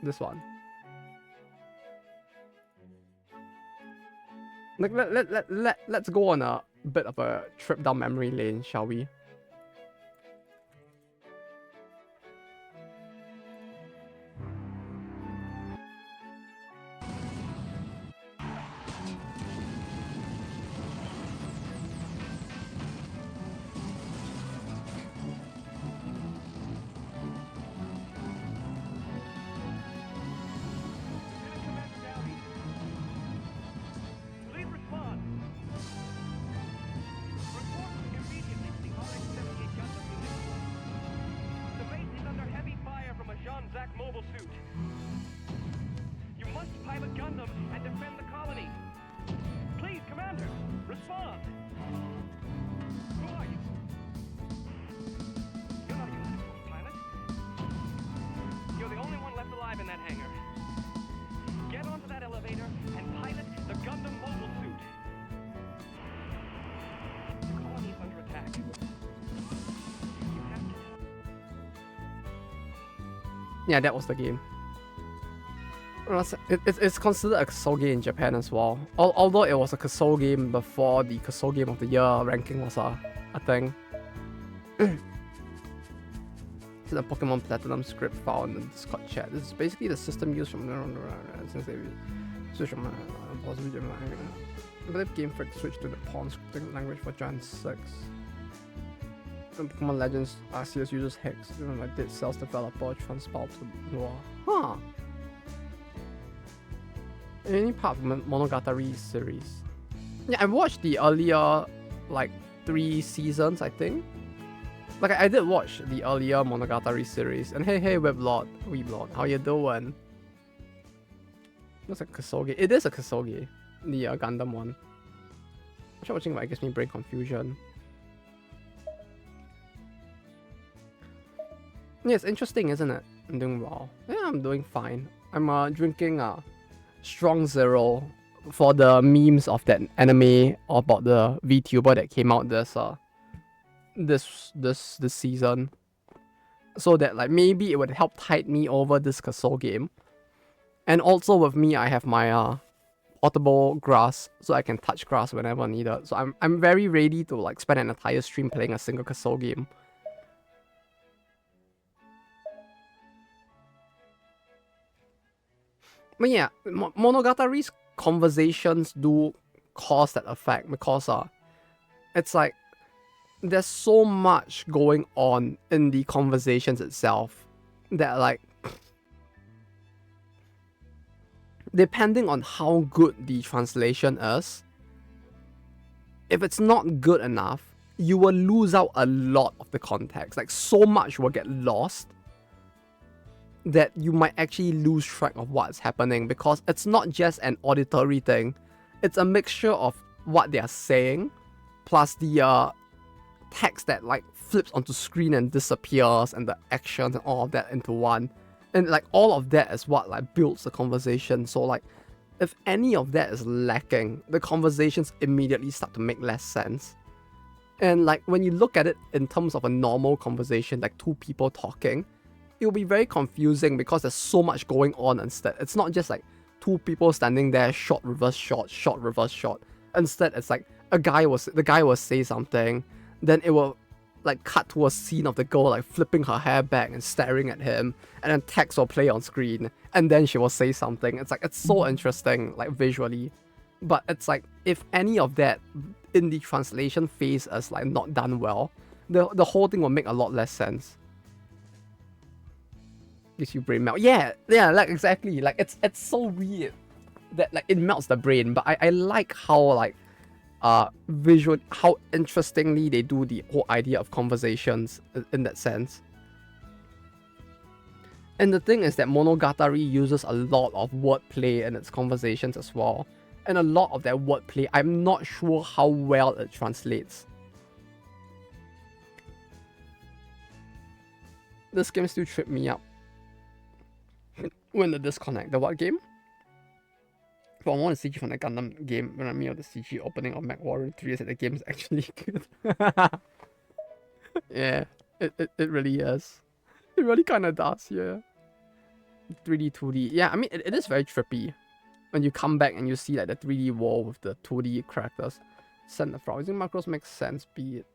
this one. Like let's go on a bit of a trip down memory lane, shall we? Mobile suit. You must pilot Gundam and defend the colony. Please, Commander, respond. Who are you? You're not a uniformed pilot. You're the only one left alive in that hangar. Get onto that elevator and pilot the Gundam mobile suit. The colony is under attack. Yeah, that was the game. It's considered a Kugoge in Japan as well. Although it was a Kugoge game before the Kugoge Game of the Year ranking was a thing. It's a Pokemon Platinum script file in the Discord chat. This is basically the system used from since they switched from I believe Game Freak switched to the Pawn scripting language for Gen 6. And Pokemon Legends Arceus uses Hex, even like Dead Cells developer transpiled to Noir. Huh. Any part of Monogatari series? Yeah, I watched the earlier like 3 seasons, I think. Like I did watch the earlier Monogatari series. And hey Weblord, how you doing? Looks like Kugoge. It is a Kugoge, the Gundam one. I'm sure watching it gives me brain confusion. Yeah, it's interesting, isn't it? I'm doing well. Yeah, I'm doing fine. I'm drinking Strong Zero for the memes of that anime about the VTuber that came out this season. So that like maybe it would help tide me over this Kugoge game. And also with me, I have my portable grass, so I can touch grass whenever needed. So I'm very ready to like spend an entire stream playing a single Kugoge game. But yeah, Monogatari's conversations do cause that effect because it's like there's so much going on in the conversations itself that like depending on how good the translation is, if it's not good enough, you will lose out a lot of the context. Like so much will get lost that you might actually lose track of what's happening because it's not just an auditory thing. It's a mixture of what they are saying plus the text that like flips onto screen and disappears and the actions and all of that into one. And like all of that is what like builds the conversation. So like if any of that is lacking, the conversations immediately start to make less sense. And like when you look at it in terms of a normal conversation, like two people talking, it'll be very confusing because there's so much going on instead. It's not just like two people standing there, shot, reverse shot, shot, reverse shot. Instead, it's like the guy will say something, then it will like cut to a scene of the girl like flipping her hair back and staring at him, and then text will play on screen, and then she will say something. It's like, it's so interesting, like visually. But it's like, if any of that in the translation phase is like not done well, the whole thing will make a lot less sense. Gives you brain melt. Yeah, like exactly. Like it's so weird that like it melts the brain. But I like how like visual, how interestingly they do the whole idea of conversations in that sense. And the thing is that Monogatari uses a lot of wordplay in its conversations as well. And a lot of that wordplay, I'm not sure how well it translates. This game still tripped me up. When the disconnect, the what game? But I want to CG from the Gundam game when I mean the CG opening of MechWarrior 3 is that the game is actually good. Yeah, it really is. It It really kind of does, yeah. 3D, 2D. Yeah, I mean, it is very trippy. When you come back and you see like the 3D wall with the 2D characters. Send the file. Using macros makes sense, be it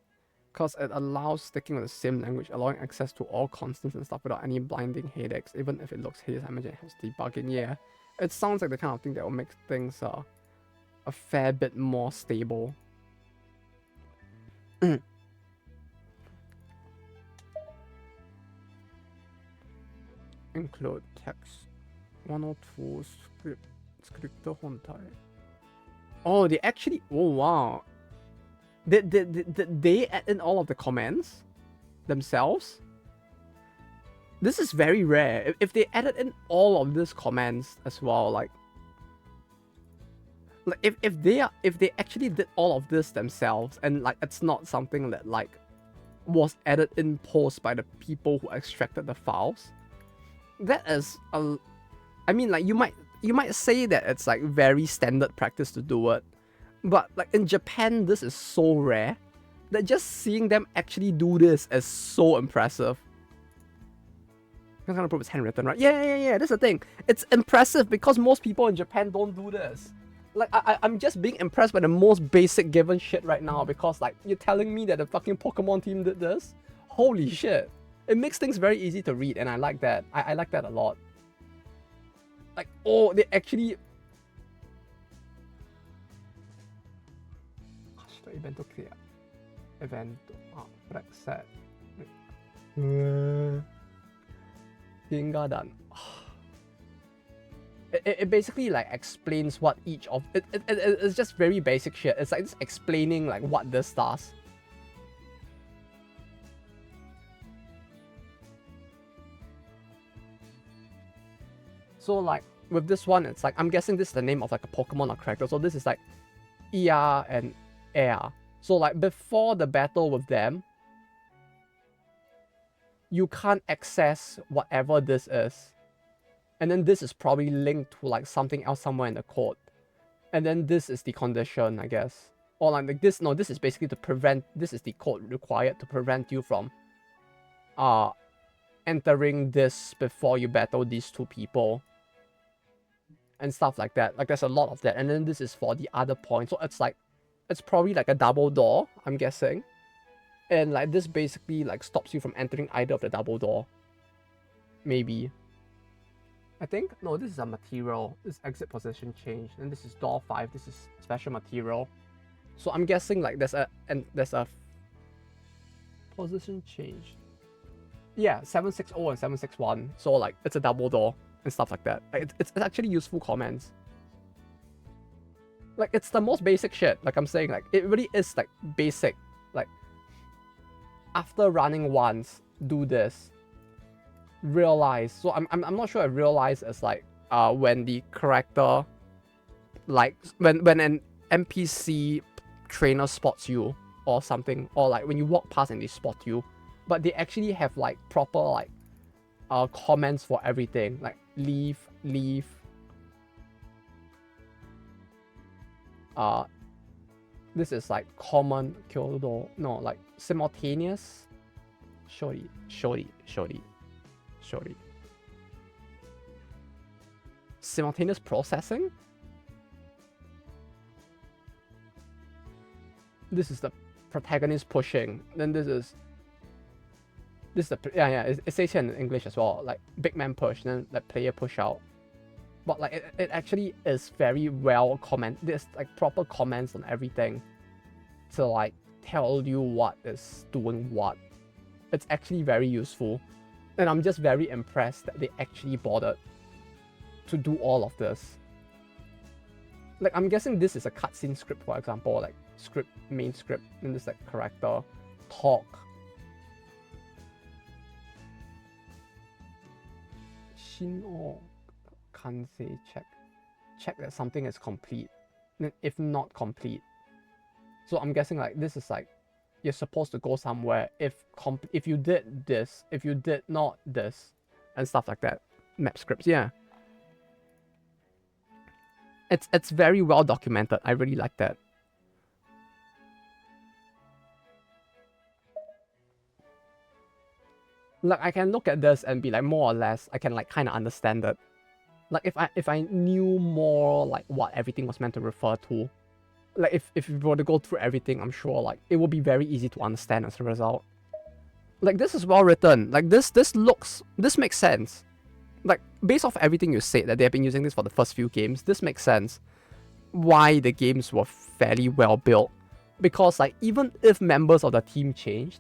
because it allows sticking with the same language, allowing access to all constants and stuff without any blinding headaches, even if it looks hideous. I imagine it helps debugging. Yeah, it sounds like the kind of thing that will make things a fair bit more stable. Include text 102 script hontai. Oh, they actually, oh wow, did they add in all of the comments themselves? This is very rare. If they added in all of these comments as well, like if they actually did all of this themselves, and like it's not something that like was added in post by the people who extracted the files, that is I mean, like you might say that it's like very standard practice to do it, but like in Japan this is so rare that just seeing them actually do this is so impressive. I'm gonna prove it's handwritten, right? Yeah. That's the thing. It's impressive because most people in Japan don't do this. Like I'm just being impressed by the most basic given shit right now, because like you're telling me that the fucking Pokemon team did this? Holy shit. It makes things very easy to read, and I like that. I like that a lot. Like, oh, they actually... Event clear. Event. Break set. Gingadan. It basically like explains what each of it's just very basic shit. It's like just explaining like what this does. So like with this one, it's like I'm guessing this is the name of like a Pokemon or character. So this is like ER and Air. So like before the battle with them, you can't access whatever this is. And then this is probably linked to like something else somewhere in the code. And then this is the condition, I guess. Or like this, no, this is basically to prevent, this is the code required to prevent you from entering this before you battle these two people. And stuff like that. Like there's a lot of that. And then this is for the other point. So it's like, it's probably like a double door, I'm guessing. And like this basically like stops you from entering either of the double door. Maybe. I think, no, this is a material. This exit position change. And this is door 5. This is special material. So I'm guessing like there's a position change. Yeah, 760 and 761. So like it's a double door and stuff like that. Like, it's actually useful comments. Like it's the most basic shit. Like I'm saying, like it really is like basic. Like after running once, do this. Realize. So I'm not sure if realize is like when the character, like when an NPC trainer spots you or something, or like when you walk past and they spot you, but they actually have like proper like comments for everything, like leave. This is like common kyodo, no, like simultaneous. Shori. Simultaneous processing? This is the protagonist pushing. Then this is the, yeah, it says here in English as well, like big man push, then like player push out. But like it actually is very well there's like proper comments on everything to like tell you what is doing what. It's actually very useful. And I'm just very impressed that they actually bothered to do all of this. Like I'm guessing this is a cutscene script, for example, like main script, and this like character talk. Shino Kansei check that something is complete, then if not complete. So I'm guessing like this is like you're supposed to go somewhere if you did this, if you did not this, and stuff like that. Map scripts, yeah. It's very well documented. I really like that. Like, I can look at this and be like, more or less, I can like kind of understand it. Like, if I knew more like what everything was meant to refer to, like if we were to go through everything, I'm sure like it would be very easy to understand as a result. Like, this is well written. Like, this makes sense. Like, based off everything you said that they have been using this for the first few games, this makes sense. Why the games were fairly well built. Because like, even if members of the team changed,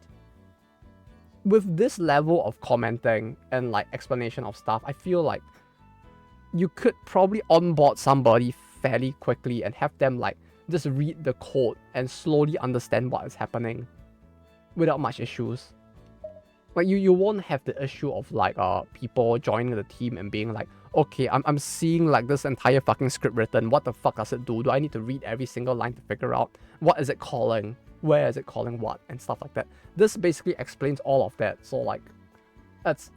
with this level of commenting and like explanation of stuff, I feel like you could probably onboard somebody fairly quickly and have them like just read the code and slowly understand what is happening without much issues. Like, you won't have the issue of like people joining the team and being like, okay, I'm seeing like this entire fucking script written. What the fuck does it do? Do I need to read every single line to figure out what is it calling? Where is it calling what? And stuff like that. This basically explains all of that. So like, that's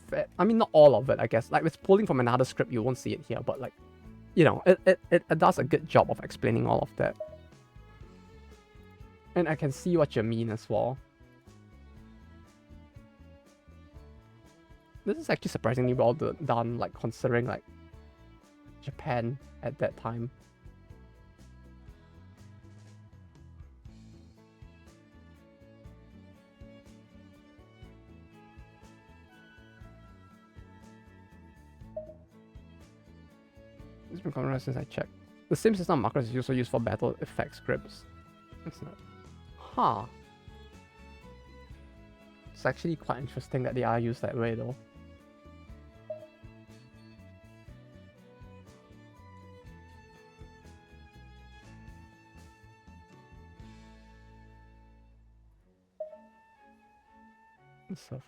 fair. I mean, not all of it, I guess. Like, if it's pulling from another script, you won't see it here. But like, you know, it does a good job of explaining all of that. And I can see what you mean as well. This is actually surprisingly well done, like, considering, like, Japan at that time. It's been coming around since I checked. The same system of markers is also used for battle effect scripts. It's not. Huh. It's actually quite interesting that they are used that way, though. Stuff.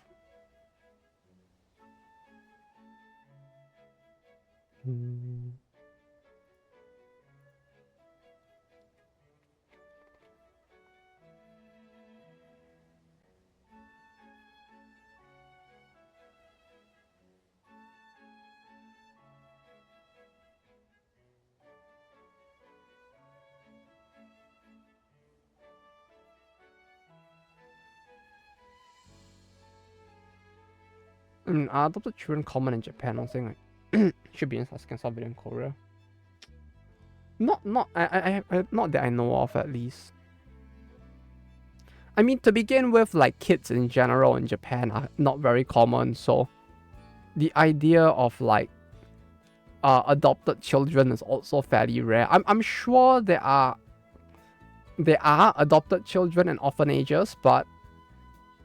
Are adopted children common in Japan? I'm saying like should be in South video in Korea. Not that I know of, at least. I mean, to begin with, like, kids in general in Japan are not very common, so the idea of like adopted children is also fairly rare. I'm sure there are adopted children in orphanages, but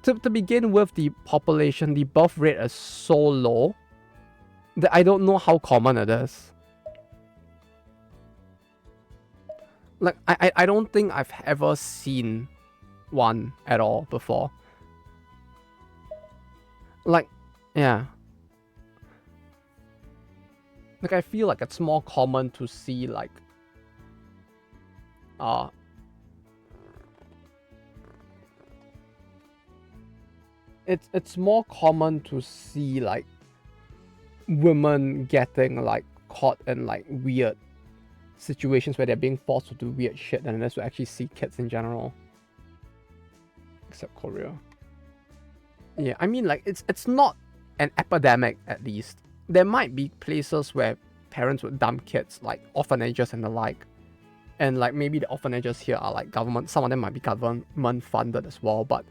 to begin with, the population, the birth rate is so low that I don't know how common it is. Like, I don't think I've ever seen one at all before. Like, yeah. Like, I feel like it's more common to see, like, it's more common to see, like, women getting, like, caught in, like, weird situations where they're being forced to do weird shit than it is to actually see kids in general. Except Korea. Yeah, I mean, like, it's not an epidemic, at least. There might be places where parents would dump kids, like orphanages and the like. And, like, maybe the orphanages here are, like, government. Some of them might be government funded as well, but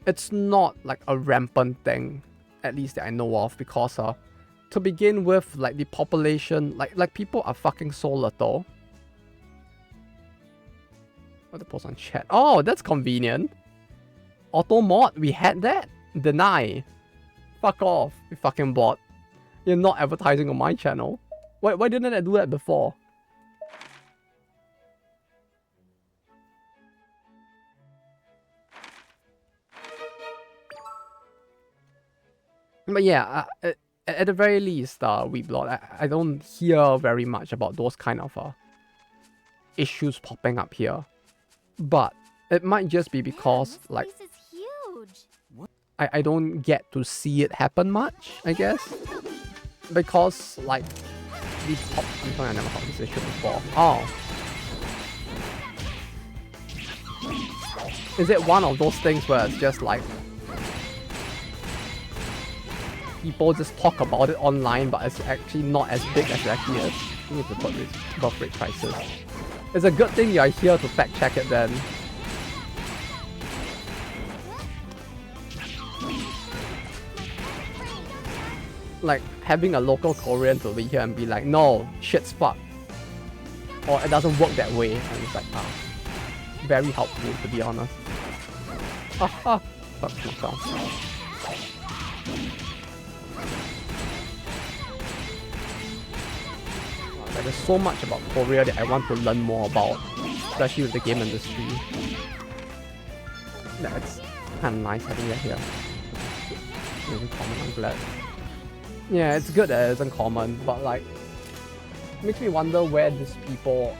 it's not, like, a rampant thing, at least that I know of, because to begin with, like, the population, like people are fucking so little. What to post on chat? Oh, that's convenient. Auto mod, we had that. Deny. Fuck off, you fucking bot. You're not advertising on my channel. Why didn't I do that before? But yeah, at the very least, Weeblood, I don't hear very much about those kind of issues popping up here. But it might just be because, like, This is huge. I don't get to see it happen much, I guess. Because, like, these pop... I'm sorry, I never had this issue before. Oh. Is it one of those things where it's just like... people just talk about it online, but it's actually not as big as it actually is. You need to put birth rate crisis. It's a good thing you are here to fact check it then. Like having a local Korean to be here and be like, no, shit's fucked. Or it doesn't work that way. And it's like, very helpful to be honest. Haha. Fuck, knockdown. Like, there's so much about Korea that I want to learn more about, especially with the game industry. That's kind of nice having that here. Really common, I'm glad. Yeah, it's good that it isn't common, but like, makes me wonder where these people,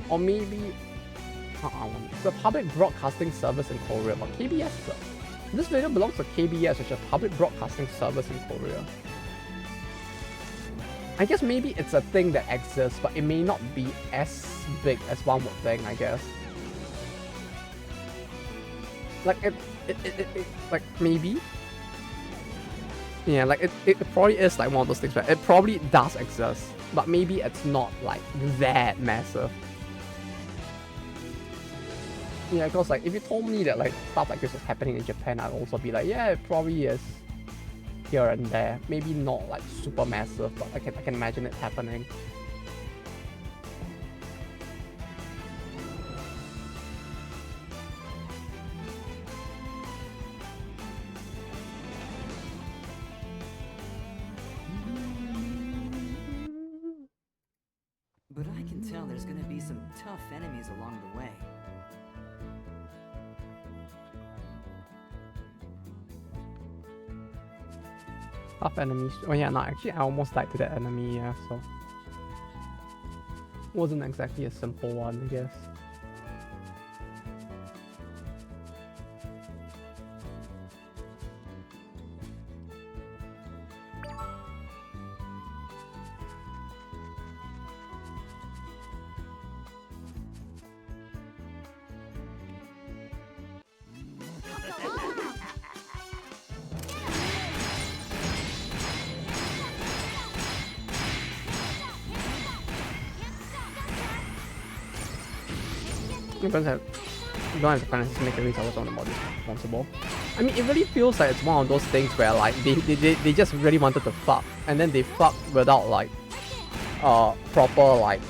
or maybe, the public broadcasting service in Korea, but KBS. This video belongs to KBS, which is a public broadcasting service in Korea. I guess maybe it's a thing that exists, but it may not be as big as one would think, I guess. Like it like maybe. Yeah, like it probably is like one of those things, right? It probably does exist, but maybe it's not like that massive. Yeah, because like if you told me that like stuff like this was happening in Japan, I'd also be like, yeah, it probably is here and there. Maybe not like super massive, but I can imagine it happening. But I can tell there's gonna be some tough enemies along the way. Tough enemies. Oh yeah, no, actually I almost died to that enemy, yeah, so wasn't exactly a simple one, I guess. You don't have the finances to make at least I was on about this responsible. I mean, it really feels like it's one of those things where like they just really wanted to fuck, and then they fucked without like proper like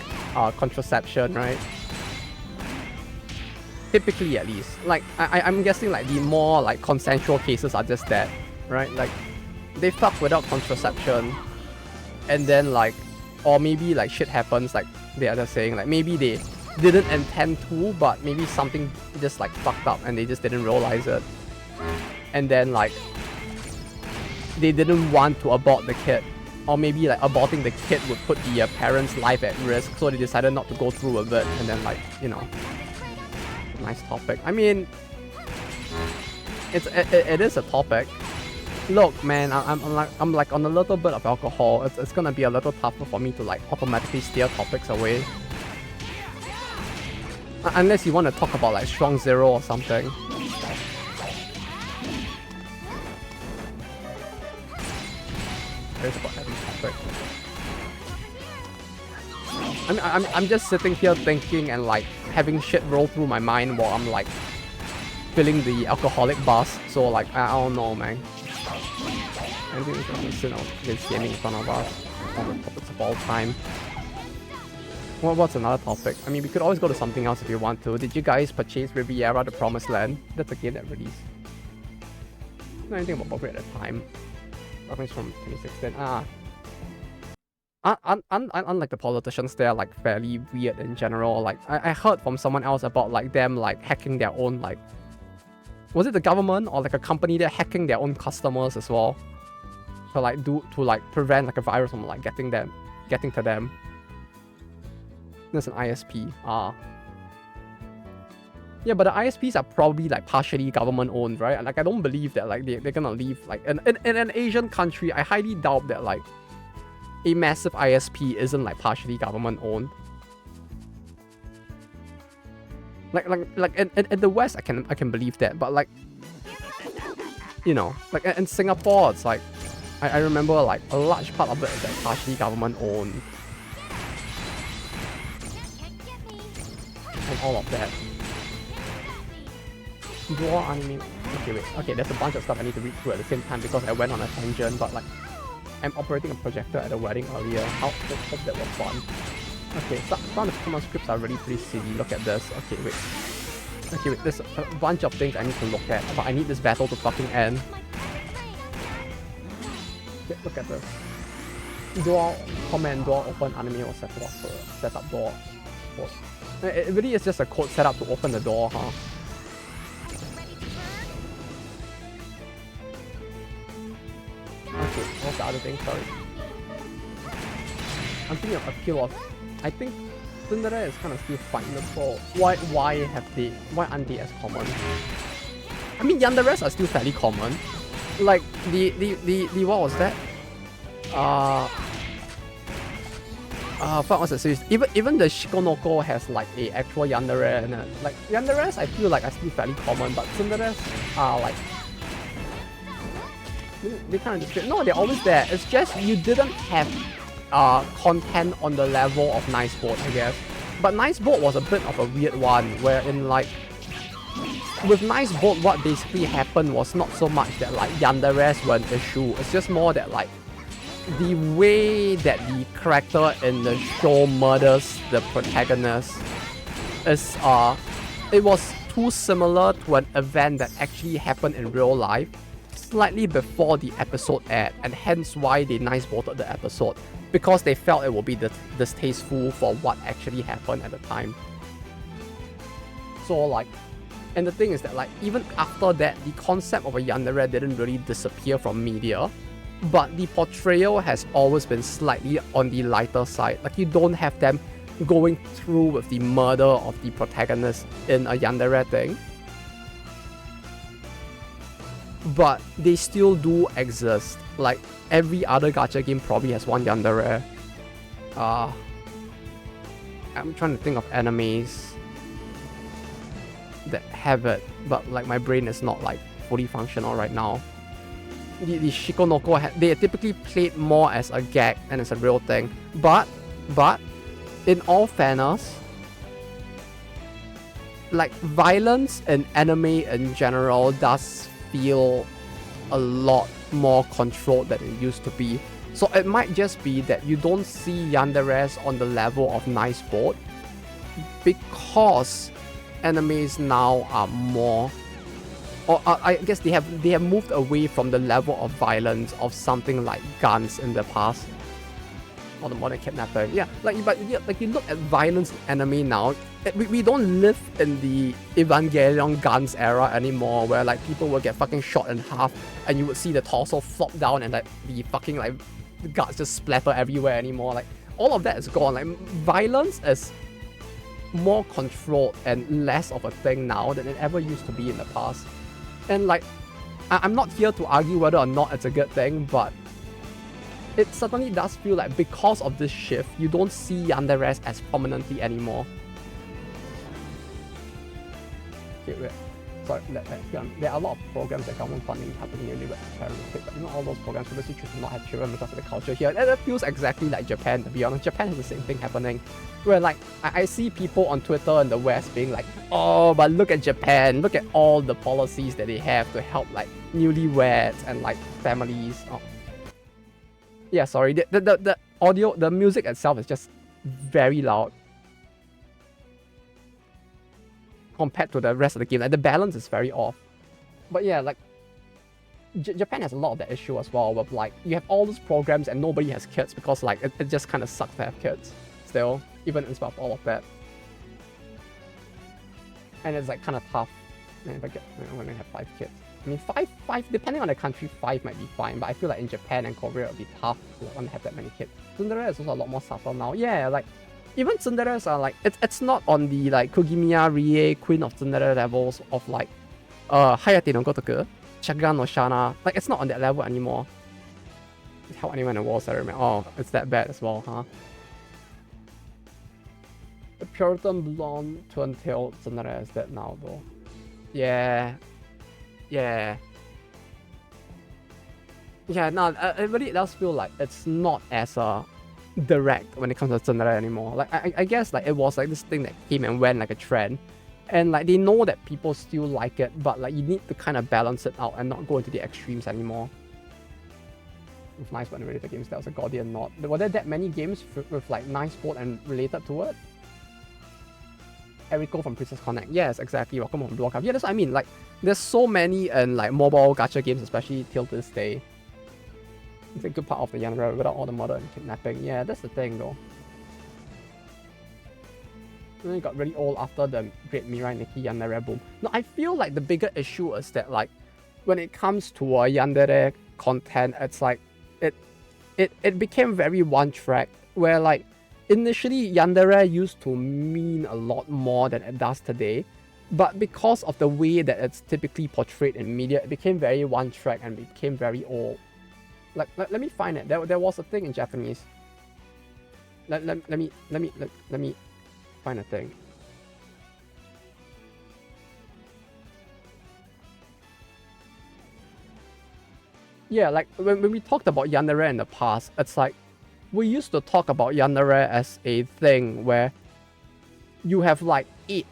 contraception, right? Typically, at least. Like I'm guessing like the more like consensual cases are just that, right? Like they fuck without contraception, and then like, or maybe like shit happens, like the other saying, like maybe they didn't intend to, but maybe something just like fucked up and they just didn't realize it. And then like they didn't want to abort the kid, or maybe like aborting the kid would put the parent's life at risk, so they decided not to go through with it. And then like, you know, nice topic. I mean, it is a topic. Look, man, I'm like on a little bit of alcohol. It's gonna be a little tougher for me to like automatically steer topics away. Unless you want to talk about like Strong Zero or something. There's about every topic. I'm just sitting here thinking and like having shit roll through my mind while I'm like feeling the alcoholic buzz. So like I don't know, man. I think it's gonna sit against gaming in front of us. All the topics of all time. Well, what's another topic? I mean, we could always go to something else if you want to. Did you guys purchase Riviera: The Promised Land? That's a game that released. Not anything about Bobby at the time. Reference from 2016. Unlike the politicians, they're like fairly weird in general. Like I heard from someone else about like them like hacking their own like, was it the government or like a company they're hacking their own customers as well, to like prevent like a virus from like getting to them. There's an ISP. Yeah, but the ISPs are probably like partially government owned, right? Like I don't believe that like they're gonna leave like in an Asian country. I highly doubt that like a massive ISP isn't like partially government owned. Like in the West, I can believe that, but like you know, like in Singapore, it's like, I remember like a large part of it is like partially government owned. And all of that. Draw anime. Okay, wait. Okay, there's a bunch of stuff I need to read through at the same time because I went on a tangent, but like, I'm operating a projector at a wedding earlier. Hope that was fun. Okay, some of the common scripts are really pretty silly. Look at this. Okay, wait. Okay, wait. There's a bunch of things I need to look at, but I need this battle to fucking end. Okay, look at this. Door, command door, open anime or set up door. It really is just a code set up to open the door, huh? Okay, what's the other thing? Sorry. I'm thinking of appeal of... I think Tsundere is kind of still findable. Why aren't they as common? I mean, yanderes are still fairly common. Like, the what was that? Fuck, what's the series? Even the Shikonoko has like a actual yandere, and like yanderes I feel like are still fairly common, but tsunderes are like they kind of disappear. No, they're always there. It's just you didn't have content on the level of Nice Boat, I guess. But Nice Boat was a bit of a weird one, wherein like with Nice Boat, what basically happened was not so much that like yanderes were an issue. It's just more that like the way that the character in the show murders the protagonist is it was too similar to an event that actually happened in real life slightly before the episode aired, and hence why they nice boated the episode, because they felt it would be distasteful for what actually happened at the time. So like, and the thing is that like even after that, the concept of a yandere didn't really disappear from media, but the portrayal has always been slightly on the lighter side. Like, you don't have them going through with the murder of the protagonist in a yandere thing. But they still do exist. Like, every other gacha game probably has one yandere. I'm trying to think of animes that have it, but like my brain is not like fully functional right now. The Shikonoko, they are typically played more as a gag than as a real thing. But in all fairness, like violence in anime in general does feel a lot more controlled than it used to be. So it might just be that you don't see yanderes on the level of Nice Boat because animes now are more, or I guess they have moved away from the level of violence of something like Guns in the past, or the modern kidnapping. Yeah, like you look at violence in anime now. We don't live in the Evangelion Guns era anymore, where like people will get fucking shot in half, and you would see the torso flop down and like the fucking like the guts just splatter everywhere anymore. Like all of that is gone. Like violence is more controlled and less of a thing now than it ever used to be in the past. And like, I'm not here to argue whether or not it's a good thing, but it certainly does feel like because of this shift, you don't see yanderes as prominently anymore. Okay, wait. Sorry, there are a lot of programs that government funding happening in the parents, but you know all those programs obviously choose to not have children because of the culture here. And it feels exactly like Japan, to be honest. Japan has the same thing happening, where like I see people on Twitter in the West being like, oh, but look at Japan, look at all the policies that they have to help like newlyweds and like families. Oh. Yeah, sorry, the audio, the music itself is just very loud compared to the rest of the game. Like the balance is very off. But yeah, like Japan has a lot of that issue as well, with like you have all those programs and nobody has kids because like it just kind of sucks to have kids still, even in spite of all of that. And it's like kind of tough. Man, if I'm gonna have 5 kids. I mean, five, depending on the country, 5 might be fine, but I feel like in Japan and Korea it would be tough to want to have that many kids. Tsundere is also a lot more subtle now. Yeah, like even tsunderes are like, it's not on the like Kugimiya Rie, Queen of Tsundere levels of like Hayate no Gotoku, Shakugan no Shana. Like it's not on that level anymore. How anyone in the walls I remember. Oh, it's that bad as well, huh? The Puritan blonde twin-tailed tsundere is dead now though. Yeah. Yeah. Yeah, no, it really does feel like it's not as direct when it comes to tsundere anymore. Like I guess like it was like this thing that came and went like a trend, and like they know that people still like it, but like you need to kind of balance it out and not go into the extremes anymore. It's nice when related games. That was a Guardian Knot. Were there that many games with like nice sport and related to it? Eriko from Princess Connect. Yes, exactly. Welcome from Block Up. Yeah, that's what I mean. Like, there's so many and like mobile gacha games, especially till this day. It's a good part of the genre without all the murder and kidnapping. Yeah, that's the thing though. And then it got really old after the Great Mirai Nikki Yandere boom. No, I feel like the bigger issue is that like when it comes to Yandere content, it's like it became very one track where like initially Yandere used to mean a lot more than it does today. But because of the way that it's typically portrayed in media, it became very one track and became very old. Like let me find it. There was a thing in Japanese. Let me find a thing. Yeah, like when we talked about Yandere in the past, it's like we used to talk about Yandere as a thing where you have like 8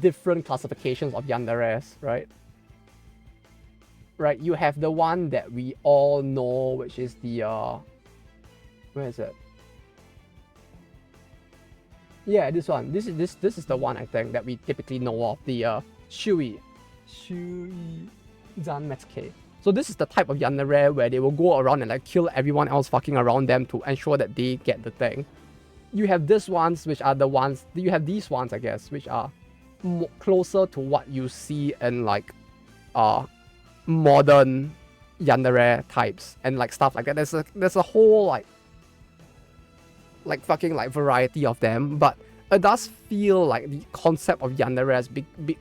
different classifications of Yanderes, right? Right, you have the one that we all know, which is the where is it? Yeah, this one. This is the one I think that we typically know of, the Shui Zanmetsuke. So this is the type of Yandere where they will go around and like kill everyone else fucking around them to ensure that they get the thing. You have these ones, which are the ones, you have these ones, I guess, which are closer to what you see in like modern Yandere types and like stuff like that. There's a whole like fucking like variety of them, but it does feel like the concept of Yandere has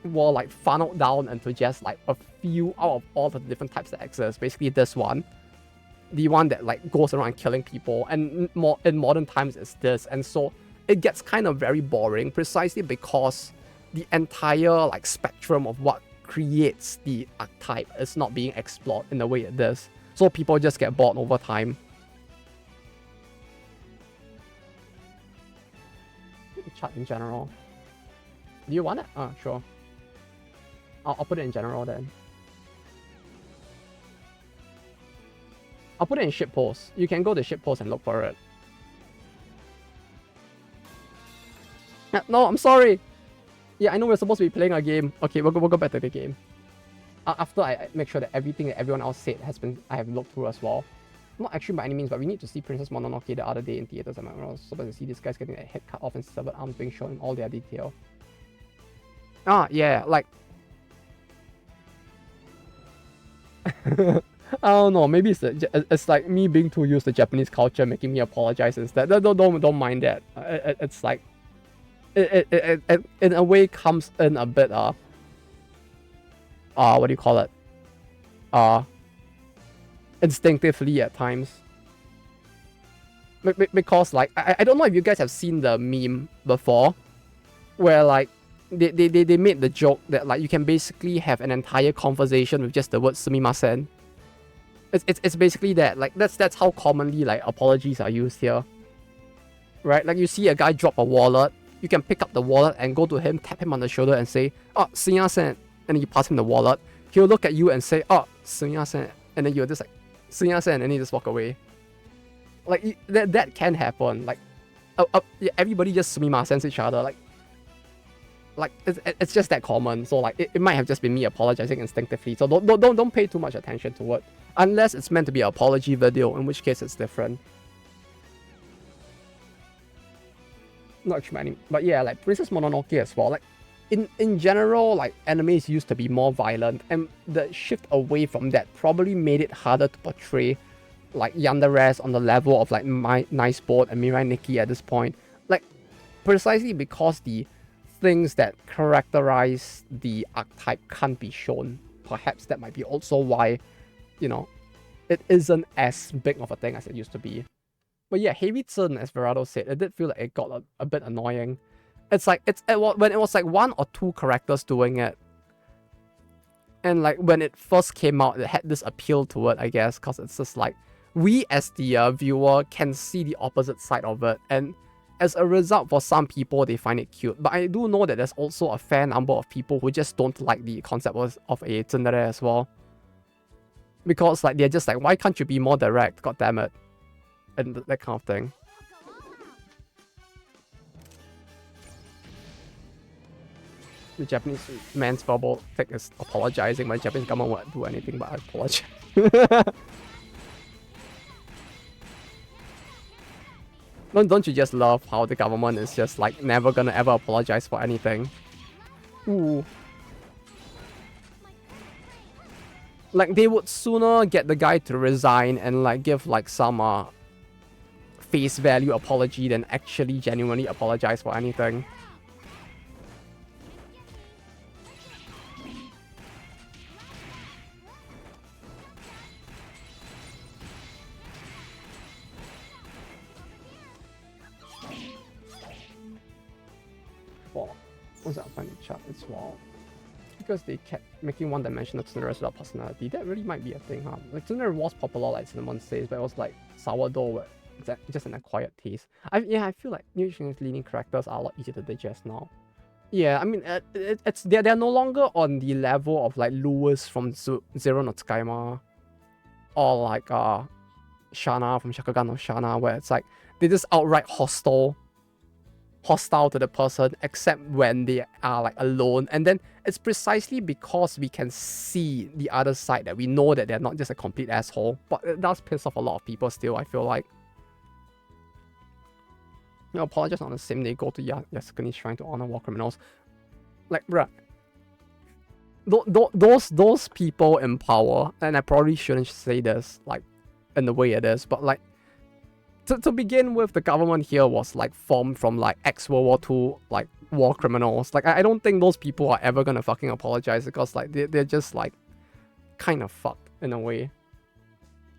more like funneled down into just like a few out of all the different types that exist. Basically this one, the one that like goes around killing people, and more in modern times is this, and so it gets kind of very boring precisely because the entire like spectrum of what creates the archetype is not being explored in the way it does. So people just get bored over time. Chat in general. Do you want it? Sure. I'll put it in general then. I'll put it in shitpost. You can go to shitpost and look for it. No, I'm sorry. Yeah, I know we're supposed to be playing a game. Okay, we'll go back to the game. After I make sure that everything that everyone else said I have looked through as well. Not extreme by any means, but we need to see Princess Mononoke the other day in theaters. I was supposed to see these guys getting their head cut off and severed arms being shown in all their detail. Yeah, like I don't know. Maybe it's like me being too used to Japanese culture, making me apologize instead. Don't mind that. It's like it in a way comes in a bit what do you call it? Instinctively at times. Because like I don't know if you guys have seen the meme before, where like they made the joke that like you can basically have an entire conversation with just the word sumimasen. It's basically that. Like that's how commonly like apologies are used here. Right? Like you see a guy drop a wallet, you can pick up the wallet and go to him, tap him on the shoulder and say, "Oh, sumimasen," and then you pass him the wallet. He'll look at you and say, "Oh, sumimasen," and then you're just like, "Sumimasen," and then you just walk away. Like that can happen. Like everybody just sumimasen each other. Like it's just that common. So like it might have just been me apologizing instinctively. So don't pay too much attention to it unless it's meant to be an apology video, in which case it's different. Not too many, but yeah, like Princess Mononoke as well. Like in general, like animes used to be more violent, and the shift away from that probably made it harder to portray like yanderes on the level of like Nice Boat and Mirai Nikki at this point. Like precisely because the things that characterize the archetype can't be shown. Perhaps that might be also why, you know, it isn't as big of a thing as it used to be. But yeah, Heiritsun, as Verado said, it did feel like it got a bit annoying. It's like when it was like 1 or 2 characters doing it, And like when it first came out, it had this appeal to it, I guess, because it's just like we as the viewer can see the opposite side of it, and as a result, for some people they find it cute. But I do know that there's also a fair number of people who just don't like the concept of a tsundere as well, because like they're just like, why can't you be more direct? God damn it, and that kind of thing. The Japanese man's verbal thing is apologizing. My Japanese government won't do anything but apologize. Don't you just love how the government is just like never gonna ever apologize for anything? Ooh. Like they would sooner get the guy to resign and like give like some face value apology than actually genuinely apologize for anything. What's that funny chat? It's wild. Because they kept making one-dimensional tsundere without personality. That really might be a thing, huh? Like tsundere was popular, like Cinnamon says, but it was like sourdough, where it's just an acquired taste. I feel like new leaning characters are a lot easier to digest now. Yeah, I mean, they're no longer on the level of like Lewis from Zero no Tsukaima, or like Shana from Shakugan no Shana, where it's like they're just outright hostile to the person, except when they are like alone. And then it's precisely because we can see the other side that we know that they're not just a complete asshole. But it does piss off a lot of people still, I feel like. You know, apologize on the same day, go to Yasukuni's shrine to honor war criminals. Like, bruh. Those people in power, and I probably shouldn't say this like in the way it is, but like to begin with, the government here was like formed from like ex-World War II like war criminals. Like I don't think those people are ever gonna fucking apologize, because like they're just like kind of fucked in a way.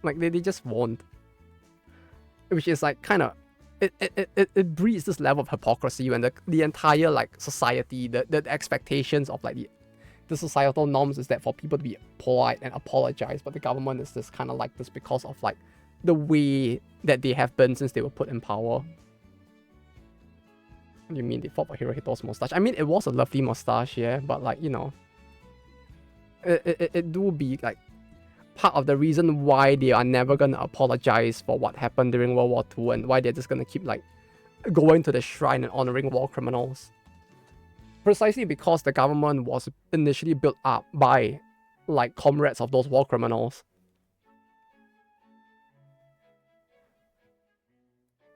Like they just won't. Which is like kind of it breeds this level of hypocrisy when the entire like society, the expectations of like the societal norms is that for people to be polite and apologize, but the government is just kind of like this because of like the way that they have been since they were put in power. What do you mean they fought for Hirohito's mustache? I mean, it was a lovely mustache, yeah, but like, you know, it do be like part of the reason why they are never gonna apologize for what happened during World War II, and why they're just gonna keep like going to the shrine and honoring war criminals. Precisely because the government was initially built up by like comrades of those war criminals.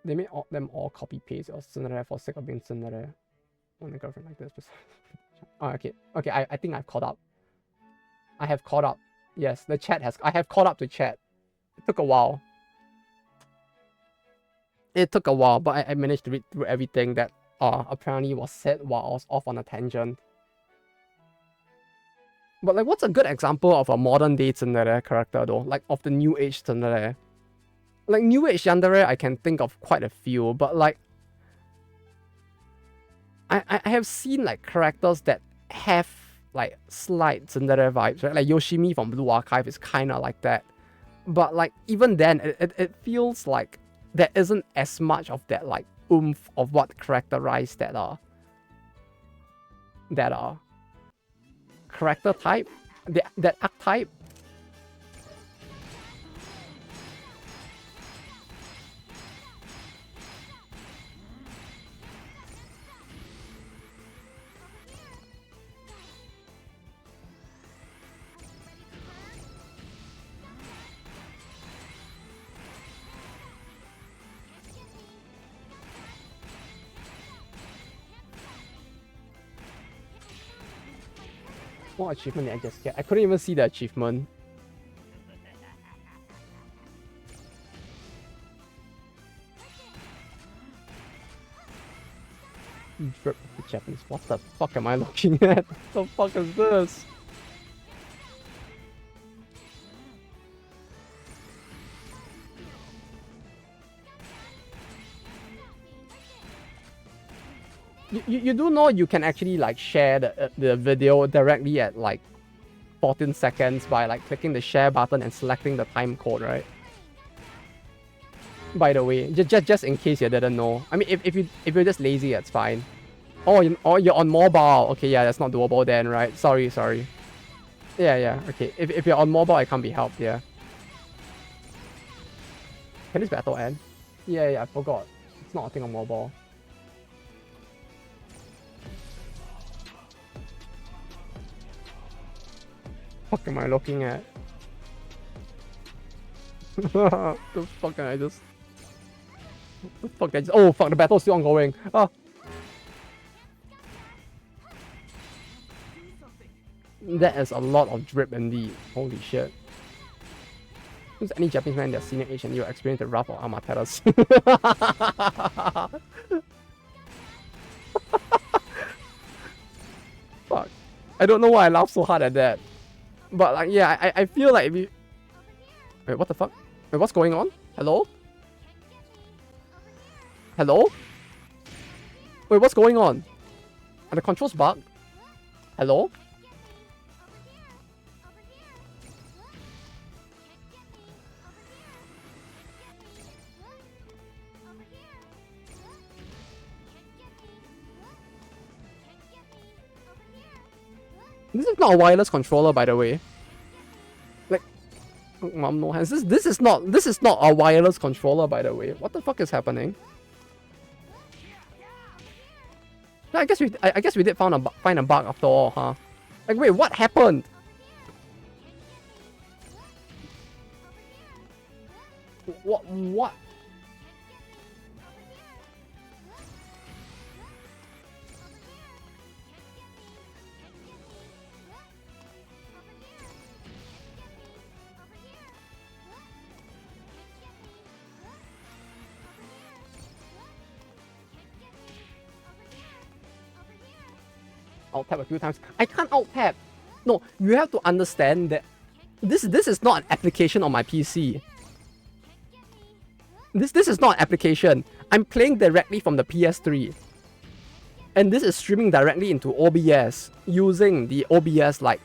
They made them all copy-paste your tsundere for sake of being tsundere. On a girlfriend like this. Oh, okay. Okay, I think I've caught up. I have caught up. Yes, the chat has... I have caught up to chat. It took a while. It took a while, but I managed to read through everything that apparently was said while I was off on a tangent. But like, what's a good example of a modern-day tsundere character though? Like, of the new age tsundere? Like, new age yandere, I can think of quite a few, but like, I have seen like characters that have like slight tsundere vibes, right? Like Yoshimi from Blue Archive is kind of like that. But like, even then, it feels like there isn't as much of that like oomph of what characterized that character type, that archetype. What achievement did I just get? I couldn't even see the achievement. Japanese. What the fuck am I looking at? What the fuck is this? You do know you can actually like share the video directly at like 14 seconds by like clicking the share button and selecting the time code, right? By the way, just in case you didn't know. I mean, if you're just lazy, that's fine. Oh, you're on mobile. Okay, yeah, that's not doable then, right? Sorry. Yeah. Okay, if you're on mobile, it can't be helped. Yeah. Can this battle end? Yeah, I forgot. It's not a thing on mobile. What am I looking at? The fuck can I just... The fuck I just... Oh fuck, the battle's still ongoing. Ah. That is a lot of drip indeed. Holy shit. Who's any Japanese man in their senior age and you experience the wrath of Amaterasu? Fuck. I don't know why I laugh so hard at that. But like, yeah, I feel like if you... Wait, what the fuck? Wait, what's going on? Hello? Hello? Wait, what's going on? Are the controls bugged? Hello? This is not a wireless controller, by the way. Like, mom, no hands. This is not a wireless controller, by the way. What the fuck is happening? No, I guess we did find a bug after all, huh? Like, wait, what happened? What? Alt tab a few times. I can't alt tab. No, you have to understand that this is not an application on my PC. This is not an application. I'm playing directly from the PS3. And this is streaming directly into OBS using the OBS like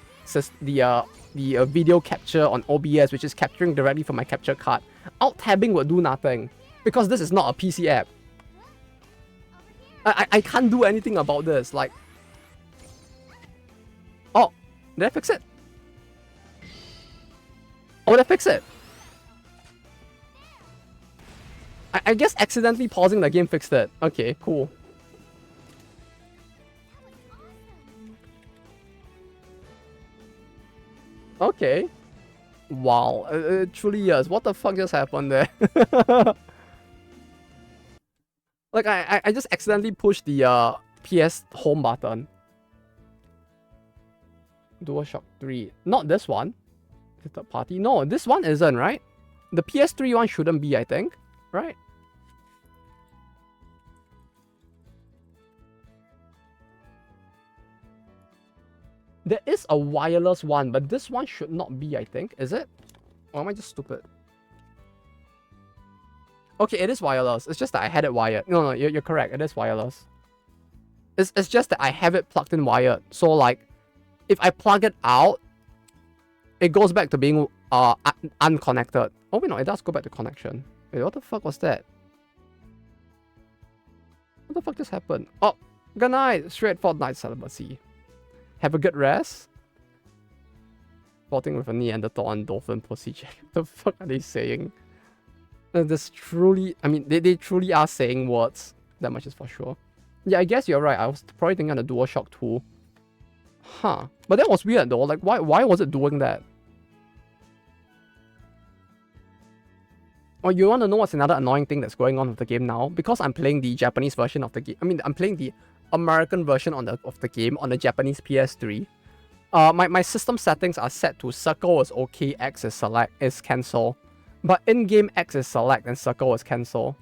the video capture on OBS, which is capturing directly from my capture card. Alt tabbing will do nothing because this is not a PC app. I can't do anything about this. Like, oh, did I fix it? Oh, did I fix it? I guess accidentally pausing the game fixed it. Okay, cool. Okay. Wow, it truly is. What the fuck just happened there? Like, I just accidentally pushed the PS home button. DualShock 3. Not this one. The third party. No, this one isn't, right? The PS3 one shouldn't be, I think. Right? There is a wireless one, but this one should not be, I think. Is it? Or am I just stupid? Okay, it is wireless. It's just that I had it wired. No, you're correct. It is wireless. It's just that I have it plugged in wired. So, like, if I plug it out, it goes back to being unconnected. Oh, wait, no, it does go back to connection. Wait, what the fuck was that? What the fuck just happened? Oh, good night. Straight Fortnite celibacy. Have a good rest. Sporting with a Neanderthal and dolphin procedure. What the fuck are they saying? This truly... I mean, they truly are saying words. That much is for sure. Yeah, I guess you're right. I was probably thinking on the DualShock 2. Huh. But that was weird though. Like, why was it doing that? Oh, you want to know what's another annoying thing that's going on with the game now? Because I'm playing the Japanese version of the game. I mean, I'm playing the American version of the game on the Japanese PS3. My system settings are set to circle is okay, X is select, is cancel. But in-game X is select and circle is cancel.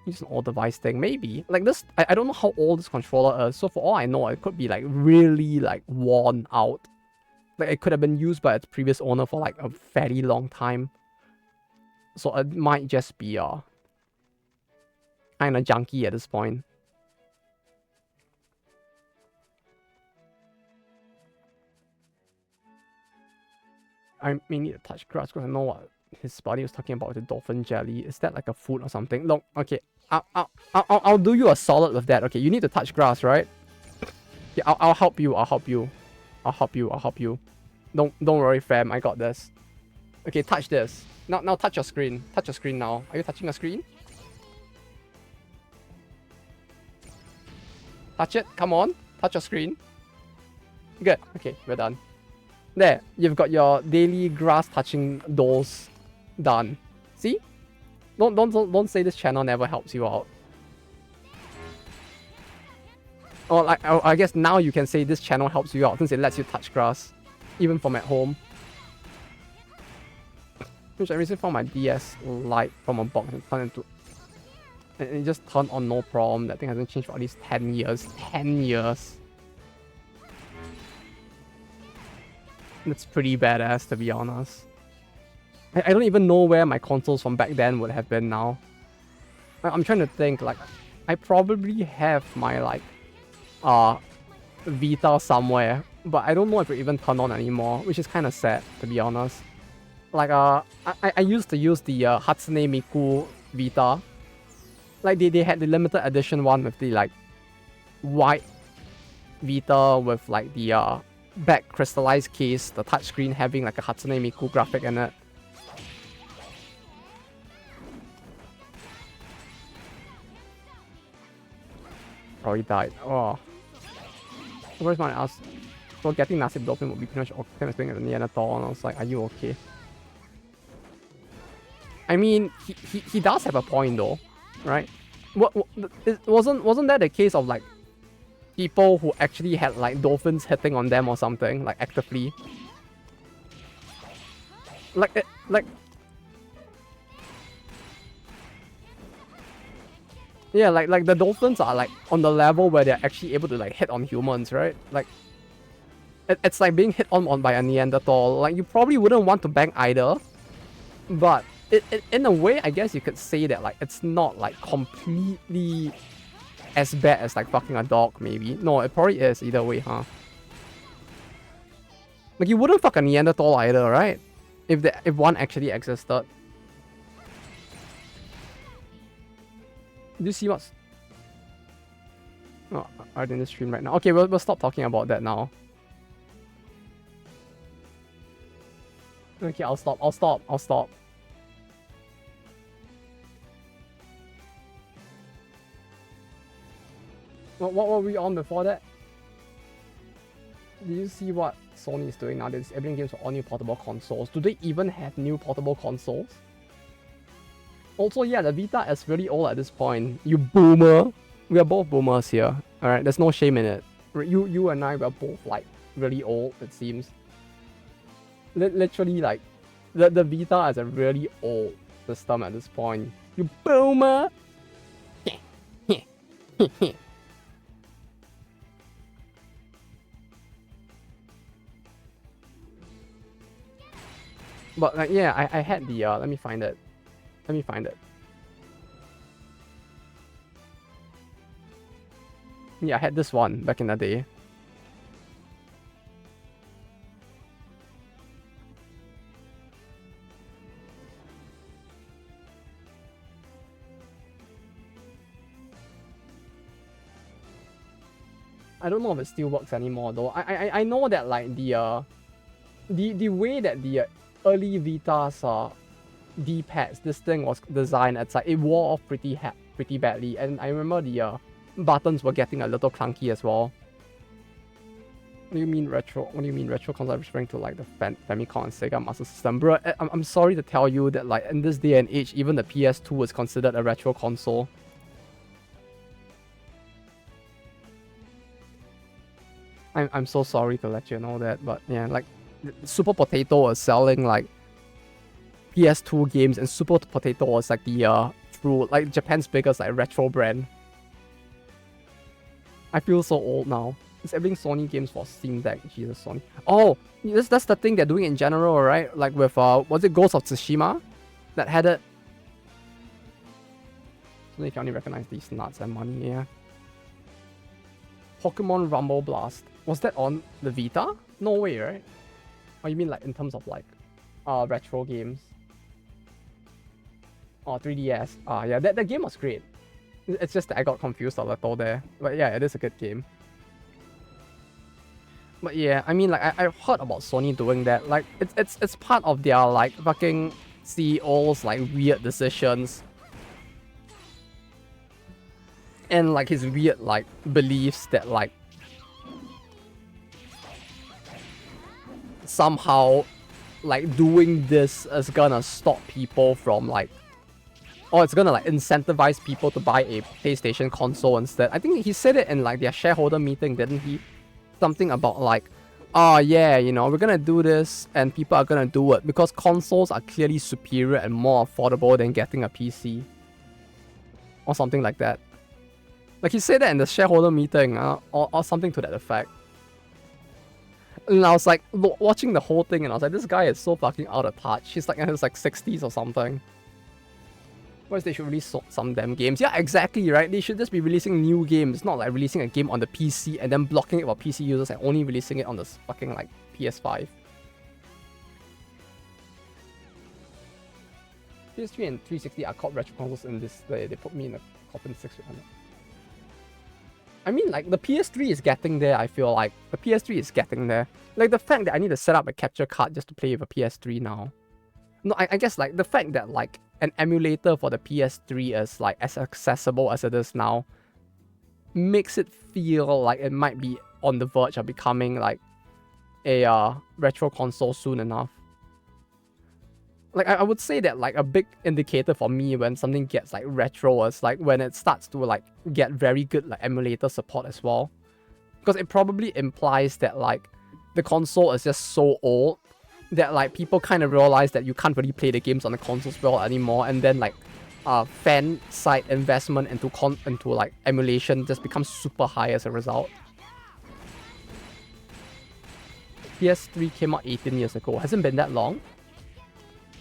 It's an old device thing, maybe. Like this, I don't know how old this controller is. So for all I know, it could be like really like worn out. Like it could have been used by its previous owner for like a fairly long time. So it might just be kind of junky at this point. I may need to touch grass because I know what his buddy was talking about with the dolphin jelly. Is that like a food or something? Look, okay, I'll do you a solid with that. Okay, you need to touch grass, right? Yeah, I'll help you. I'll help you. I'll help you. I'll help you. Don't worry, fam. I got this. Okay, touch this. Now touch your screen. Touch your screen now. Are you touching your screen? Touch it. Come on. Touch your screen. Good. Okay, we're done. There, you've got your daily grass touching dolls done. See? Don't say this channel never helps you out. Or like I guess now you can say this channel helps you out since it lets you touch grass, even from at home. Which I recently found my DS Lite from a box and turned into. And it just turned on no problem. That thing hasn't changed for at least 10 years. 10 years. That's pretty badass, to be honest. I don't even know where my consoles from back then would have been now. I'm trying to think, like, I probably have my, like, Vita somewhere, but I don't know if it even turned on anymore, which is kind of sad, to be honest. Like, I used to use the Hatsune Miku Vita. Like, they had the limited edition one with the, like, white Vita with, like, the, back crystallized case, the touchscreen having, like, a Hatsune Miku graphic in it. Oh, he died. Oh. First one I asked, so getting Nasib Dolphin would be pretty much okay as doing it in the Neanderthal, and I was like, are you okay? I mean, he does have a point though, right? Wasn't that a case of like people who actually had like dolphins hitting on them or something, like actively? Yeah, like the dolphins are like on the level where they're actually able to like hit on humans, right? Like it's like being hit on by a Neanderthal. Like you probably wouldn't want to bang either, but in a way, I guess you could say that like it's not like completely as bad as like fucking a dog, maybe. No, it probably is either way, huh? Like you wouldn't fuck a Neanderthal either, right? If one actually existed. Do you see what's... Oh, I'm in the stream right now. Okay, we'll stop talking about that now. Okay, I'll stop. What were we on before that? Do you see what Sony is doing now? They're disabling games for all new portable consoles. Do they even have new portable consoles? Also, yeah, the Vita is really old at this point. You boomer. We are both boomers here. Alright, there's no shame in it. You and I were both, like, really old, it seems. Literally, like, the Vita is a really old system at this point. You boomer! But, like, yeah, I had the, let me find it. Yeah, I had this one back in the day. I don't know if it still works anymore though. I know that like the way that the early Vita's D-pads, this thing was designed, it's like it wore off pretty badly, and I remember the buttons were getting a little clunky as well. What do you mean retro? What do you mean retro console? I'm referring to like the Famicom and Sega Master System, bro. I'm sorry to tell you that like in this day and age, even the PS2 is considered a retro console. I'm so sorry to let you know that, but yeah, like Super Potato was selling like PS2 games, and Super Potato was like the true, like Japan's biggest like retro brand. I feel so old now. It's everything Sony games for Steam Deck. Jesus, Sony. Oh, that's the thing they're doing in general, right? Like with was it Ghost of Tsushima that had it? So they can only recognize these nuts and money, yeah. Pokemon Rumble Blast. Was that on the Vita? No way, right? Oh, you mean like in terms of like retro games. Oh, 3DS. Yeah, that game was great. It's just that I got confused a little there. But yeah, it is a good game. But yeah, I mean, like, I've heard about Sony doing that. Like, it's part of their, like, fucking CEO's, like, weird decisions. And, like, his weird, like, beliefs that, like, somehow, like, doing this is gonna stop people from, like, or it's gonna, like, incentivize people to buy a PlayStation console instead. I think he said it in, like, their shareholder meeting, didn't he? Something about, like, oh yeah, you know, we're gonna do this and people are gonna do it because consoles are clearly superior and more affordable than getting a PC. Or something like that. Like, he said that in the shareholder meeting, or something to that effect. And I was like, watching the whole thing, and I was like, this guy is so fucking out of touch. He's like in his, like, 60s or something. Whereas they should release some damn games. Yeah, exactly, right? They should just be releasing new games, not like releasing a game on the PC and then blocking it for PC users and only releasing it on the fucking, like, PS5. PS3 and 360 are called retro consoles in this. They put me in a coffin 600. I mean, like, the PS3 is getting there, I feel like. The PS3 is getting there. Like, the fact that I need to set up a capture card just to play with a PS3 now. No, I guess, like, the fact that, like, an emulator for the PS3 is, like, as accessible as it is now makes it feel like it might be on the verge of becoming, like, a retro console soon enough. Like, I would say that, like, a big indicator for me when something gets, like, retro is, like, when it starts to, like, get very good, like, emulator support as well. Because it probably implies that, like, the console is just so old that, like, people kind of realize that you can't really play the games on the consoles well anymore, and then, like, fan side investment into like emulation just becomes super high as a result. PS3 came out 18 years ago. Hasn't been that long?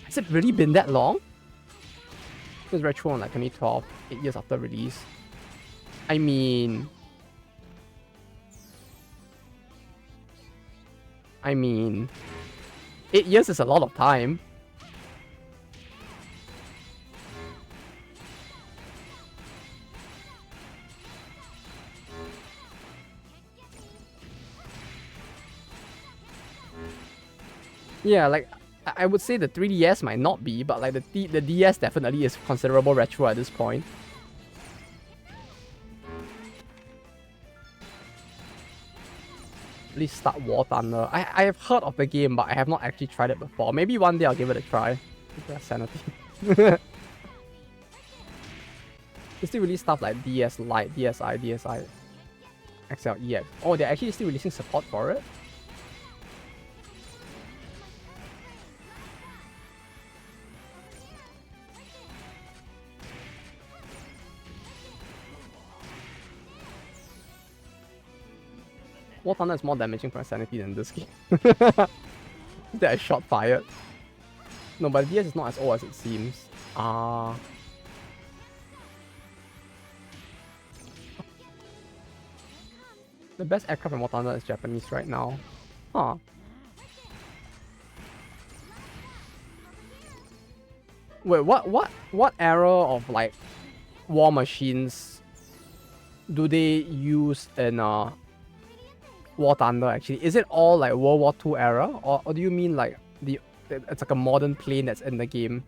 Has it really been that long? It was retro in like 2012, 8 years after release. I mean, 8 years is a lot of time. Yeah, like, I would say the 3DS might not be, but like the DS definitely is considerable retro at this point. Please start War Thunder. I have heard of the game, but I have not actually tried it before. Maybe one day I'll give it a try. That's sanity. They still release stuff like DS Lite, DSi, DSi, XL, EX. Oh, they're actually still releasing support for it? War Thunder is more damaging for sanity than this game. That I shot fired. No, but DS is not as old as it seems. The best aircraft in War Thunder is Japanese right now. Huh. Wait, what era of like war machines do they use in War Thunder actually? Is it all like World War II era, or do you mean like it's like a modern plane that's in the game?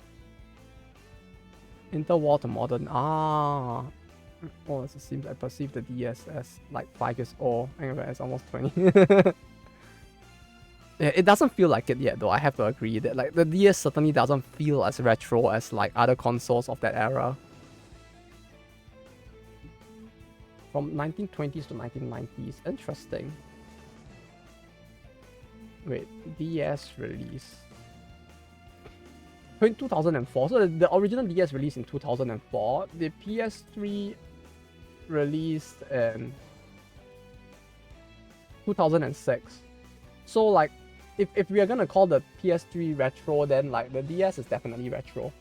Interwar to modern. Oh, it seems I perceive the DS as like 5 years old. Anyway, it's almost 20. Yeah, it doesn't feel like it yet though, I have to agree that like the DS certainly doesn't feel as retro as like other consoles of that era. From 1920s to 1990s. Interesting. Wait, DS release. 2004. So the original DS released in 2004. The PS3 released in 2006. So like, if we are gonna call the PS3 retro, then like the DS is definitely retro.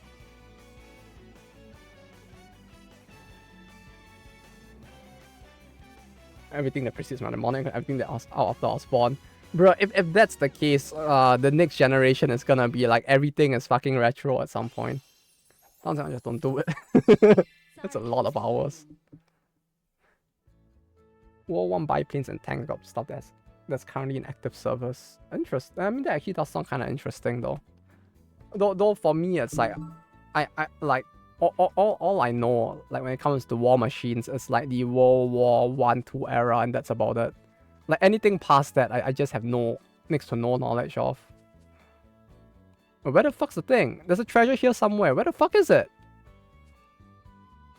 Everything that precedes my morning, everything that was out after I was born. Bro, if that's the case, the next generation is gonna be like everything is fucking retro at some point. Sometimes I just don't do it. That's a lot of hours. World 1 biplanes and tanks got stuff that's currently in active service. Interesting. I mean, that actually does sound kind of interesting though. Though for me, it's like I like all I know, like when it comes to war machines, it's like the World War 1, 2 era, and that's about it. Like anything past that, I just have next to no knowledge of. But where the fuck's the thing? There's a treasure here somewhere. Where the fuck is it?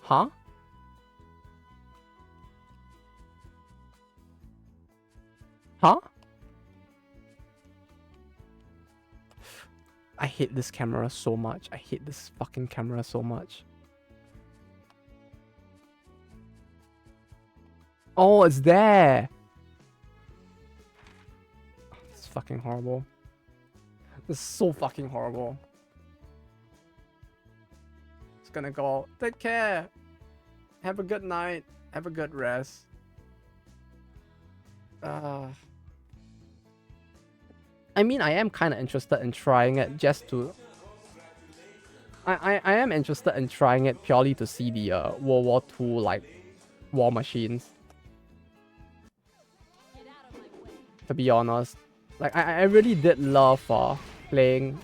Huh? Huh? I hate this camera so much. I hate this fucking camera so much. Oh, it's there. It's fucking horrible. This is so fucking horrible. It's gonna go. Take care. Have a good night. Have a good rest. I mean, I am kind of interested in trying it just to... I am interested in trying it purely to see the World War II, like, war machines. To be honest. Like, I really did love playing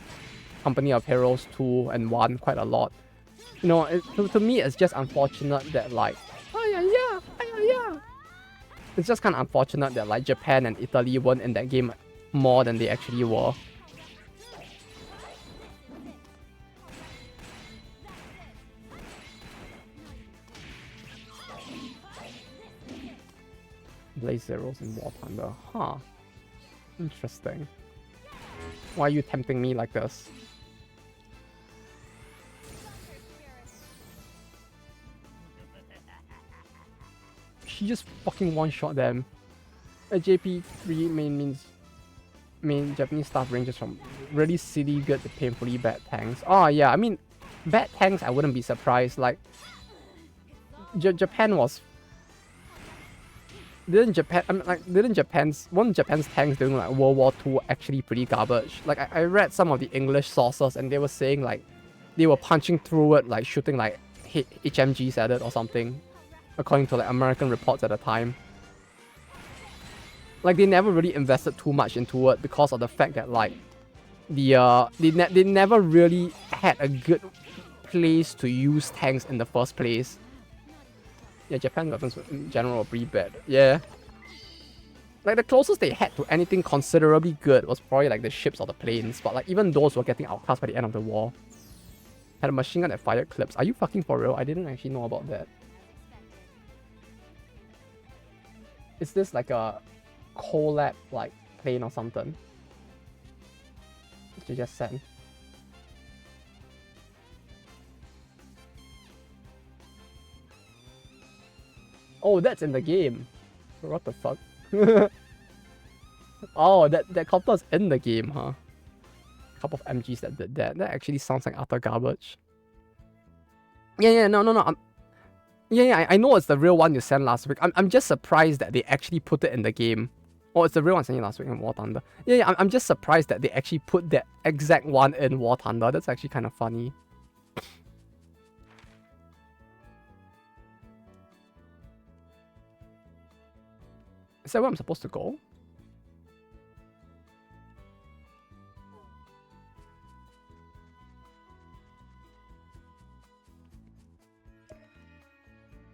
Company of Heroes 2 and 1 quite a lot. You know, to me, it's just unfortunate that, like... It's just kind of unfortunate that, like, Japan and Italy weren't in that game more than they actually were. Blaze Zeros and War Thunder. Huh. Interesting. Why are you tempting me like this? She just fucking one-shot them. A JP3 main Japanese staff ranges from really silly good to painfully bad tanks. Oh yeah, I mean, bad tanks I wouldn't be surprised. Like, Japan was... Didn't Japan's tanks during like World War II actually pretty garbage? Like I read some of the English sources and they were saying like they were punching through it, like shooting like HMGs at it or something, according to like American reports at the time. Like they never really invested too much into it because of the fact that like they never really had a good place to use tanks in the first place. Yeah, Japan weapons in general are pretty bad. Yeah. Like the closest they had to anything considerably good was probably like the ships or the planes, but like even those were getting outclassed by the end of the war. Had a machine gun that fired clips. Are you fucking for real? I didn't actually know about that. Is this like a collab like plane or something? Did you just send? Oh, that's in the game. What the fuck? Oh, that copter's in the game, huh? A couple of MGs that did that. That actually sounds like utter garbage. Yeah, no. I know it's the real one you sent last week. I'm just surprised that they actually put it in the game. Oh, it's the real one I sent you last week in War Thunder. Yeah, I'm just surprised that they actually put that exact one in War Thunder. That's actually kind of funny. Is that where I'm supposed to go?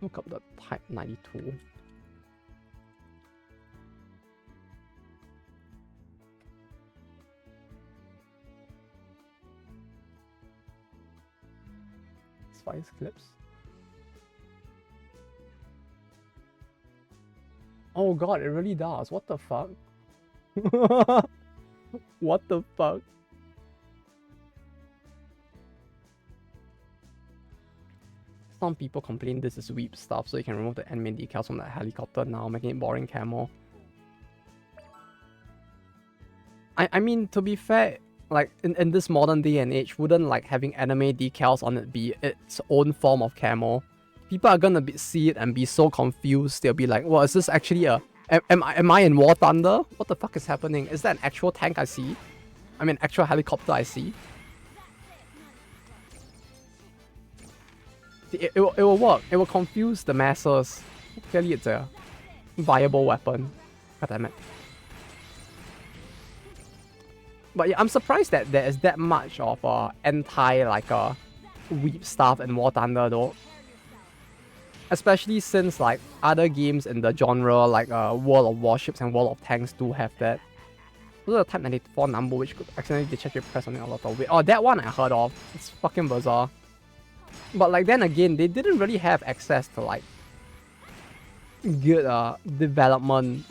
Look up the Type 92. Spice clips. Oh god, it really does. What the fuck? What the fuck? Some people complain this is weep stuff, so you can remove the enemy decals from that helicopter now, making it boring camo. I mean, to be fair, like in this modern day and age, wouldn't like having anime decals on it be its own form of camo? People are gonna see it and be so confused. They'll be like, well, is this actually a Am I in War Thunder? What the fuck is happening? Is that an actual tank I see? I mean, actual helicopter I see? It will work. It will confuse the masses. Clearly it's a viable weapon. God damn it. But yeah, I'm surprised that there is that much of anti like weep stuff in War Thunder though. Especially since like other games in the genre like World of Warships and World of Tanks do have that. Those are the Type 94 number which could accidentally detect your press something a lot of weight. Oh, that one I heard of. It's fucking bizarre. But like then again, they didn't really have access to like good development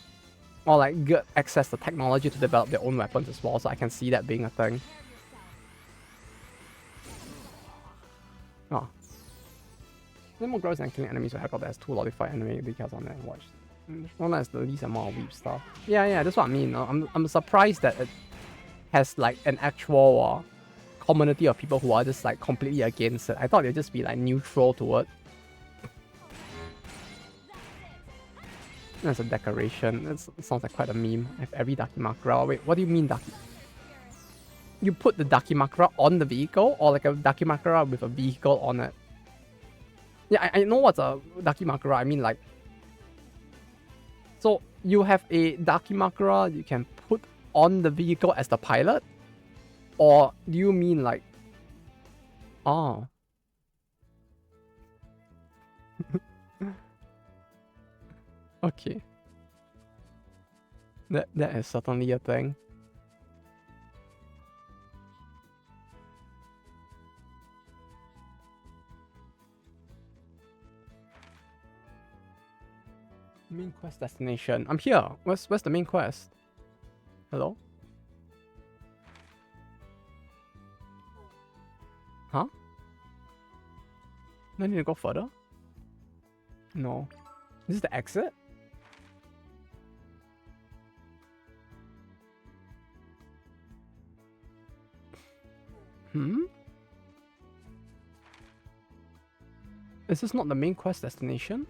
or like good access to technology to develop their own weapons as well, so I can see that being a thing. Oh. The more gross than killing enemies with helicopter has 2 modified enemy decals on it and watch. One has the least amount of weep stuff. Yeah, that's what I mean. I'm surprised that it has like an actual community of people who are just like completely against it. I thought they'd just be like neutral to it. That's a decoration. It sounds like quite a meme. I have every Dakimakura. Wait, what do you mean Daki? You put the Dakimakura on the vehicle or like a Dakimakura with a vehicle on it? Yeah, I know what's a Dakimakura. I mean like... So you have a Dakimakura you can put on the vehicle as the pilot? Or do you mean like... Oh. Okay. That is certainly a thing. Main quest destination. I'm here. Where's the main quest? Hello? Huh? Do I need to go further? No. Is this the exit? Is this not the main quest destination?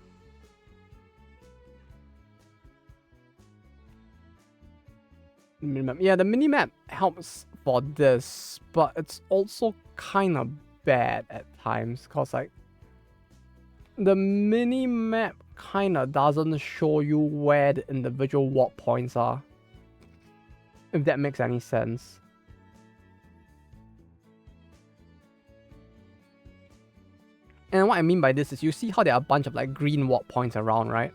Minimap. Yeah, the minimap helps for this, but it's also kind of bad at times because like the minimap kind of doesn't show you where the individual warp points are, if that makes any sense. And what I mean by this is you see how there are a bunch of like green warp points around, right?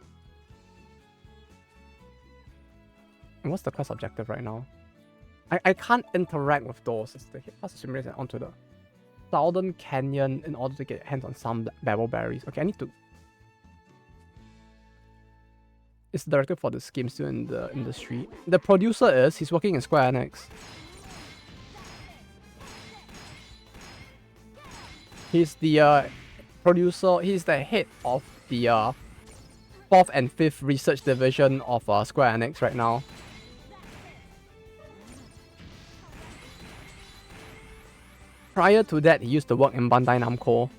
And what's the quest objective right now? I can't interact with those. It's the hit pass simulation onto the Southern Canyon in order to get hands on some babble berries. Okay, I need to... It's the director for this game still in the industry. The producer is, he's working in Square Enix. He's the producer, he's the head of the 4th and 5th research division of Square Enix right now. Prior to that, he used to work in Bandai Namco.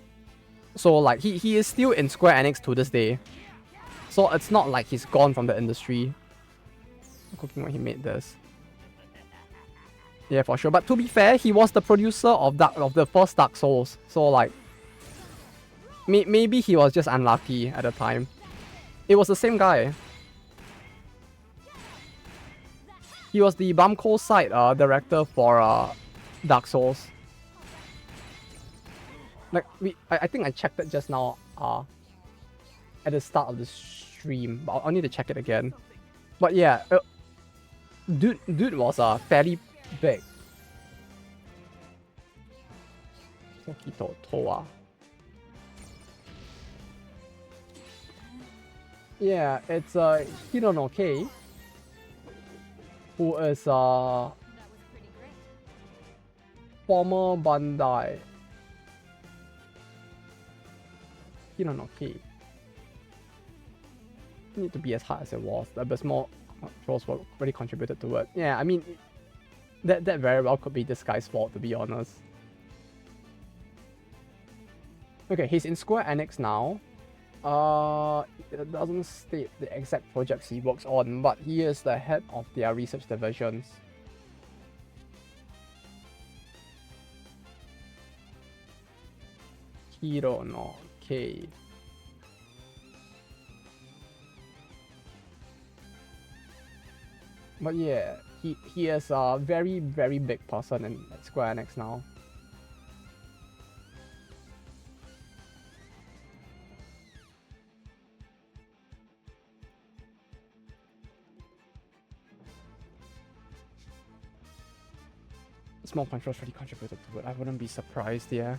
So like, he is still in Square Enix to this day. So it's not like he's gone from the industry. I'm cooking when he made this. Yeah, for sure. But to be fair, he was the producer of the first Dark Souls. So like, maybe he was just unlucky at the time. It was the same guy. He was the Bumco side director for Dark Souls. Like I think I checked it just now at the start of the stream, but I'll need to check it again. But yeah, dude was fairly big. Tokito Toa. Yeah, it's Hironoke, who is former Bandai. Hironoke. Need to be as hard as it was. The abysmal controls were really contributed to it. Yeah, I mean, that very well could be this guy's fault, to be honest. Okay, he's in Square Enix now. It doesn't state the exact projects he works on, but he is the head of their research divisions. Hiro no K. But yeah, he is a very, very big person in at Square Enix now. Small controls really contributed to it. I wouldn't be surprised, yeah.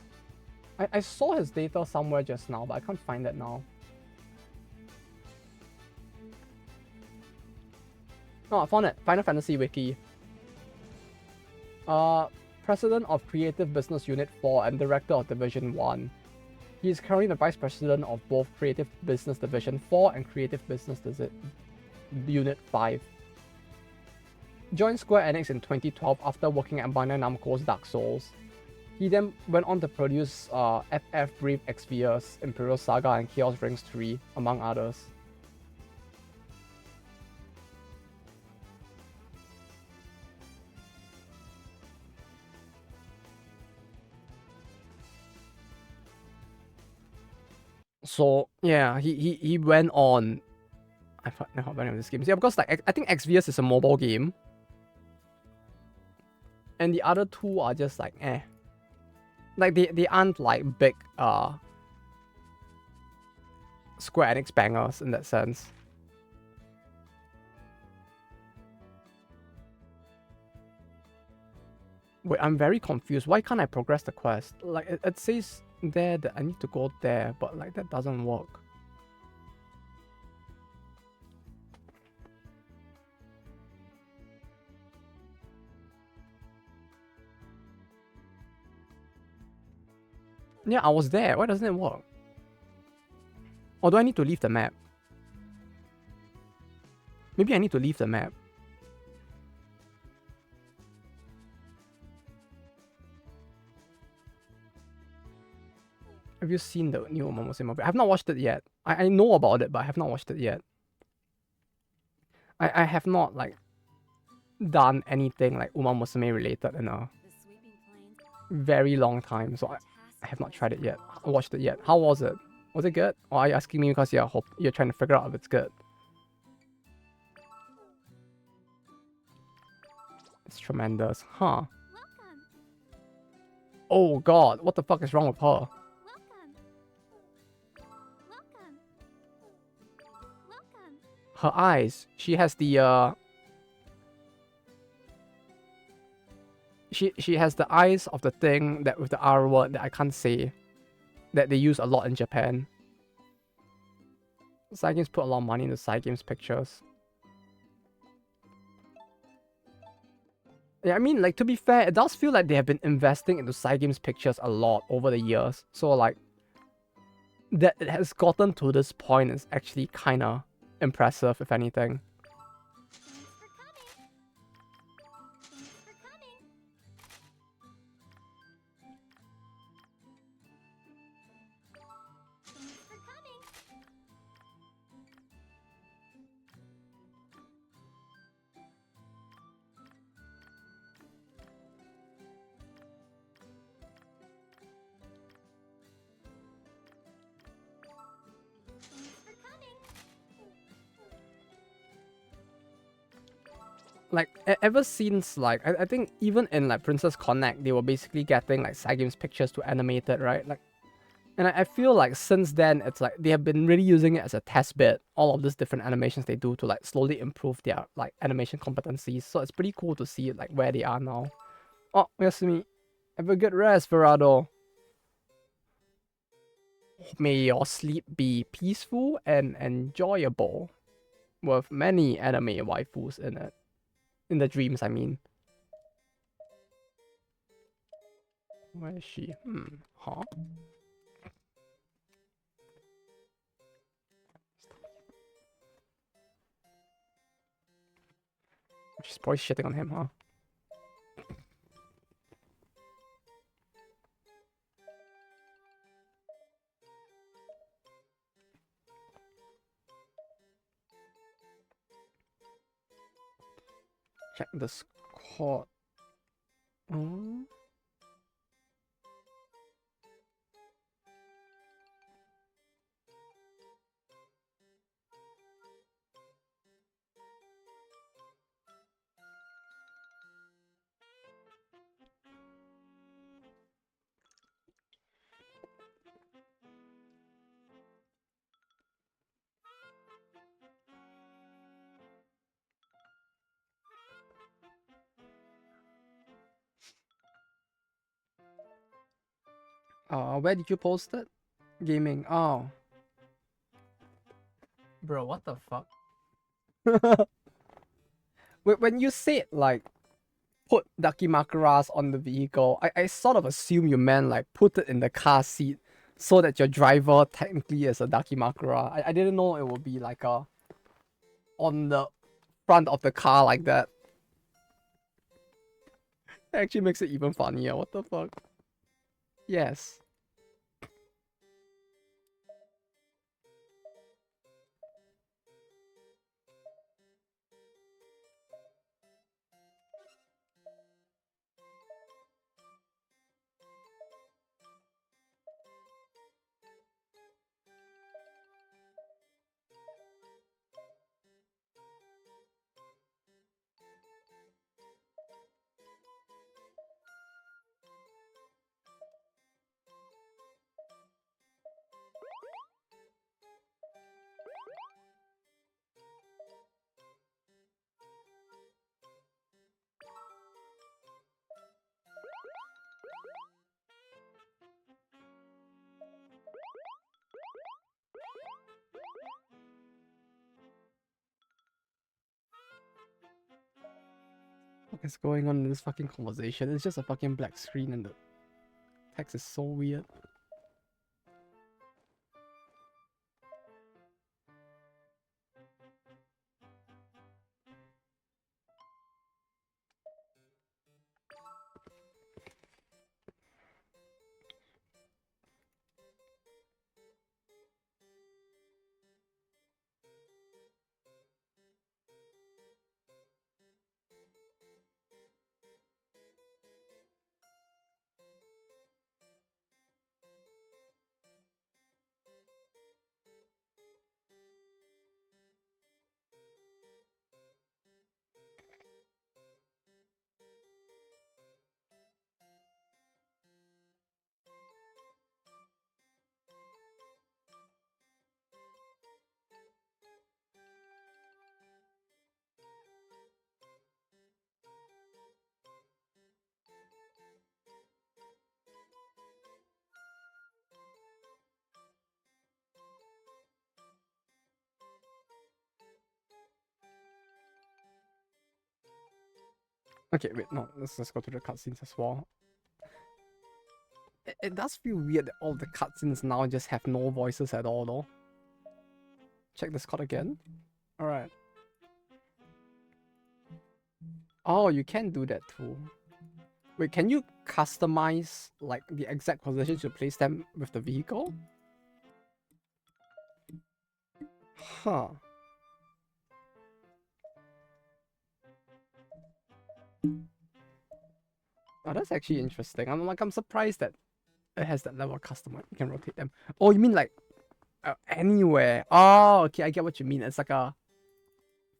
I saw his data somewhere just now, but I can't find it now. Oh, I found it. Final Fantasy Wiki. President of Creative Business Unit 4 and Director of Division 1. He is currently the Vice President of both Creative Business Division 4 and Creative Business Unit 5. Joined Square Enix in 2012 after working at Bandai Namco's Dark Souls. He then went on to produce FF Brave Exvius, Imperial Saga, and Chaos Rings 3, among others. So yeah, he went on. I forgot the name of this game. Yeah, because like I think Exvius is a mobile game, and the other two are just like eh. Like they aren't like big Square Enix bangers in that sense. Wait, I'm very confused. Why can't I progress the quest? Like it says there that I need to go there, but like that doesn't work. Yeah, I was there. Why doesn't it work? Or do I need to leave the map? Maybe I need to leave the map. Have you seen the new Momose movie? I have not watched it yet. I know about it, but I have not watched it yet. I have not like done anything like Uma Musume related in a very long time, so I have not tried it yet. I watched it yet. How was it? Was it good? Or are you asking me because you're trying to figure out if it's good? It's tremendous, huh? Oh god, what the fuck is wrong with her? Her eyes. She has the She has the eyes of the thing that with the R word that I can't say. That they use a lot in Japan. Cygames put a lot of money into Cygames pictures. Yeah, I mean, like, to be fair, it does feel like they have been investing into Cygames pictures a lot over the years. So, like, that it has gotten to this point is actually kind of impressive, if anything. Like, ever since, like, I think even in, like, Princess Connect, they were basically getting, like, Cygames pictures to animate it, right? Like, and I feel like since then, it's like, they have been really using it as a test bed, all of these different animations they do to, like, slowly improve their, like, animation competencies. So it's pretty cool to see, like, where they are now. Oh, Yasumi, have a good rest, Verado. May your sleep be peaceful and enjoyable, with many anime waifus in it. In the dreams, I mean. Where is she? Huh? She's probably shitting on him, huh? Check the squad. Oh. Where did you post it? Gaming. Oh. Bro, what the fuck? When you said like put Dakimakuras on the vehicle, I sort of assume you meant like put it in the car seat so that your driver technically is a Dakimakura. I didn't know it would be like a on the front of the car like that. It actually makes it even funnier. What the fuck? Yes. What is going on in this fucking conversation? It's just a fucking black screen and the text is so weird. Okay, wait, no, let's go to the cutscenes as well. It does feel weird that all the cutscenes now just have no voices at all, though. Check this card again. Alright. Oh, you can do that too. Wait, can you customize like the exact positions you place them with the vehicle? Huh. Oh, that's actually interesting. I'm surprised that it has that level of custom. You can rotate them. Oh, you mean like anywhere? Oh, okay, I get what you mean. It's like a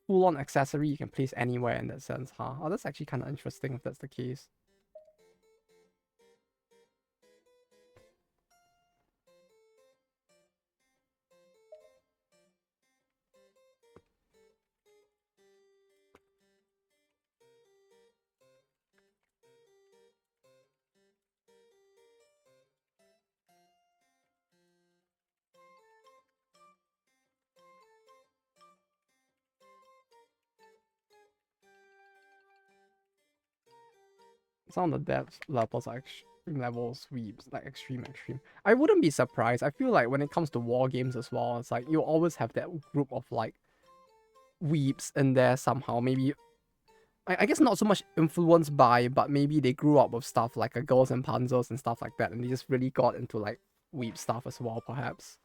full-on accessory you can place anywhere in that sense, huh? Oh, that's actually kind of interesting if that's the case. Some of the depth levels are extreme level sweeps, like extreme. I wouldn't be surprised. I feel like when it comes to war games as well, it's like you always have that group of like weeps in there somehow. Maybe I guess not so much influenced by, but maybe they grew up with stuff like a Girls and Panzers and stuff like that, and they just really got into like weep stuff as well, perhaps.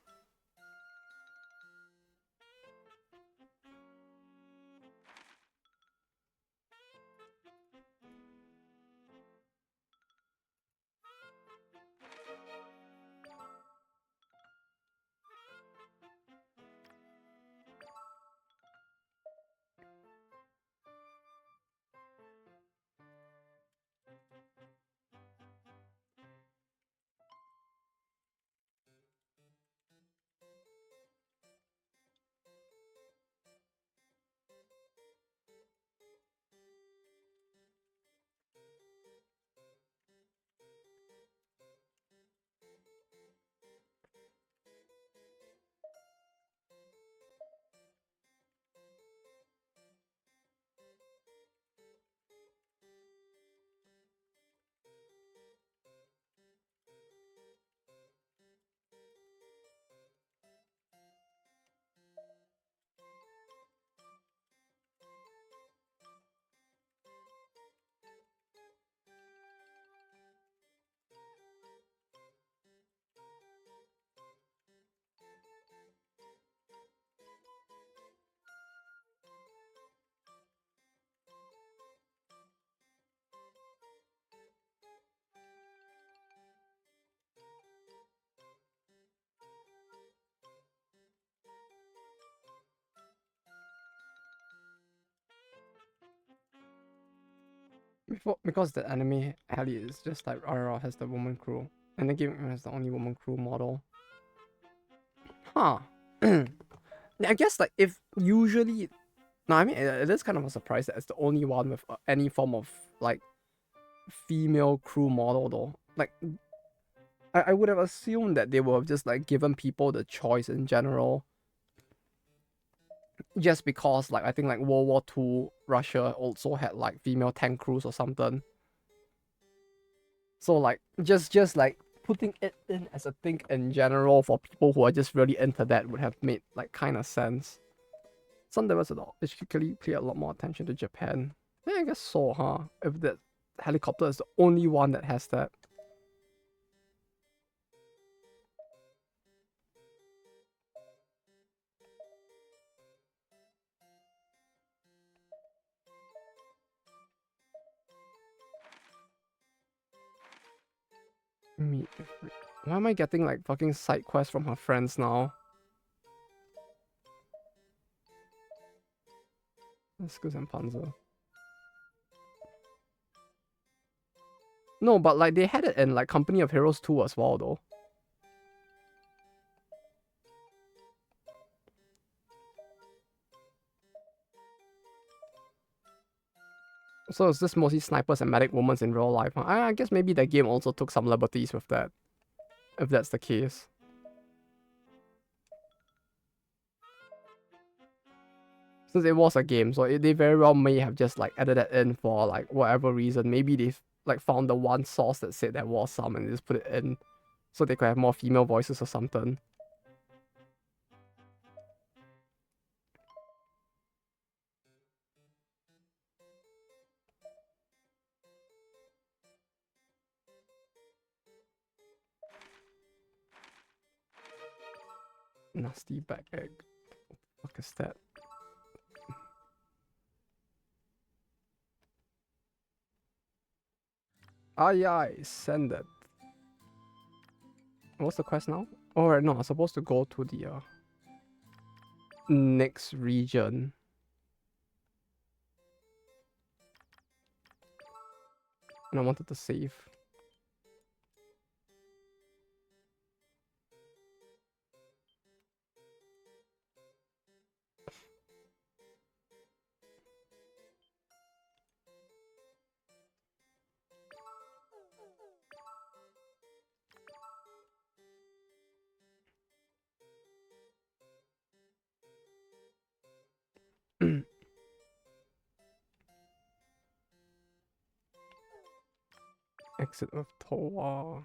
Because the anime Ellie is just like RRR has the woman crew, and the game has the only woman crew model. Huh. I guess like if usually, no, I mean it is kind of a surprise that it's the only one with any form of like female crew model though. Like I would have assumed that they would have just like given people the choice in general. Just because like I think like World War II Russia also had like female tank crews or something. So like just like putting it in as a thing in general for people who are just really into that would have made like kind of sense. Some devs basically pay a lot more attention to Japan. Yeah, I guess so, huh? If that helicopter is the only one that has that. Why am I getting like fucking side quests from her friends now? Excuse and Panzer. No, but like they had it in like Company of Heroes 2 as well though. So is this mostly snipers and medic women in real life? Huh? I guess maybe the game also took some liberties with that. If that's the case. Since it was a game, so they very well may have just like added that in for like whatever reason. Maybe they like found the one source that said there was some and they just put it in so they could have more female voices or something. Nasty back egg. What the fuck is that? Aye aye, send it. What's the quest now? Oh right, no, I'm supposed to go to the next region. And I wanted to save. Exit of Toa.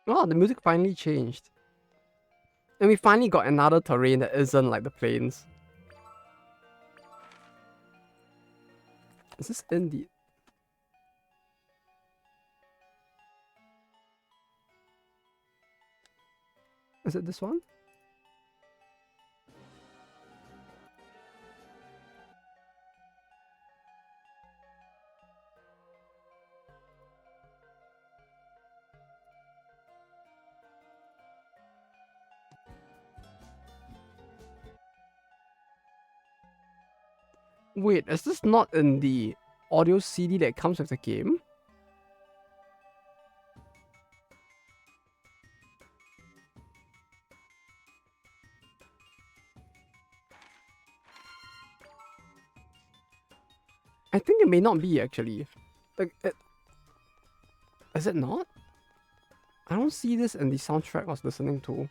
Oh, the music finally changed. And we finally got another terrain that isn't like the plains. Is this indeed? Is it this one? Wait, is this not in the audio CD that comes with the game? I think it may not be actually. Like, is it not? I don't see this in the soundtrack I was listening to.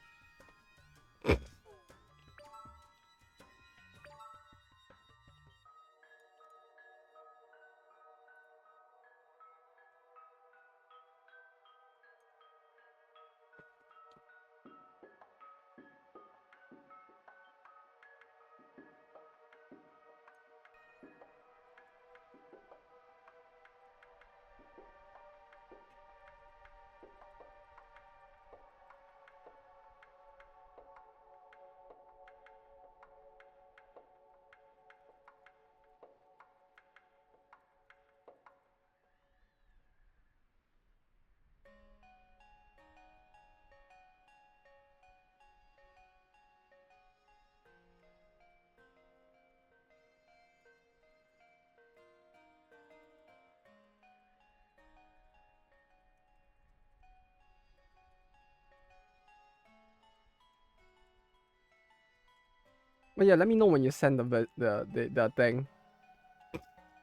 But yeah, let me know when you send the thing.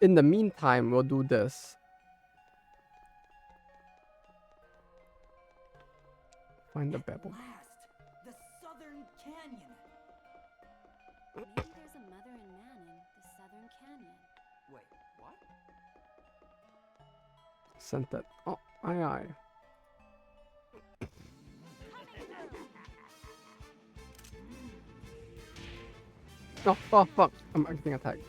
In the meantime, we'll do this. Find the pebble. The Southern Canyon. Maybe there's a mother and man in the Southern Canyon. Wait, what? Sent that. Oh, aye aye. Oh fuck! I'm getting attacked.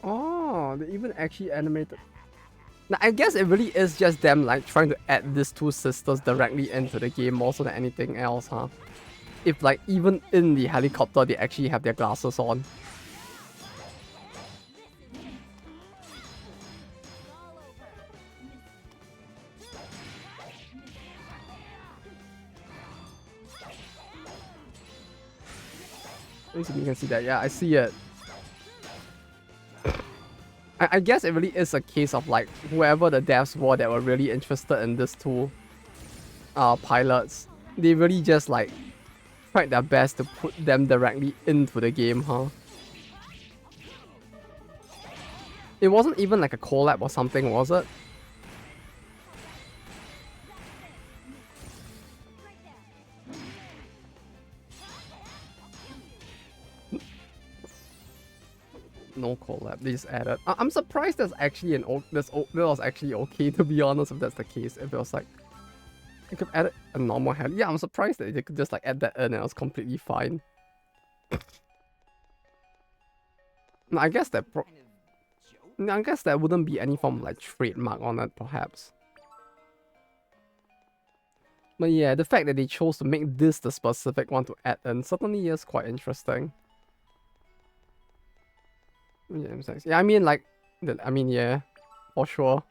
Oh, they even actually animated. Now, I guess it really is just them like trying to add these two sisters directly into the game more so than anything else, huh? If like even in the helicopter they actually have their glasses on. At least you can see that. Yeah, I see it. I guess it really is a case of like whoever the devs were that were really interested in these two pilots, they really just like tried their best to put them directly into the game, huh? It wasn't even like a collab or something, was it? No collab, they just added. I'm surprised there's actually that was actually okay, to be honest, if that's the case. If it was like you could add a normal heli. Yeah, I'm surprised that they could just like add that in and it was completely fine. No, I guess that I guess there wouldn't be any form of like trademark on it, perhaps. But yeah, the fact that they chose to make this the specific one to add in certainly is quite interesting. Yeah, I mean, like, yeah, for sure.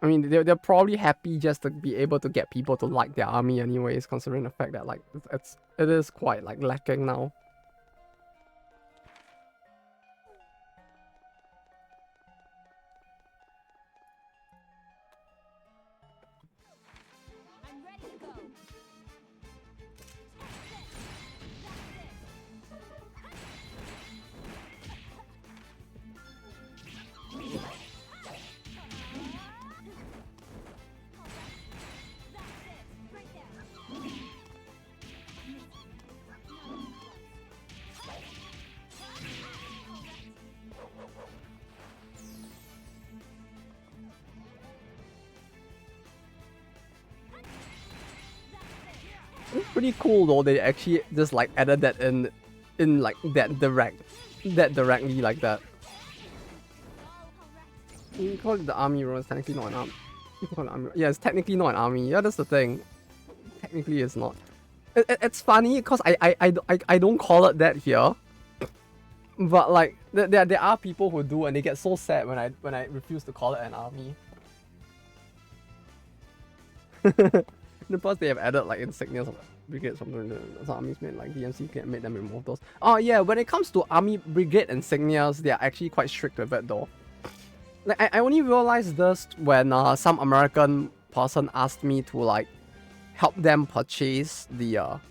I mean, they're probably happy just to be able to get people to like their army anyways, considering the fact that, like, it is quite, like, lacking now. It's pretty cool though, they actually just like added that in like directly like that. You call it the army room, it's technically not an army. You call it army. Yeah, it's technically not an army. Yeah, that's the thing. Technically it's not. It's funny because I don't call it that here. But like there are people who do and they get so sad when I refuse to call it an army. In the past, they have added like insignias of brigades from some armies made like DMC can make them remove those. Oh yeah, when it comes to army brigade insignias, they are actually quite strict with it though. Like I only realized this when some American person asked me to like help them purchase the what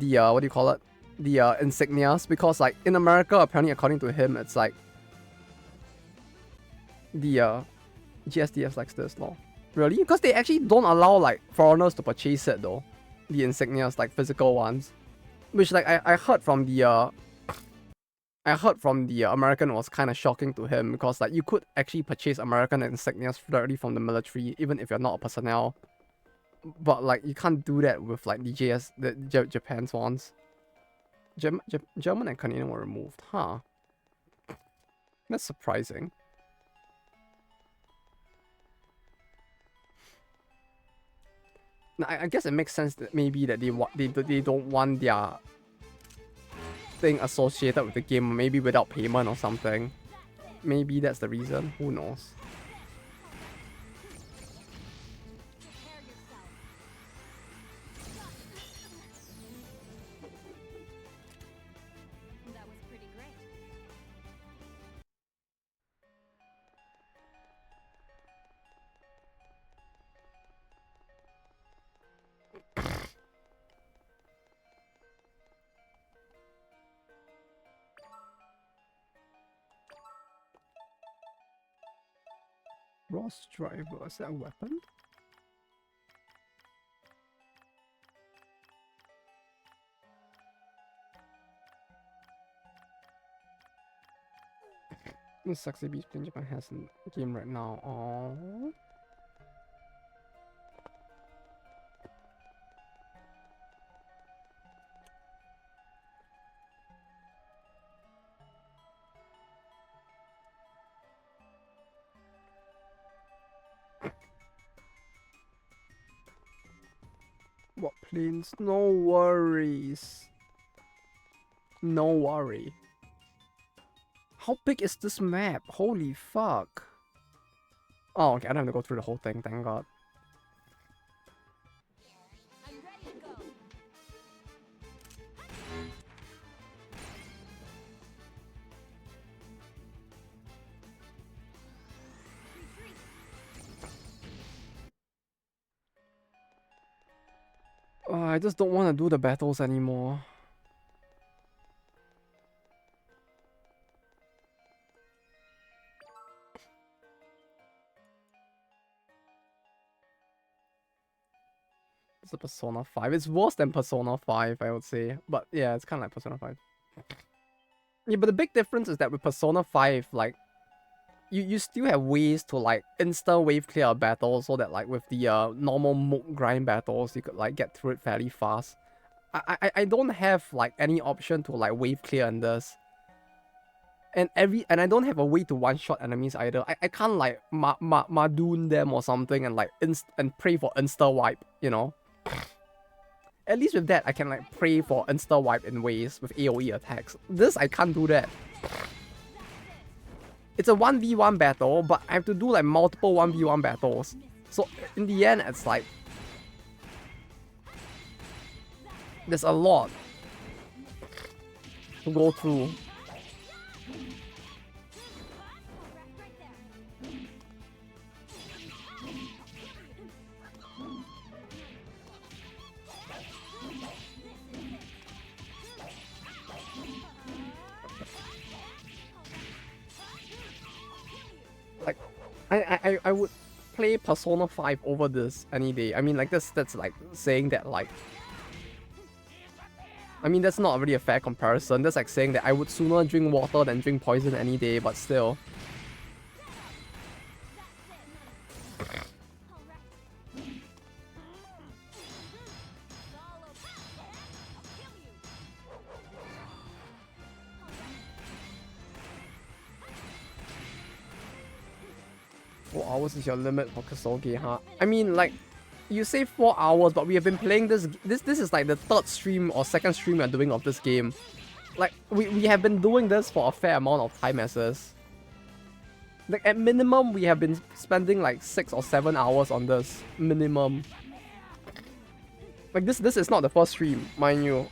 do you call it? The insignias, because like in America apparently according to him it's like the GSDF likes this law. Really? Because they actually don't allow like foreigners to purchase it though. The insignias, like physical ones. Which like I heard from the American was kind of shocking to him, because like you could actually purchase American insignias directly from the military even if you're not a personnel. but like you can't do that with like the Japan's ones. German and Canadian were removed, huh? That's surprising. Now, I guess it makes sense that maybe that they don't want their thing associated with the game, maybe without payment or something. Maybe that's the reason. Who knows? That was pretty great. Ross driver, is that a weapon? This sexy beach playing Japan has in game right now. Aww. What planes? No worries. No worry. How big is this map? Holy fuck. Oh, okay, I don't have to go through the whole thing, thank god. I'm ready to go. Retreat. I just don't want to do the battles anymore. It's a Persona 5. It's worse than Persona 5, I would say. But yeah, it's kind of like Persona 5. Yeah, but the big difference is that with Persona 5, like, you still have ways to, like, insta-wave clear a battle so that, like, with the normal mook grind battles, you could, like, get through it fairly fast. I don't have, like, any option to, like, wave clear in this. And I don't have a way to one-shot enemies either. I can't, like, Madoon them or something and, like, and pray for insta-wipe, you know? At least with that, I can, like, pray for insta-wipe in ways with AoE attacks. This, I can't do that. It's a 1v1 battle, but I have to do, like, multiple 1v1 battles. So, in the end, it's like... there's a lot to go through. Like, I would play Persona 5 over this any day. I mean, like, that's like saying that, like... I mean, that's not really a fair comparison. That's like saying that I would sooner drink water than drink poison any day, but still. Four hours is your limit for Kugoge, huh? I mean, like, you say 4 hours, but we have been playing this is like the third stream or second stream we're doing of this game. Like, we have been doing this for a fair amount of time as is. Like, at minimum, we have been spending like 6 or 7 hours on this. Minimum. Like, this is not the first stream, mind you.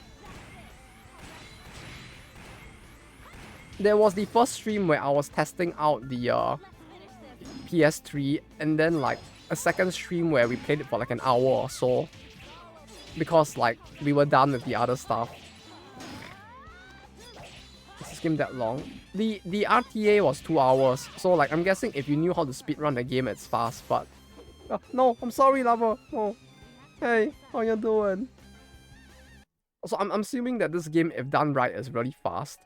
There was the first stream where I was testing out the PS3, and then like a second stream where we played it for like an hour or so, because like we were done with the other stuff. Is this game that long? The RTA was 2 hours, so like I'm guessing if you knew how to speedrun the game, it's fast. But no, I'm sorry, lover. Oh, hey, how you doing? So I'm assuming that this game, if done right, is really fast.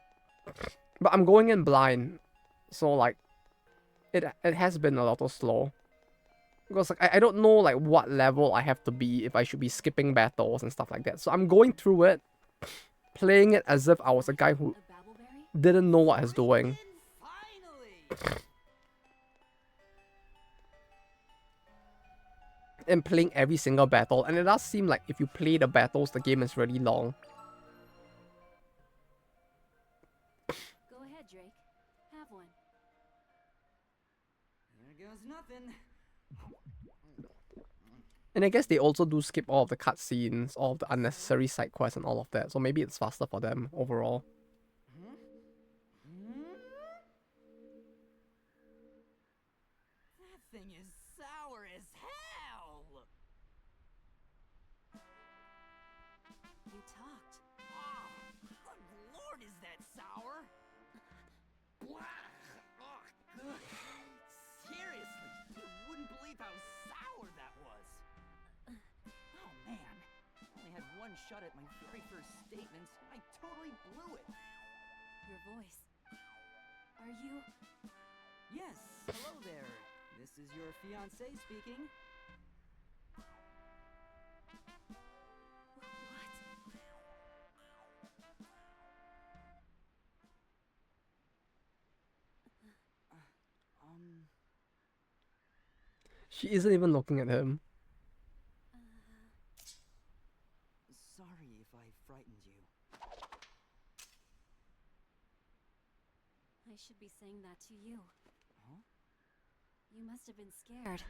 But I'm going in blind, so like it has been a little slow. Because like, I don't know like what level I have to be if I should be skipping battles and stuff like that. So I'm going through it, playing it as if I was a guy who didn't know what I was doing. And playing every single battle, and it does seem like if you play the battles, the game is really long. Go ahead, Drake. Have one. There goes nothing. And I guess they also do skip all of the cutscenes, all of the unnecessary side quests and all of that, so maybe it's faster for them overall. That thing is sour as hell! You talked. Oh, good lord, is that sour? Seriously, you wouldn't believe how sour that was. Oh man, I only had one shot at my very first statements. I totally blew it. Your voice. Are you... Yes, hello there. This is your fiancé speaking. She isn't even looking at him. Sorry if I frightened you. I should be saying that to you. Huh? You must have been scared,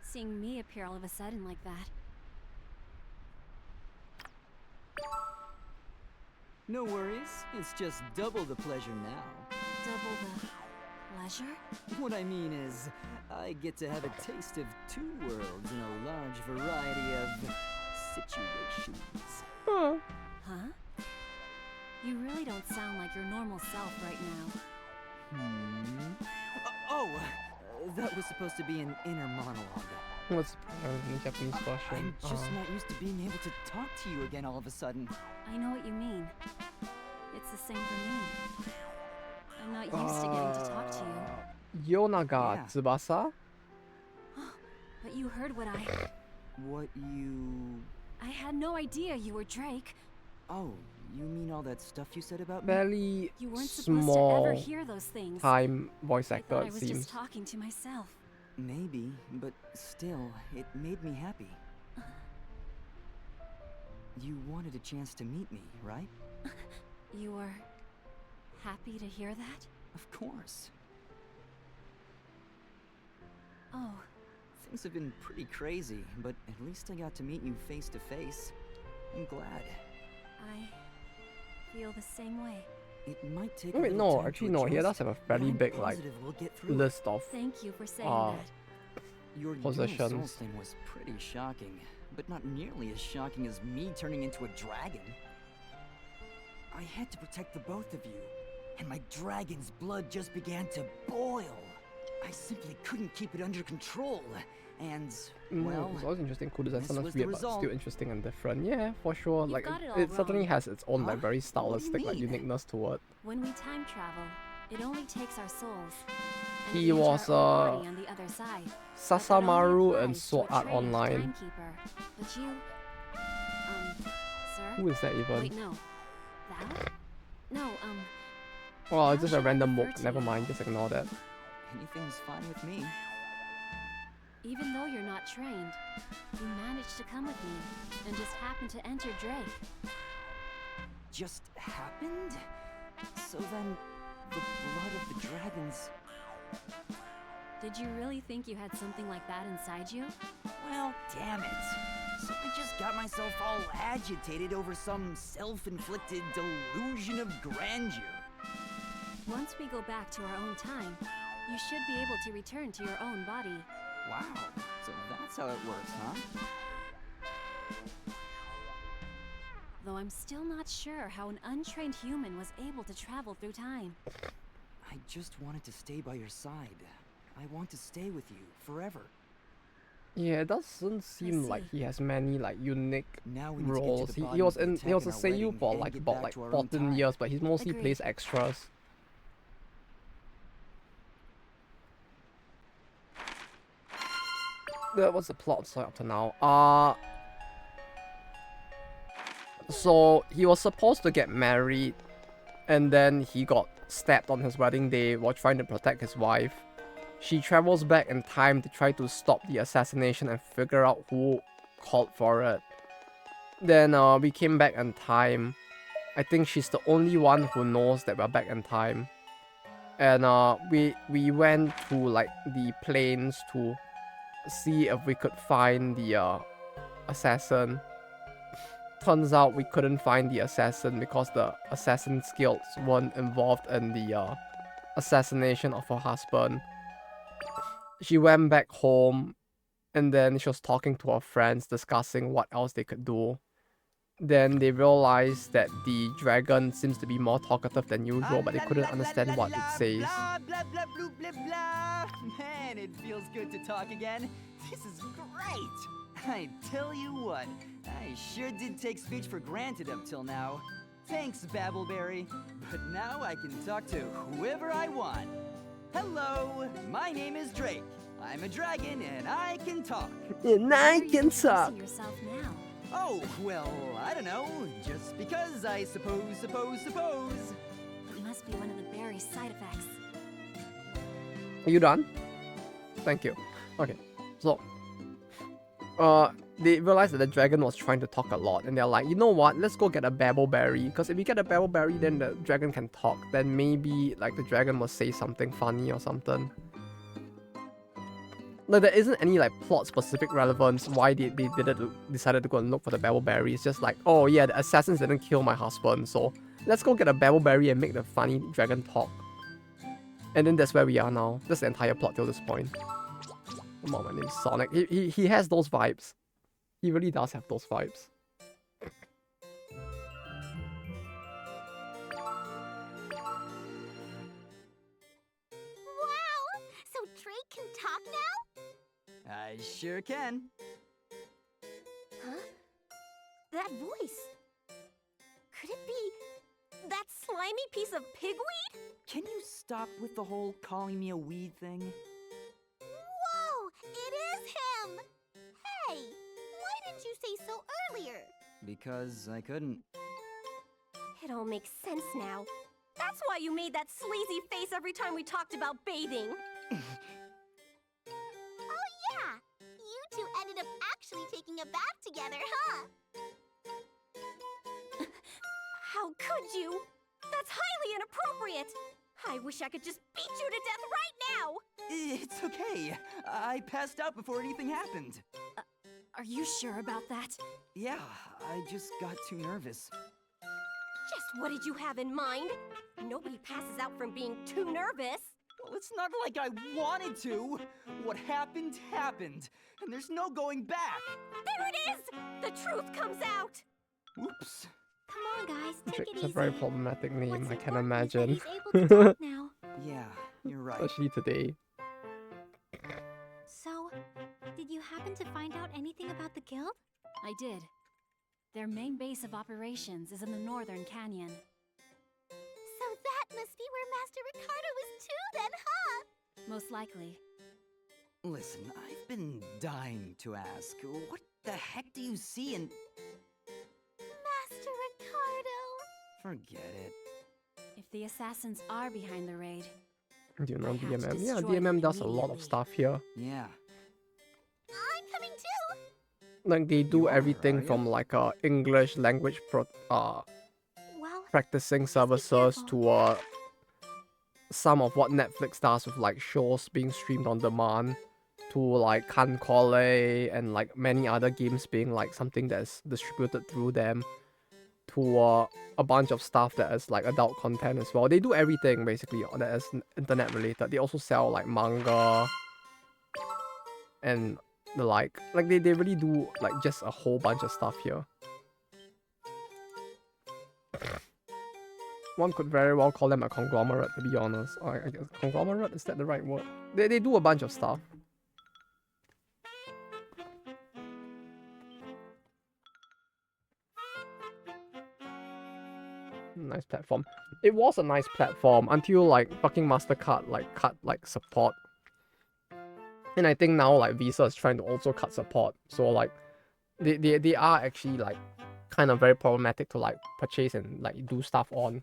seeing me appear all of a sudden like that. No worries, it's just double the pleasure now. Double the pleasure? What I mean is, I get to have a taste of two worlds in a large variety of situations. Huh? You really don't sound like your normal self right now. That was supposed to be an inner monologue. What's the Japanese version? I'm just not used to being able to talk to you again all of a sudden. I know what you mean. It's the same for me. I'm not used to getting to talk to you. Yonaga Tsubasa? But you heard what What you... I had no idea you were Drake. Oh, you mean all that stuff you said about me? Fairly You weren't supposed small to ever hear those things. time voice I actor, thought I it was seems. just talking to myself. Maybe, but still, it made me happy. You wanted a chance to meet me, right? You were happy to hear that? Of course. Oh. Things have been pretty crazy, but at least I got to meet you face to face. I'm glad. I feel the same way. It might take Wait, no, actually no, he does have a very big like list of Thank you for saying that. Your possessions. thing was pretty shocking, but not nearly as shocking as me turning into a dragon. I had to protect the both of you, and my dragon's blood just began to boil. I simply couldn't keep it under control, and, well, it's always interesting. Cool design, this sometimes was the weird, but result. still interesting and different. Yeah, for sure. You've like got it all it certainly wrong. has its own like very What do you stylistic like mean? uniqueness to it. When we time travel, it only takes our souls. And He each was our own body on the other side. But that only Sasamaru and applies to Sword a Art trained Online. timekeeper. But you, sir? Who is that even? Wait, no. That? No, Well, it's just a should I random refer book. to Never you? mind, just ignore that. anything's fine with me. even though you're not trained, you managed to come with me and just happened to enter Drake. Just happened? So then, the blood of the dragons... Did you really think you had something like that inside you? Well, damn it. So I just got myself all agitated over some self-inflicted delusion of grandeur. Once we go back to our own time, you should be able to return to your own body. Wow, so that's how it works, huh? Though I'm still not sure how an untrained human was able to travel through time. I just wanted to stay by your side. I want to stay with you forever. Yeah, it doesn't seem like he has many like unique Now we need to get to roles. the He bottom was of the in attack he was a in our seiyuu wedding for and like get about back like to our own 14 time. years, but he mostly Agreed. plays extras. That was the plot story up to now. So he was supposed to get married, and then he got stabbed on his wedding day while trying to protect his wife. She travels back in time to try to stop the assassination and figure out who called for it. Then we came back in time. I think she's the only one who knows that we're back in time. And we went to like the plains to see if we could find the assassin. Turns out we couldn't find the assassin because the assassin's guilds weren't involved in the assassination of her husband. She went back home, and then she was talking to her friends, discussing what else they could do. Then they realized that the dragon seems to be more talkative than usual, but they couldn't understand what it says. Blah, blah, blah, blah, blah, blah. Man, it feels good to talk again. This is great. I tell you what, I sure did take speech for granted up till now. Thanks, Babbleberry. But now I can talk to whoever I want. Hello, my name is Drake. I'm a dragon and I can talk. And I can talk. Yourself now. Oh, well, I don't know. Just because, I suppose. It must be one of the berry's side effects. Are you done? Thank you. Okay, so they realized that the dragon was trying to talk a lot, and they're like, you know what? Let's go get a babbleberry, because if we get a babbleberry, then the dragon can talk. Then maybe like the dragon will say something funny or something. Like there isn't any like plot specific relevance why they decided to go and look for the babbleberry. It's just like, oh yeah, the assassins didn't kill my husband, so let's go get a babbleberry and make the funny dragon talk. And then that's where we are now. That's the entire plot till this point. Come on, my name's Sonic. He has those vibes. He really does have those vibes. Wow! So Drake can talk now? I sure can. Huh? That voice. Could it be that slimy piece of pigweed? Can you stop with the whole calling me a weed thing? Whoa! It is him! Hey! Why didn't you say so earlier? Because I couldn't. It all makes sense now. That's why you made that sleazy face every time we talked about bathing. Oh yeah! You two ended up actually taking a bath together, huh? How could you? That's highly inappropriate. I wish I could just beat you to death right now. It's okay. I passed out before anything happened. Are you sure about that? Yeah, I just got too nervous. Just what did you have in mind? Nobody passes out from being too nervous. Well, it's not like I wanted to. What happened, happened. And there's no going back. There it is! The truth comes out! Oops. Come on, guys, take Drake's it a easy. very problematic name, What's I can important is that imagine. he's able to talk now. Yeah, you're right. Especially today. So, did you happen to find out anything about the guild? I did. Their main base of operations is in the northern canyon. So that must be where Master Ricardo is too then, huh? Most likely. Listen, I've been dying to ask, what the heck do you see in... Master Ricardo! Forget it. If the assassins are behind the raid, Do you know I have to DMM? Yeah, destroy them DMM does a lot of immediately. stuff here. Yeah. I'm coming too! Like they do You are, everything are ya? from like English language Well, practicing services to some of what Netflix does with like shows being streamed on demand, to like Kankole and like many other games being like something that's distributed through them, to a bunch of stuff that is like adult content as well. They do everything basically that is internet related. They also sell like manga and the like they really do like just a whole bunch of stuff here. One could very well call them a conglomerate, to be honest. I guess conglomerate, is that the right word? They do a bunch of stuff. Nice platform. It was a nice platform until like fucking MasterCard like cut like support. And I think now like Visa is trying to also cut support. So like they are actually like kind of very problematic to like purchase and like do stuff on.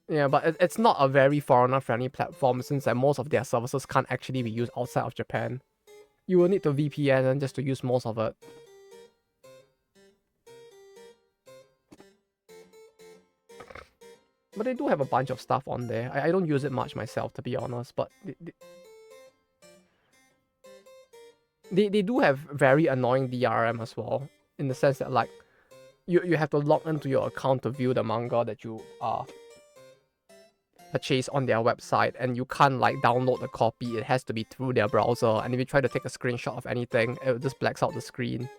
Yeah, but it's not a very foreigner friendly platform since like most of their services can't actually be used outside of Japan. You will need to VPN and just to use most of it. But they do have a bunch of stuff on there. I don't use it much myself, to be honest, but they do have very annoying DRM as well, in the sense that like you have to log into your account to view the manga that you purchase on their website, and you can't like download the copy. It has to be through their browser, and if you try to take a screenshot of anything, it just blacks out the screen.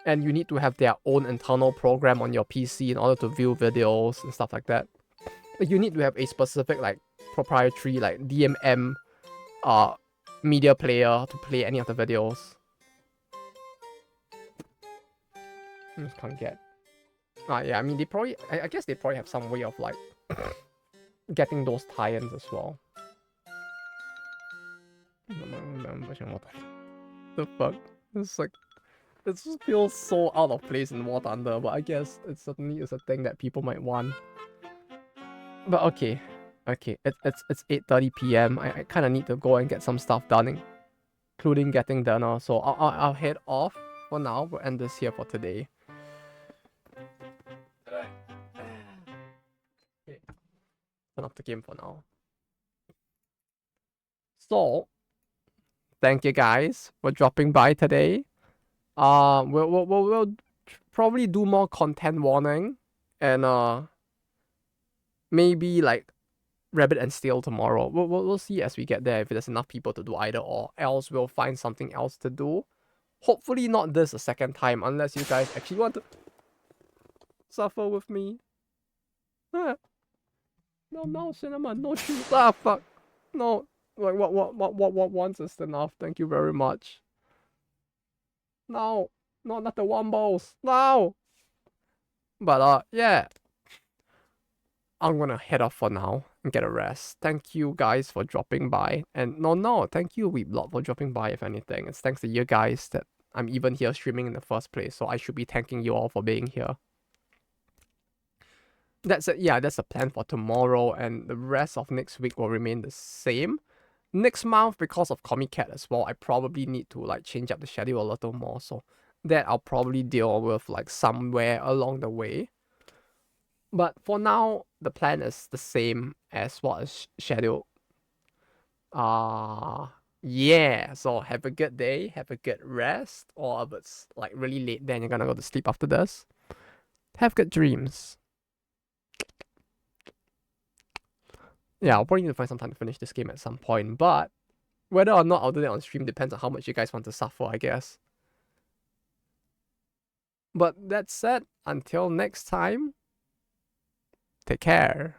And you need to have their own internal program on your PC in order to view videos and stuff like that. Like you need to have a specific like proprietary like DMM media player to play any of the videos. I just can't get. Yeah, I mean they probably I guess they probably have some way of like getting those tie-ins as well. The fuck? It's like it just feels so out of place in War Thunder, but I guess it certainly is a thing that people might want. But okay, it's 8:30 p.m. I kind of need to go and get some stuff done, including getting dinner. So I'll head off for now. We'll end this here for today. Okay, turn off the game for now. So, thank you guys for dropping by today. We'll probably do more content warning and maybe like Rabbit and Steel tomorrow. We'll see as we get there if there's enough people to do either or. Else we'll find something else to do. Hopefully not this a second time, unless you guys actually want to suffer with me. No cinnamon, no shoes. Ah fuck. No. Like what once is enough. Thank you very much. No, not the wombos. No. But yeah. I'm gonna head off for now and get a rest. Thank you guys for dropping by. And no, thank you Weeblot for dropping by if anything. It's thanks to you guys that I'm even here streaming in the first place. So I should be thanking you all for being here. That's it. Yeah, that's the plan for tomorrow, and the rest of next week will remain the same. Next month, because of Comic Cat as well, I probably need to like change up the schedule a little more. So that I'll probably deal with like somewhere along the way. But for now, the plan is the same as what is scheduled. Yeah. So have a good day, have a good rest, or if it's like really late, then you're gonna go to sleep after this. Have good dreams. Yeah, I'll probably need to find some time to finish this game at some point, but whether or not I'll do that on stream depends on how much you guys want to suffer, I guess. But that said, until next time, take care,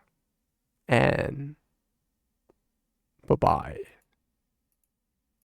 and bye-bye.